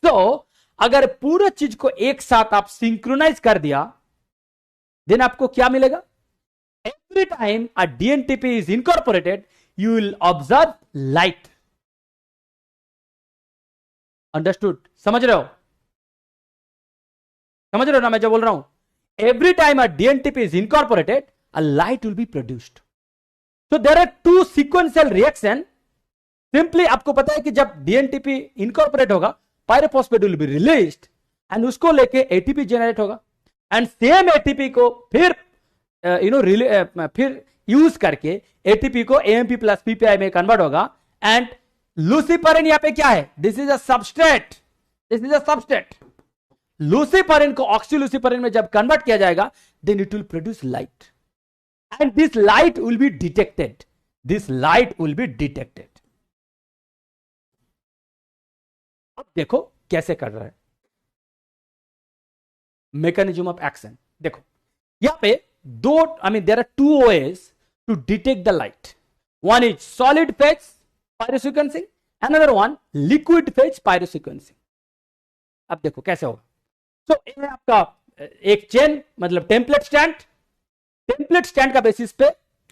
Speaker 1: So अगर पूरा चीज को एक साथ आप सिंक्रोनाइज कर दिया देन आपको क्या मिलेगा? Every time a dNTP is incorporated you will observe light. Understood? समझ रहे हो? समझ रहे हो ना मैं जो बोल रहा हूं? Every time a dNTP is incorporated a light will be produced. So there are two sequential reaction. Simply आपको पता है कि जब डीएनटीपी इनकॉर्पोरेट होगा pyrophosphate will be released and उसको लेके एटीपी जनरेट होगा एंड सेम एटीपी को फिर फिर यूज करके एटीपी को एएमपी प्लस पीपीआई में कन्वर्ट होगा एंड लूसीफरिन यहां पे क्या है? This is a substrate, this is a substrate. Luciferin को ऑक्सीलूसीफरिन में जब कन्वर्ट किया जाएगा then it will produce light and this light will be detected, this light will be detected। अब देखो कैसे कर रहा है मैकेनिज्म ऑफ एक्शन। देखो यहां पे दो there are two ways to detect the light, one is solid phase pyrosequencing, another one liquid phase pyrosequencing। अब देखो कैसे होगा। तो ये आपका एक चेन मतलब टेम्पलेट स्टैंड, टेम्पलेट स्टैंड का बेसिस पे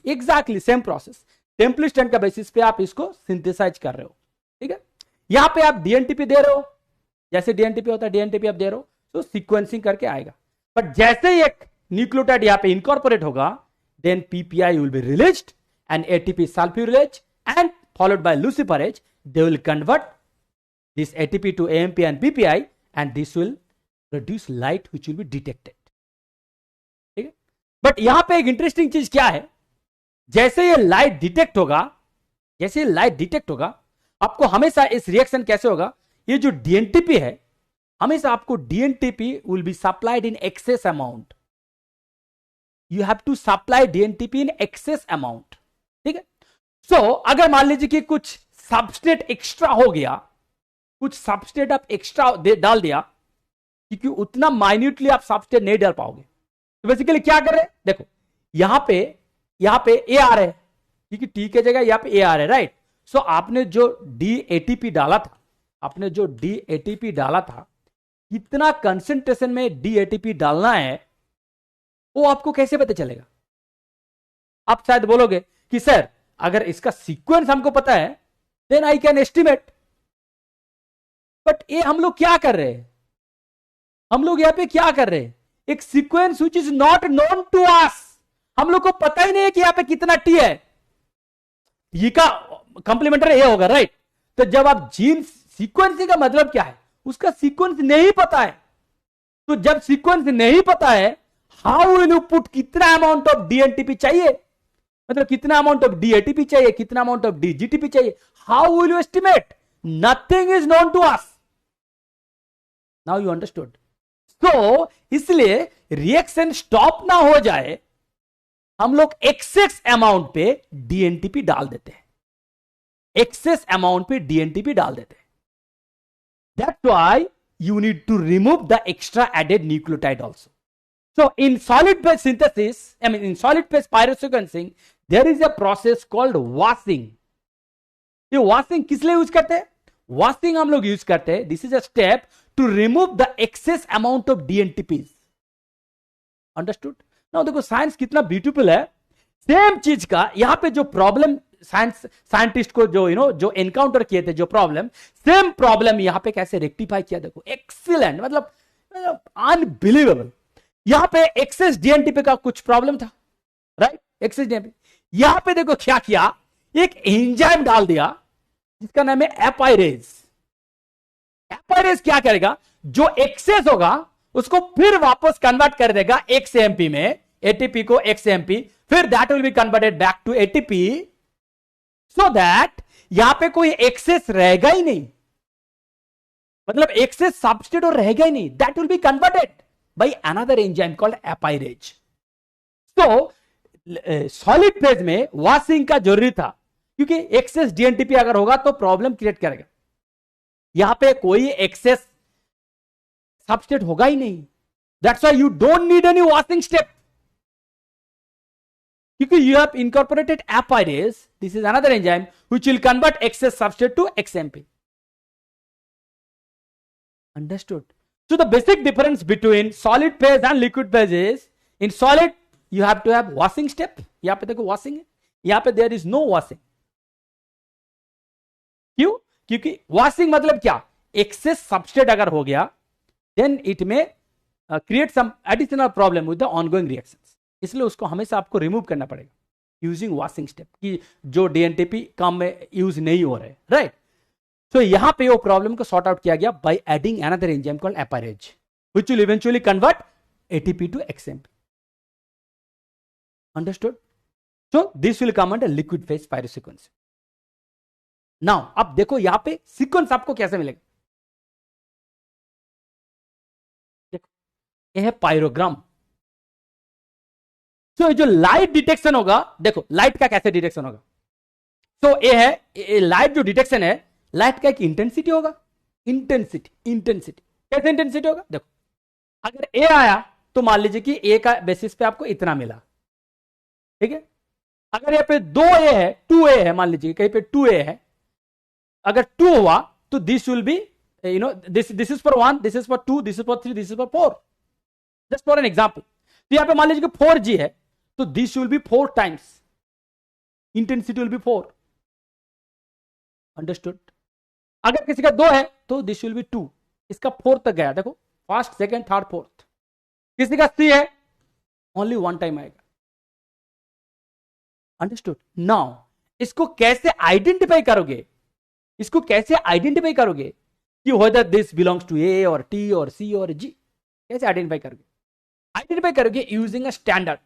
Speaker 1: exactly same process, template stand का बेसिस पे आप इसको सिंथेसाइज कर रहे हो, ठीक है। यहां पे आप डीएनटीपी दे रहे हो, जैसे डीएनटीपी होता है डीएनटीपी आप दे रहे हो तो सीक्वेंसिंग करके आएगा। बट जैसे ही एक न्यूक्लियोटाइड यहां पे इनकॉर्पोरेट होगा then PPI will be released and ATP sulfurylase and followed by luciferase, they will convert this ATP to AMP and PPI and this will produce light which will be detected. But यहां पे एक interesting चीज क्या है, जैसे ये light detect होगा, जैसे लाइट डिटेक्ट होगा आपको हमेशा इस रिएक्शन कैसे होगा, ये जो डीएनटीपी है हमेशा आपको dNTP will be supplied in excess amount, you have to supply dNTP in excess amount, ठीक है। सो अगर मान लीजिए कि कुछ सबस्ट्रेट एक्स्ट्रा हो गया, कुछ सबस्ट्रेट आप एक्स्ट्रा डाल दिया, क्योंकि उतना माइन्यूटली आप सबस्ट्रेट नहीं डाल पाओगे, तो बेसिकली क्या कर रहे हैं, देखो यहां पे ए आ रहा है क्योंकि टी के जगह यहां पे ए आ रहा है, राइट। सो आपने जो डी एटीपी डाला था, आपने जो डी एटीपी डाला था, कितना कंसेंट्रेशन में डी एटीपी डालना है वो आपको कैसे पता चलेगा? आप शायद बोलोगे कि सर अगर इसका सीक्वेंस हमको पता है then I can estimate. But ये हम लोग क्या कर रहे हैं, हम लोग यहां पे क्या कर रहे हैं, एक sequence which is not known to us, हम लोग को पता ही नहीं है कि यहां पे कितना टी है, टी का कंप्लीमेंट्री ए होगा, राइट। तो जब आप जीन सीक्वेंसिंग का मतलब क्या है, उसका सीक्वेंस नहीं पता है, तो जब सीक्वेंस नहीं पता है हाउ विल यू पुट कितना अमाउंट ऑफ डीएनटीपी चाहिए, मतलब कितना अमाउंट ऑफ डीएटीपी चाहिए, कितना अमाउंट ऑफ डीजीटीपी चाहिए, how will you estimate, nothing is known to us. Now you understood. तो इसलिए रिएक्शन स्टॉप ना हो जाए हम लोग एक्सेस अमाउंट पे डीएनटीपी डाल देते हैं, एक्सेस अमाउंट पे डीएनटीपी डाल देते हैं। That's why you need to remove the extra added nucleotide also. So in solid phase synthesis, in solid phase pyrosequencing, there is a process called washing. ये washing किस लिए यूज करते हैं? washing हम लोग यूज करते हैं, this is a step to remove the excess amount of DNTPs. Understood? Now देखो साइंस कितना ब्यूटीफुल है। सेम चीज का यहाँ पे जो प्रॉब्लम साइंटिस्ट को जो एनकाउंटर किए थे, जो प्रॉब्लम, सेम प्रॉब्लम यहां पे कैसे रेक्टिफाई किया, देखो एक्सीलेंट, मतलब अनबिलीवेबल। यहां पे एक्सेस डीएनटीपी का कुछ प्रॉब्लम था, राइट, एक्सेस डीएनटीपी। यहां पे देखो क्या किया, एक एंजाइम डाल दिया जिसका नाम है एपाइरेज। एपाइरेज क्या करेगा, जो एक्सेस होगा उसको फिर वापस कन्वर्ट कर देगा एक्सएमपी में, एटीपी को एक्सएमपी, फिर that will be converted back to ATP, so that यहां पे कोई एक्सेस रहेगा ही नहीं, मतलब एक्सेस सबस्ट्रेट और रहेगा ही नहीं, that will be converted by another enzyme called apyrase. तो सॉलिड फेज में वॉशिंग का जरूरी था, क्योंकि एक्सेस डीएनटीपी अगर होगा तो प्रॉब्लम क्रिएट करेगा। यहां पे कोई एक्सेस सबस्ट्रेट होगा ही नहीं, that's why you don't need any washing step, because you have incorporated apairase. This is another enzyme which will convert excess substrate to XMP. Understood? So the basic difference between solid phase and liquid phase is in solid you have to have washing step, यहां पे देखो washing है, यहां पे there is no washing. क्यों? क्योंकि washing मतलब क्या, एक्सेस सबस्ट्रेट अगर हो गया देन इट में create some additional problem with the ongoing reactions, इसलिए उसको हमेशा आपको रिमूव करना पड़ेगा यूजिंग वॉशिंग स्टेप, कि जो डीएनटीपी काम में यूज नहीं हो रहे, राइट। सो यहां पे वो प्रॉब्लम को सॉर्ट आउट किया गया by adding another enzyme called apyrase which will eventually convert ATP to XMP. Understood? So this will come under liquid phase pyrosequence. Now अब देखो यहां पे सीक्वेंस आपको कैसे मिलेगा, देखो यह है पायरोग्राम। तो जो लाइट डिटेक्शन होगा, देखो लाइट का कैसे डिटेक्शन होगा, तो ये है लाइट जो डिटेक्शन है, लाइट का एक इंटेंसिटी होगा, इंटेंसिटी कैसे इंटेंसिटी होगा, देखो अगर ए आया तो मान लीजिए कि ए का बेसिस पे आपको इतना मिला, ठीक है। अगर यहाँ पे 2A है, 2A है, मान लीजिए कहीं पे 2A है, अगर 2 हुआ तो this will be this is for 1, this is for 2, this is for 3, this is for 4, just for an example. तो यहां पे मान लीजिए कि 4G है तो this will B 4 times, intensity will be 4। Understood? अगर किसी का 2 है तो दिस विल बी 2, इसका 4 तक गया, देखो फर्स्ट, सेकंड, थर्ड, फोर्थ। किसी का C है, ओनली 1 टाइम आएगा। अंडरस्टूड? नाउ इसको कैसे आइडेंटिफाई करोगे, इसको कैसे आइडेंटिफाई करोगे कि whether this belongs to A और T और C और G, कैसे आइडेंटिफाई करोगे? आइडेंटिफाई करोगे यूजिंग अ स्टैंडर्ड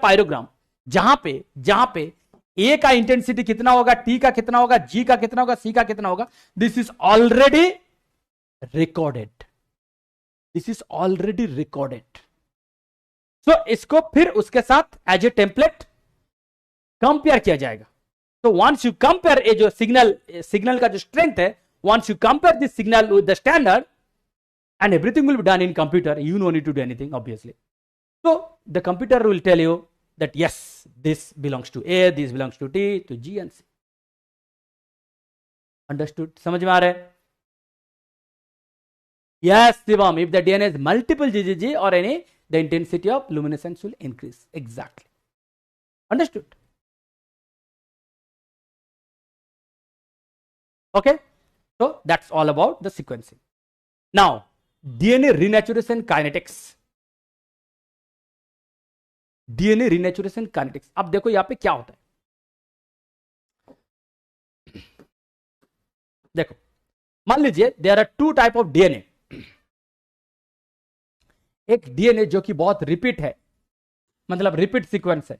Speaker 1: पायरोग्राम, जहां पे ए का इंटेंसिटी कितना होगा, टी का कितना होगा, जी का कितना होगा, सी का कितना होगा, दिस इज ऑलरेडी रिकॉर्डेड, सो इसको फिर उसके साथ एज ए टेम्पलेट कंपेयर किया जाएगा। तो वंस यू कंपेयर ये जो सिग्नल का जो स्ट्रेंथ है, once you compare this signal with the standard and everything will be done in computer, you no need to do anything obviously. So the computer will tell you that yes, this belongs to A, this belongs to T, to G and C. Understood? समझ में आ रहा है? Yes, Shivam, if the DNA has multiple GGG or any, the intensity of luminescence will increase. Exactly. Understood? Okay, so that's all about the sequencing. Now DNA renaturation kinetics, DNA renaturation kinetics. अब देखो यहां पे क्या होता है, देखो मान लीजिए there are 2 type of DNA, एक डीएनए जो कि बहुत रिपीट है, मतलब रिपीट सीक्वेंस है,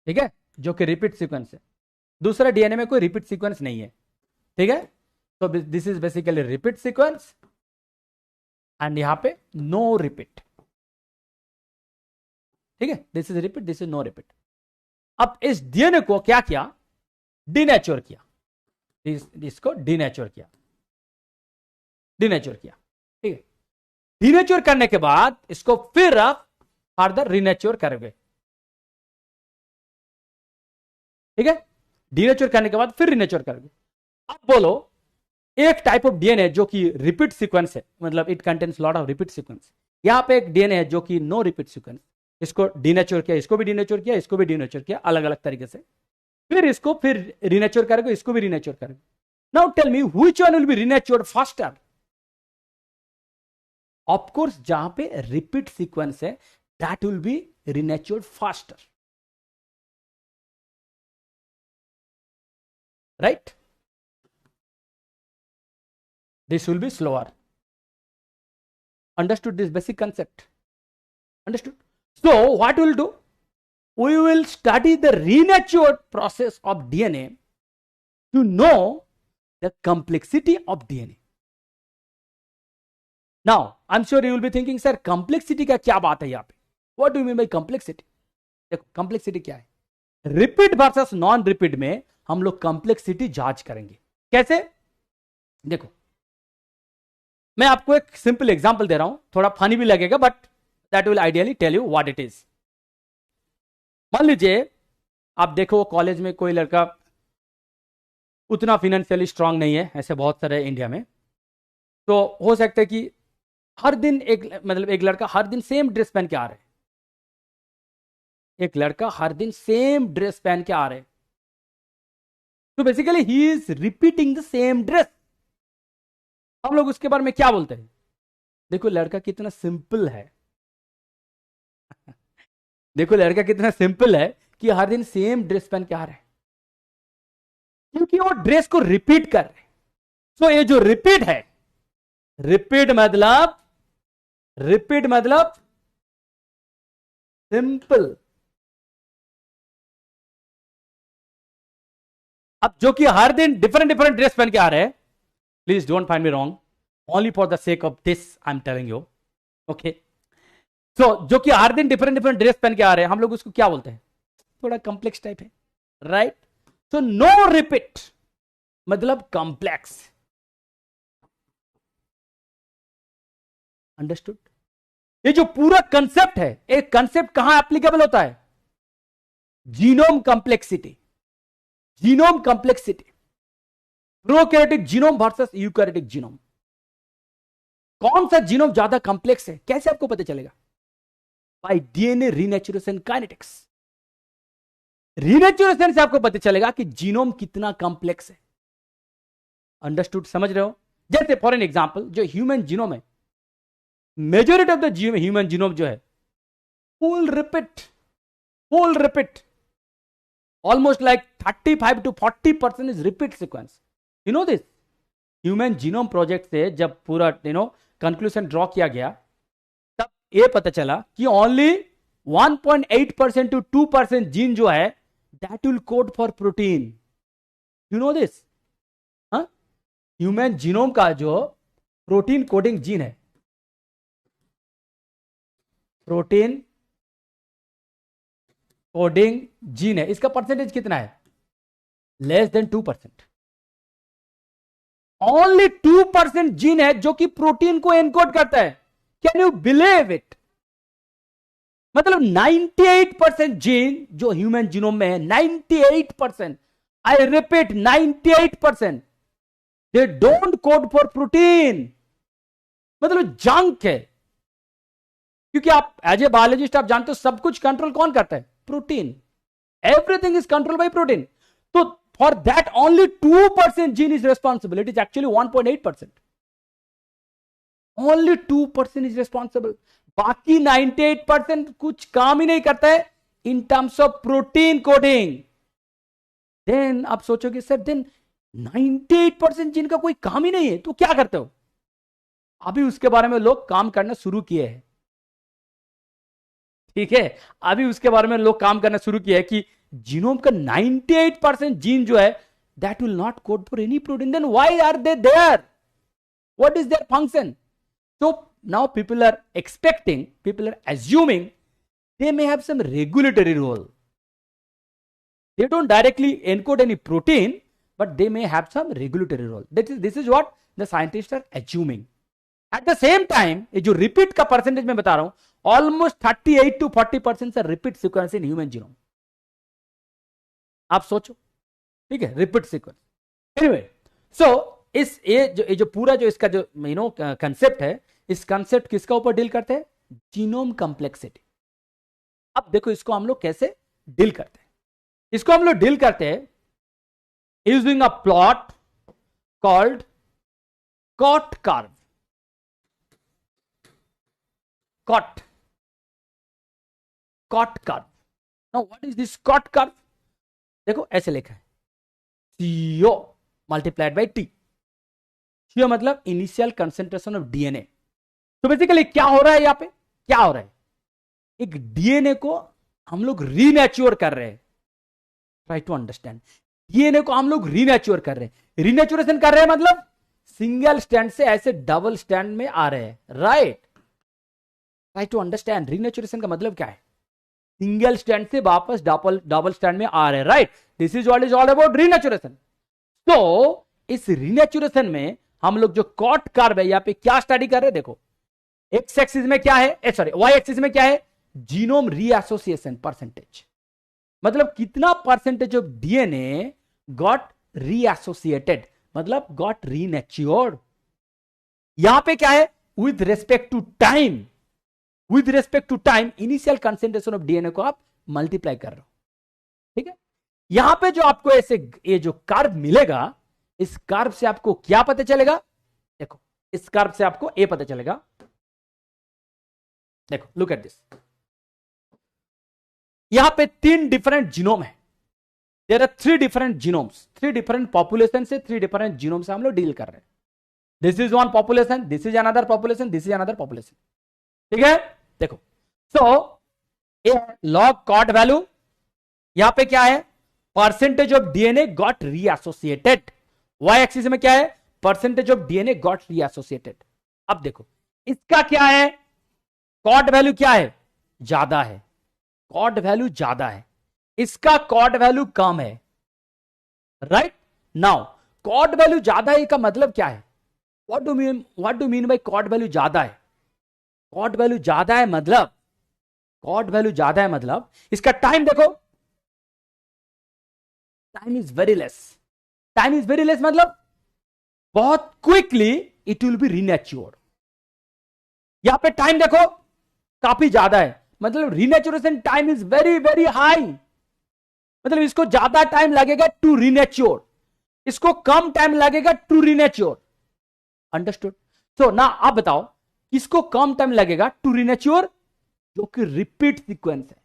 Speaker 1: ठीक है, जो कि रिपीट सीक्वेंस है। दूसरा डीएनए में कोई रिपीट सीक्वेंस नहीं है, ठीक है। तो this is basically repeat sequence and यहां पे नो रिपीट, ठीक है, this is repeat, this is no repeat. अब इस डीएनए को क्या किया, डीनेचर किया, इसको डीनेचर किया, ठीक है। डीनेचर करने के बाद इसको फिर आप फर्दर रिनेचर करोगे, ठीक है। डीनेचर करने के बाद फिर रिनेचर करोगे। अब बोलो एक टाइप ऑफ डीएनए जो कि रिपीट सीक्वेंस है, मतलब it contains lot of repeat sequence. यहां पे एक डीएनए है जो कि नो रिपीट सीक्वेंस, इसको डीनेचर किया, इसको भी डीनेचर किया, इसको भी डीनेचर किया, अलग अलग तरीके से, फिर इसको फिर रिनेचर करोगे, इसको भी रिनेचर करोगे। Now tell me which one will be renatured faster? Of course जहां पे रिपीट सीक्वेंस है that will be renatured faster, right? This will be slower. Understood this basic concept? Understood? So what we'll do? We will study the renatured process of DNA to know the complexity of DNA. Now, I'm sure you will be thinking, sir, complexity का क्या बात है यहाँ पे? What do you mean by complexity? देखो complexity क्या है? Repeat versus non-repeat में हम लोग complexity जांच करेंगे। कैसे? देखो मैं आपको एक सिंपल एग्जांपल दे रहा हूं, थोड़ा फनी भी लगेगा but that will ideally tell you what it is. मान लीजिए आप देखो कॉलेज में कोई लड़का उतना फाइनेंशियली स्ट्रांग नहीं है, ऐसे बहुत सारे इंडिया में, तो हो सकता है कि हर दिन एक लड़का हर दिन सेम ड्रेस पहन के आ रहा है, एक लड़का हर दिन सेम ड्रेस पहन के आ रहा है, तो basically he is repeating the same dress. हम लोग उसके बारे में क्या बोलते हैं? देखो लड़का कितना सिंपल है देखो लड़का कितना सिंपल है कि हर दिन सेम ड्रेस पहन के आ रहा है, क्योंकि वो ड्रेस को रिपीट कर रहे हैं। सो ये जो रिपीट है, रिपीट मतलब सिंपल। अब जो कि हर दिन डिफरेंट डिफरेंट ड्रेस पहन के आ रहे हैं, please don't find me wrong, only for the sake of this I am telling you, okay. So जो कि हर दिन डिफरेंट डिफरेंट ड्रेस पहन के आ रहे हैं, हम लोग उसको क्या बोलते हैं? थोड़ा कॉम्प्लेक्स टाइप है, राइट? सो नो रिपीट मतलब कॉम्प्लेक्स, अंडरस्टूड? ये जो पूरा कंसेप्ट है, एक कंसेप्ट कहां एप्लीकेबल होता है? Genome complexity, genome complexity, prokaryotic genome versus eukaryotic genome. कौन सा जीनोम ज्यादा कॉम्प्लेक्स है, कैसे आपको पता चलेगा? Bye DNA renaturation kinetics. Renaturation से आपको पता चलेगा कि जीनोम कितना कॉम्प्लेक्स है, अंडरस्टूड? समझ रहे हो? जैसे फॉर एन एग्जांपल, जो ह्यूमन जीनोम है, majority of the human genome जो है full repeat, almost like 35 to 40% is repeat sequence. You know this? Human Genome Project से जब पूरा कंक्लूजन ड्रॉ किया गया, तब ये पता चला कि ओनली 1.8% to 2% जीन जो है that will code for protein. You know this? हाँ? ह्यूमन जीनोम का जो प्रोटीन कोडिंग जीन है, प्रोटीन कोडिंग जीन है, इसका परसेंटेज कितना है? Less than 2%। ओनली 2% जीन है जो कि प्रोटीन को एनकोड करता है। Can you believe it? मतलब 98% जीन जो ह्यूमन जीनोम में है, 98%, I repeat 98%, they don't code for protein. मतलब जंक है, क्योंकि आप एज ए बायोलॉजिस्ट आप जानते हो सब कुछ कंट्रोल कौन करता है? Protein. Everything is control by protein. तो for that only 2% gene is responsible, it is actually 1.8%। Only 2% is responsible, बाकी 98% कुछ काम ही नहीं करता है in terms of protein coding. Then आप सोचोगे सर देन 98% जीन का कोई काम ही नहीं है, तो क्या करते हो? अभी उसके बारे में लोग काम करना शुरू किए हैं, ठीक है? अभी उसके बारे में लोग काम करना शुरू किया है कि जीनोम का 98% जीन जो है that will not code for any protein, then why are they there? What is their function? So now people are expecting, people are assuming they may have some regulatory role. They don't directly encode any protein, but they may have some regulatory role. This is what the scientists are assuming. At the same time, ये जो repeat का percentage मैं बता रहा हूं, almost 38 to 40% are repeat sequence in human genome. आप सोचो, ठीक है? repeat sequence. Anyway, so ये जो पूरा जो इसका जो कंसेप्ट है, इस कंसेप्ट किसका ऊपर डील करते हैं? Genome complexity. अब देखो इसको हम लोग कैसे डील करते हैं। इसको हम लोग डील करते हैं using a plot called cot curve. Cot curve. Now what is this cot curve? देखो ऐसे लिखा है, CO multiplied by T। CO मतलब इनिशियल कंसेंट्रेशन ऑफ डीएनए। तो बेसिकली क्या हो रहा है यहां पे? क्या हो रहा है? एक डीएनए को हम लोग रीनेच्योर कर रहे हैं। Try to understand. डीएनए को हम लोग रीनेच्योर कर रहे हैं। रीनेचुरेशन कर रहे हैं मतलब सिंगल स्टैंड से ऐसे डबल स्टैंड में आ रहे हैं, right? Try to understand. Renaturation का मतलब क्या है? सिंगल स्टैंड से वापस डबल स्टैंड में आ रहे हैं, right? This is what is all about renaturation. तो इस रीनेचुरेशन में हम लोग जो कॉट कर्व है यहां पे क्या स्टडी कर रहे हैं? देखो एक्स एक्सिस में क्या है, सॉरी वाई एक्सिस में क्या है? Genome reassociation percentage. मतलब कितना percentage of DNA got reassociated, मतलब गॉट रीनेच्योर्ड। यहां पे क्या है? With respect to time, with respect to time initial concentration of DNA को आप मल्टीप्लाई कर रहे हो, ठीक है। यहां पे जो आपको ऐसे ये जो कर्व मिलेगा, इस कर्व से आपको क्या पता चलेगा, देखो इस कर्व से आपको ए पता चलेगा। देखो लुक एट दिस, यहां पे 3 डिफरेंट जीनोम है, there are 3 different genomes, 3 different population से 3 डिफरेंट जीनोम से हम लोग डील कर रहे हैं। This is one population, this is another population, this is another population, ठीक है। देखो सो लॉग कॉट वैल्यू, यहां पे क्या है, percentage of DNA got reassociated, Y axis में क्या है, percentage of DNA got reassociated. अब देखो इसका क्या है, कॉट वैल्यू क्या है, ज्यादा है, कॉट वैल्यू ज्यादा है, इसका कॉट वैल्यू कम है, राइट। नाउ कॉट वैल्यू ज्यादा है का मतलब क्या है, what do mean by cot value ज्यादा है। कॉट वैल्यू ज्यादा है मतलब, कॉट वैल्यू ज्यादा है मतलब इसका टाइम देखो, time is very less, time is very less मतलब बहुत क्विकली इट विल बी रीनेच्योर्ड। यहां पे टाइम देखो काफी ज्यादा है, मतलब renaturation time is very very high, मतलब इसको ज्यादा टाइम लगेगा टू रीनेच्योर, इसको कम टाइम लगेगा टू रीनेच्योर, अंडरस्टूड। सो ना आप बताओ किसको कम टाइम लगेगा टू रीनेच्योर, जो कि रिपीट सीक्वेंस है,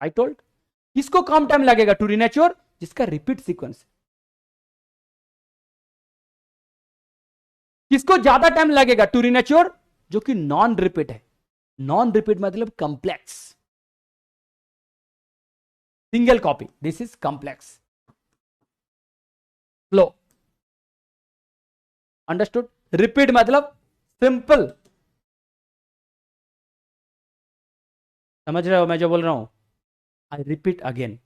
Speaker 1: आई टोल्ड। किसको कम टाइम लगेगा टू रीनेच्योर, जिसका रिपीट सीक्वेंस है। किसको ज्यादा टाइम लगेगा टू रीनेच्योर, जो कि नॉन रिपीट है। नॉन रिपीट मतलब complex, single copy, this is complex flow, understood. Repeat मतलब सिंपल, समझ रहे हो मैं जो बोल रहा हूं, I repeat again.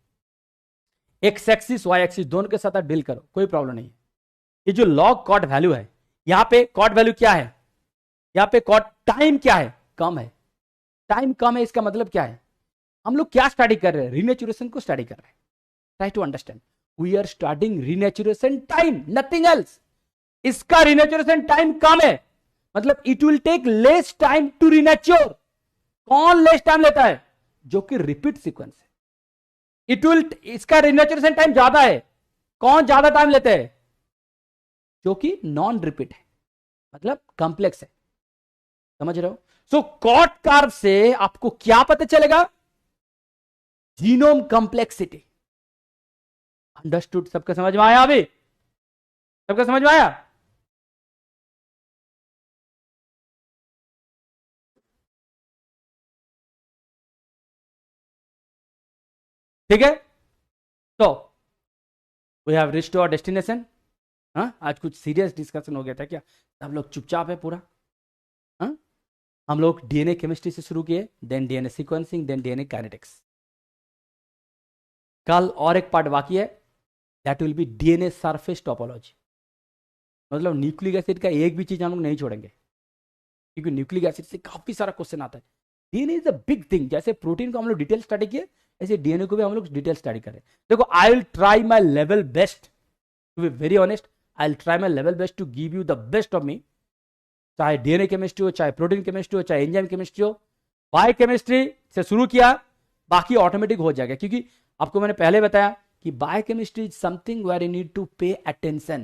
Speaker 1: X axis Y axis दोनों के साथ आप डील करो, कोई प्रॉब्लम नहीं है। ये जो लॉग कॉट वैल्यू है, यहां पे कॉट वैल्यू क्या है, यहां पे कॉट टाइम क्या है, कम है, टाइम कम है, इसका मतलब क्या है, हम लोग क्या स्टडी कर रहे हैं, रीनेचुरेशन को स्टडी कर रहे हैं। Try to understand, we are studying renaturation time, nothing else. इसका रीनेचुरेशन टाइम कम है, मतलब it will take less time to renature. कौन लेस टाइम लेता है, जो कि रिपीट सीक्वेंस है। इट विल, इसका रीनेचुरेशन टाइम ज्यादा है, कौन ज्यादा टाइम लेते हैं, जो कि नॉन रिपीट है, मतलब कॉम्प्लेक्स है, समझ रहे हो। सो कॉट कर्व से आपको क्या पता चलेगा, जीनोम कॉम्प्लेक्सिटी, अंडरस्टूड। सबका समझ में आया, अभी सबका समझ में आया। ठीक है, तो we have reached our destination. हाँ, आज कुछ सीरियस डिस्कशन हो गया था क्या, सब लोग चुपचाप है पूरा। हाँ, हम लोग डीएनए केमिस्ट्री से शुरू किए, then DNA sequencing, then DNA kinetics. कल और एक पार्ट बाकी है, that will be DNA surface topology, मतलब न्यूक्लिक एसिड का एक भी चीज हम लोग नहीं छोड़ेंगे, क्योंकि न्यूक्लिक एसिड से काफी सारा क्वेश्चन आता है। DNA is a big thing, जैसे प्रोटीन को हम लोग डिटेल स्टडी किए, ऐसे डीएनए को भी हम लोग डिटेल स्टडी करें। देखो, I will try my level best, to be very honest, I will try my level best to give you the best of me, चाहे डीएनए केमिस्ट्री हो, चाहे प्रोटीन केमिस्ट्री हो, चाहे एंजाइम केमिस्ट्री हो। Bio chemistry से शुरू किया, बाकी ऑटोमेटिक हो जाएगा, क्योंकि आपको मैंने पहले बताया कि bio chemistry is something where you need to pay attention,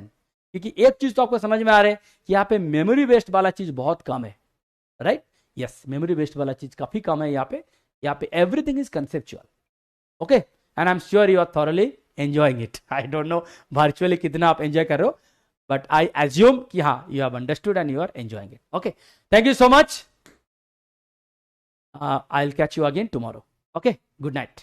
Speaker 1: क्योंकि एक चीज तो आपको समझ में आ रहा है कि यहाँ पे मेमोरी बेस्ड वाला चीज बहुत कम है, राइट। यस, मेमोरी बेस्ड वाला चीज काफी कम है यहाँ पे everything is conceptual, okay. And I am sure you are thoroughly enjoying it. I don't know virtually कितना आप एंजॉय कर रहे हो, बट आई एज्यूम कि हाँ, you have understood and you are enjoying it, okay. Thank you so much, I will catch you again tomorrow, okay. Good night.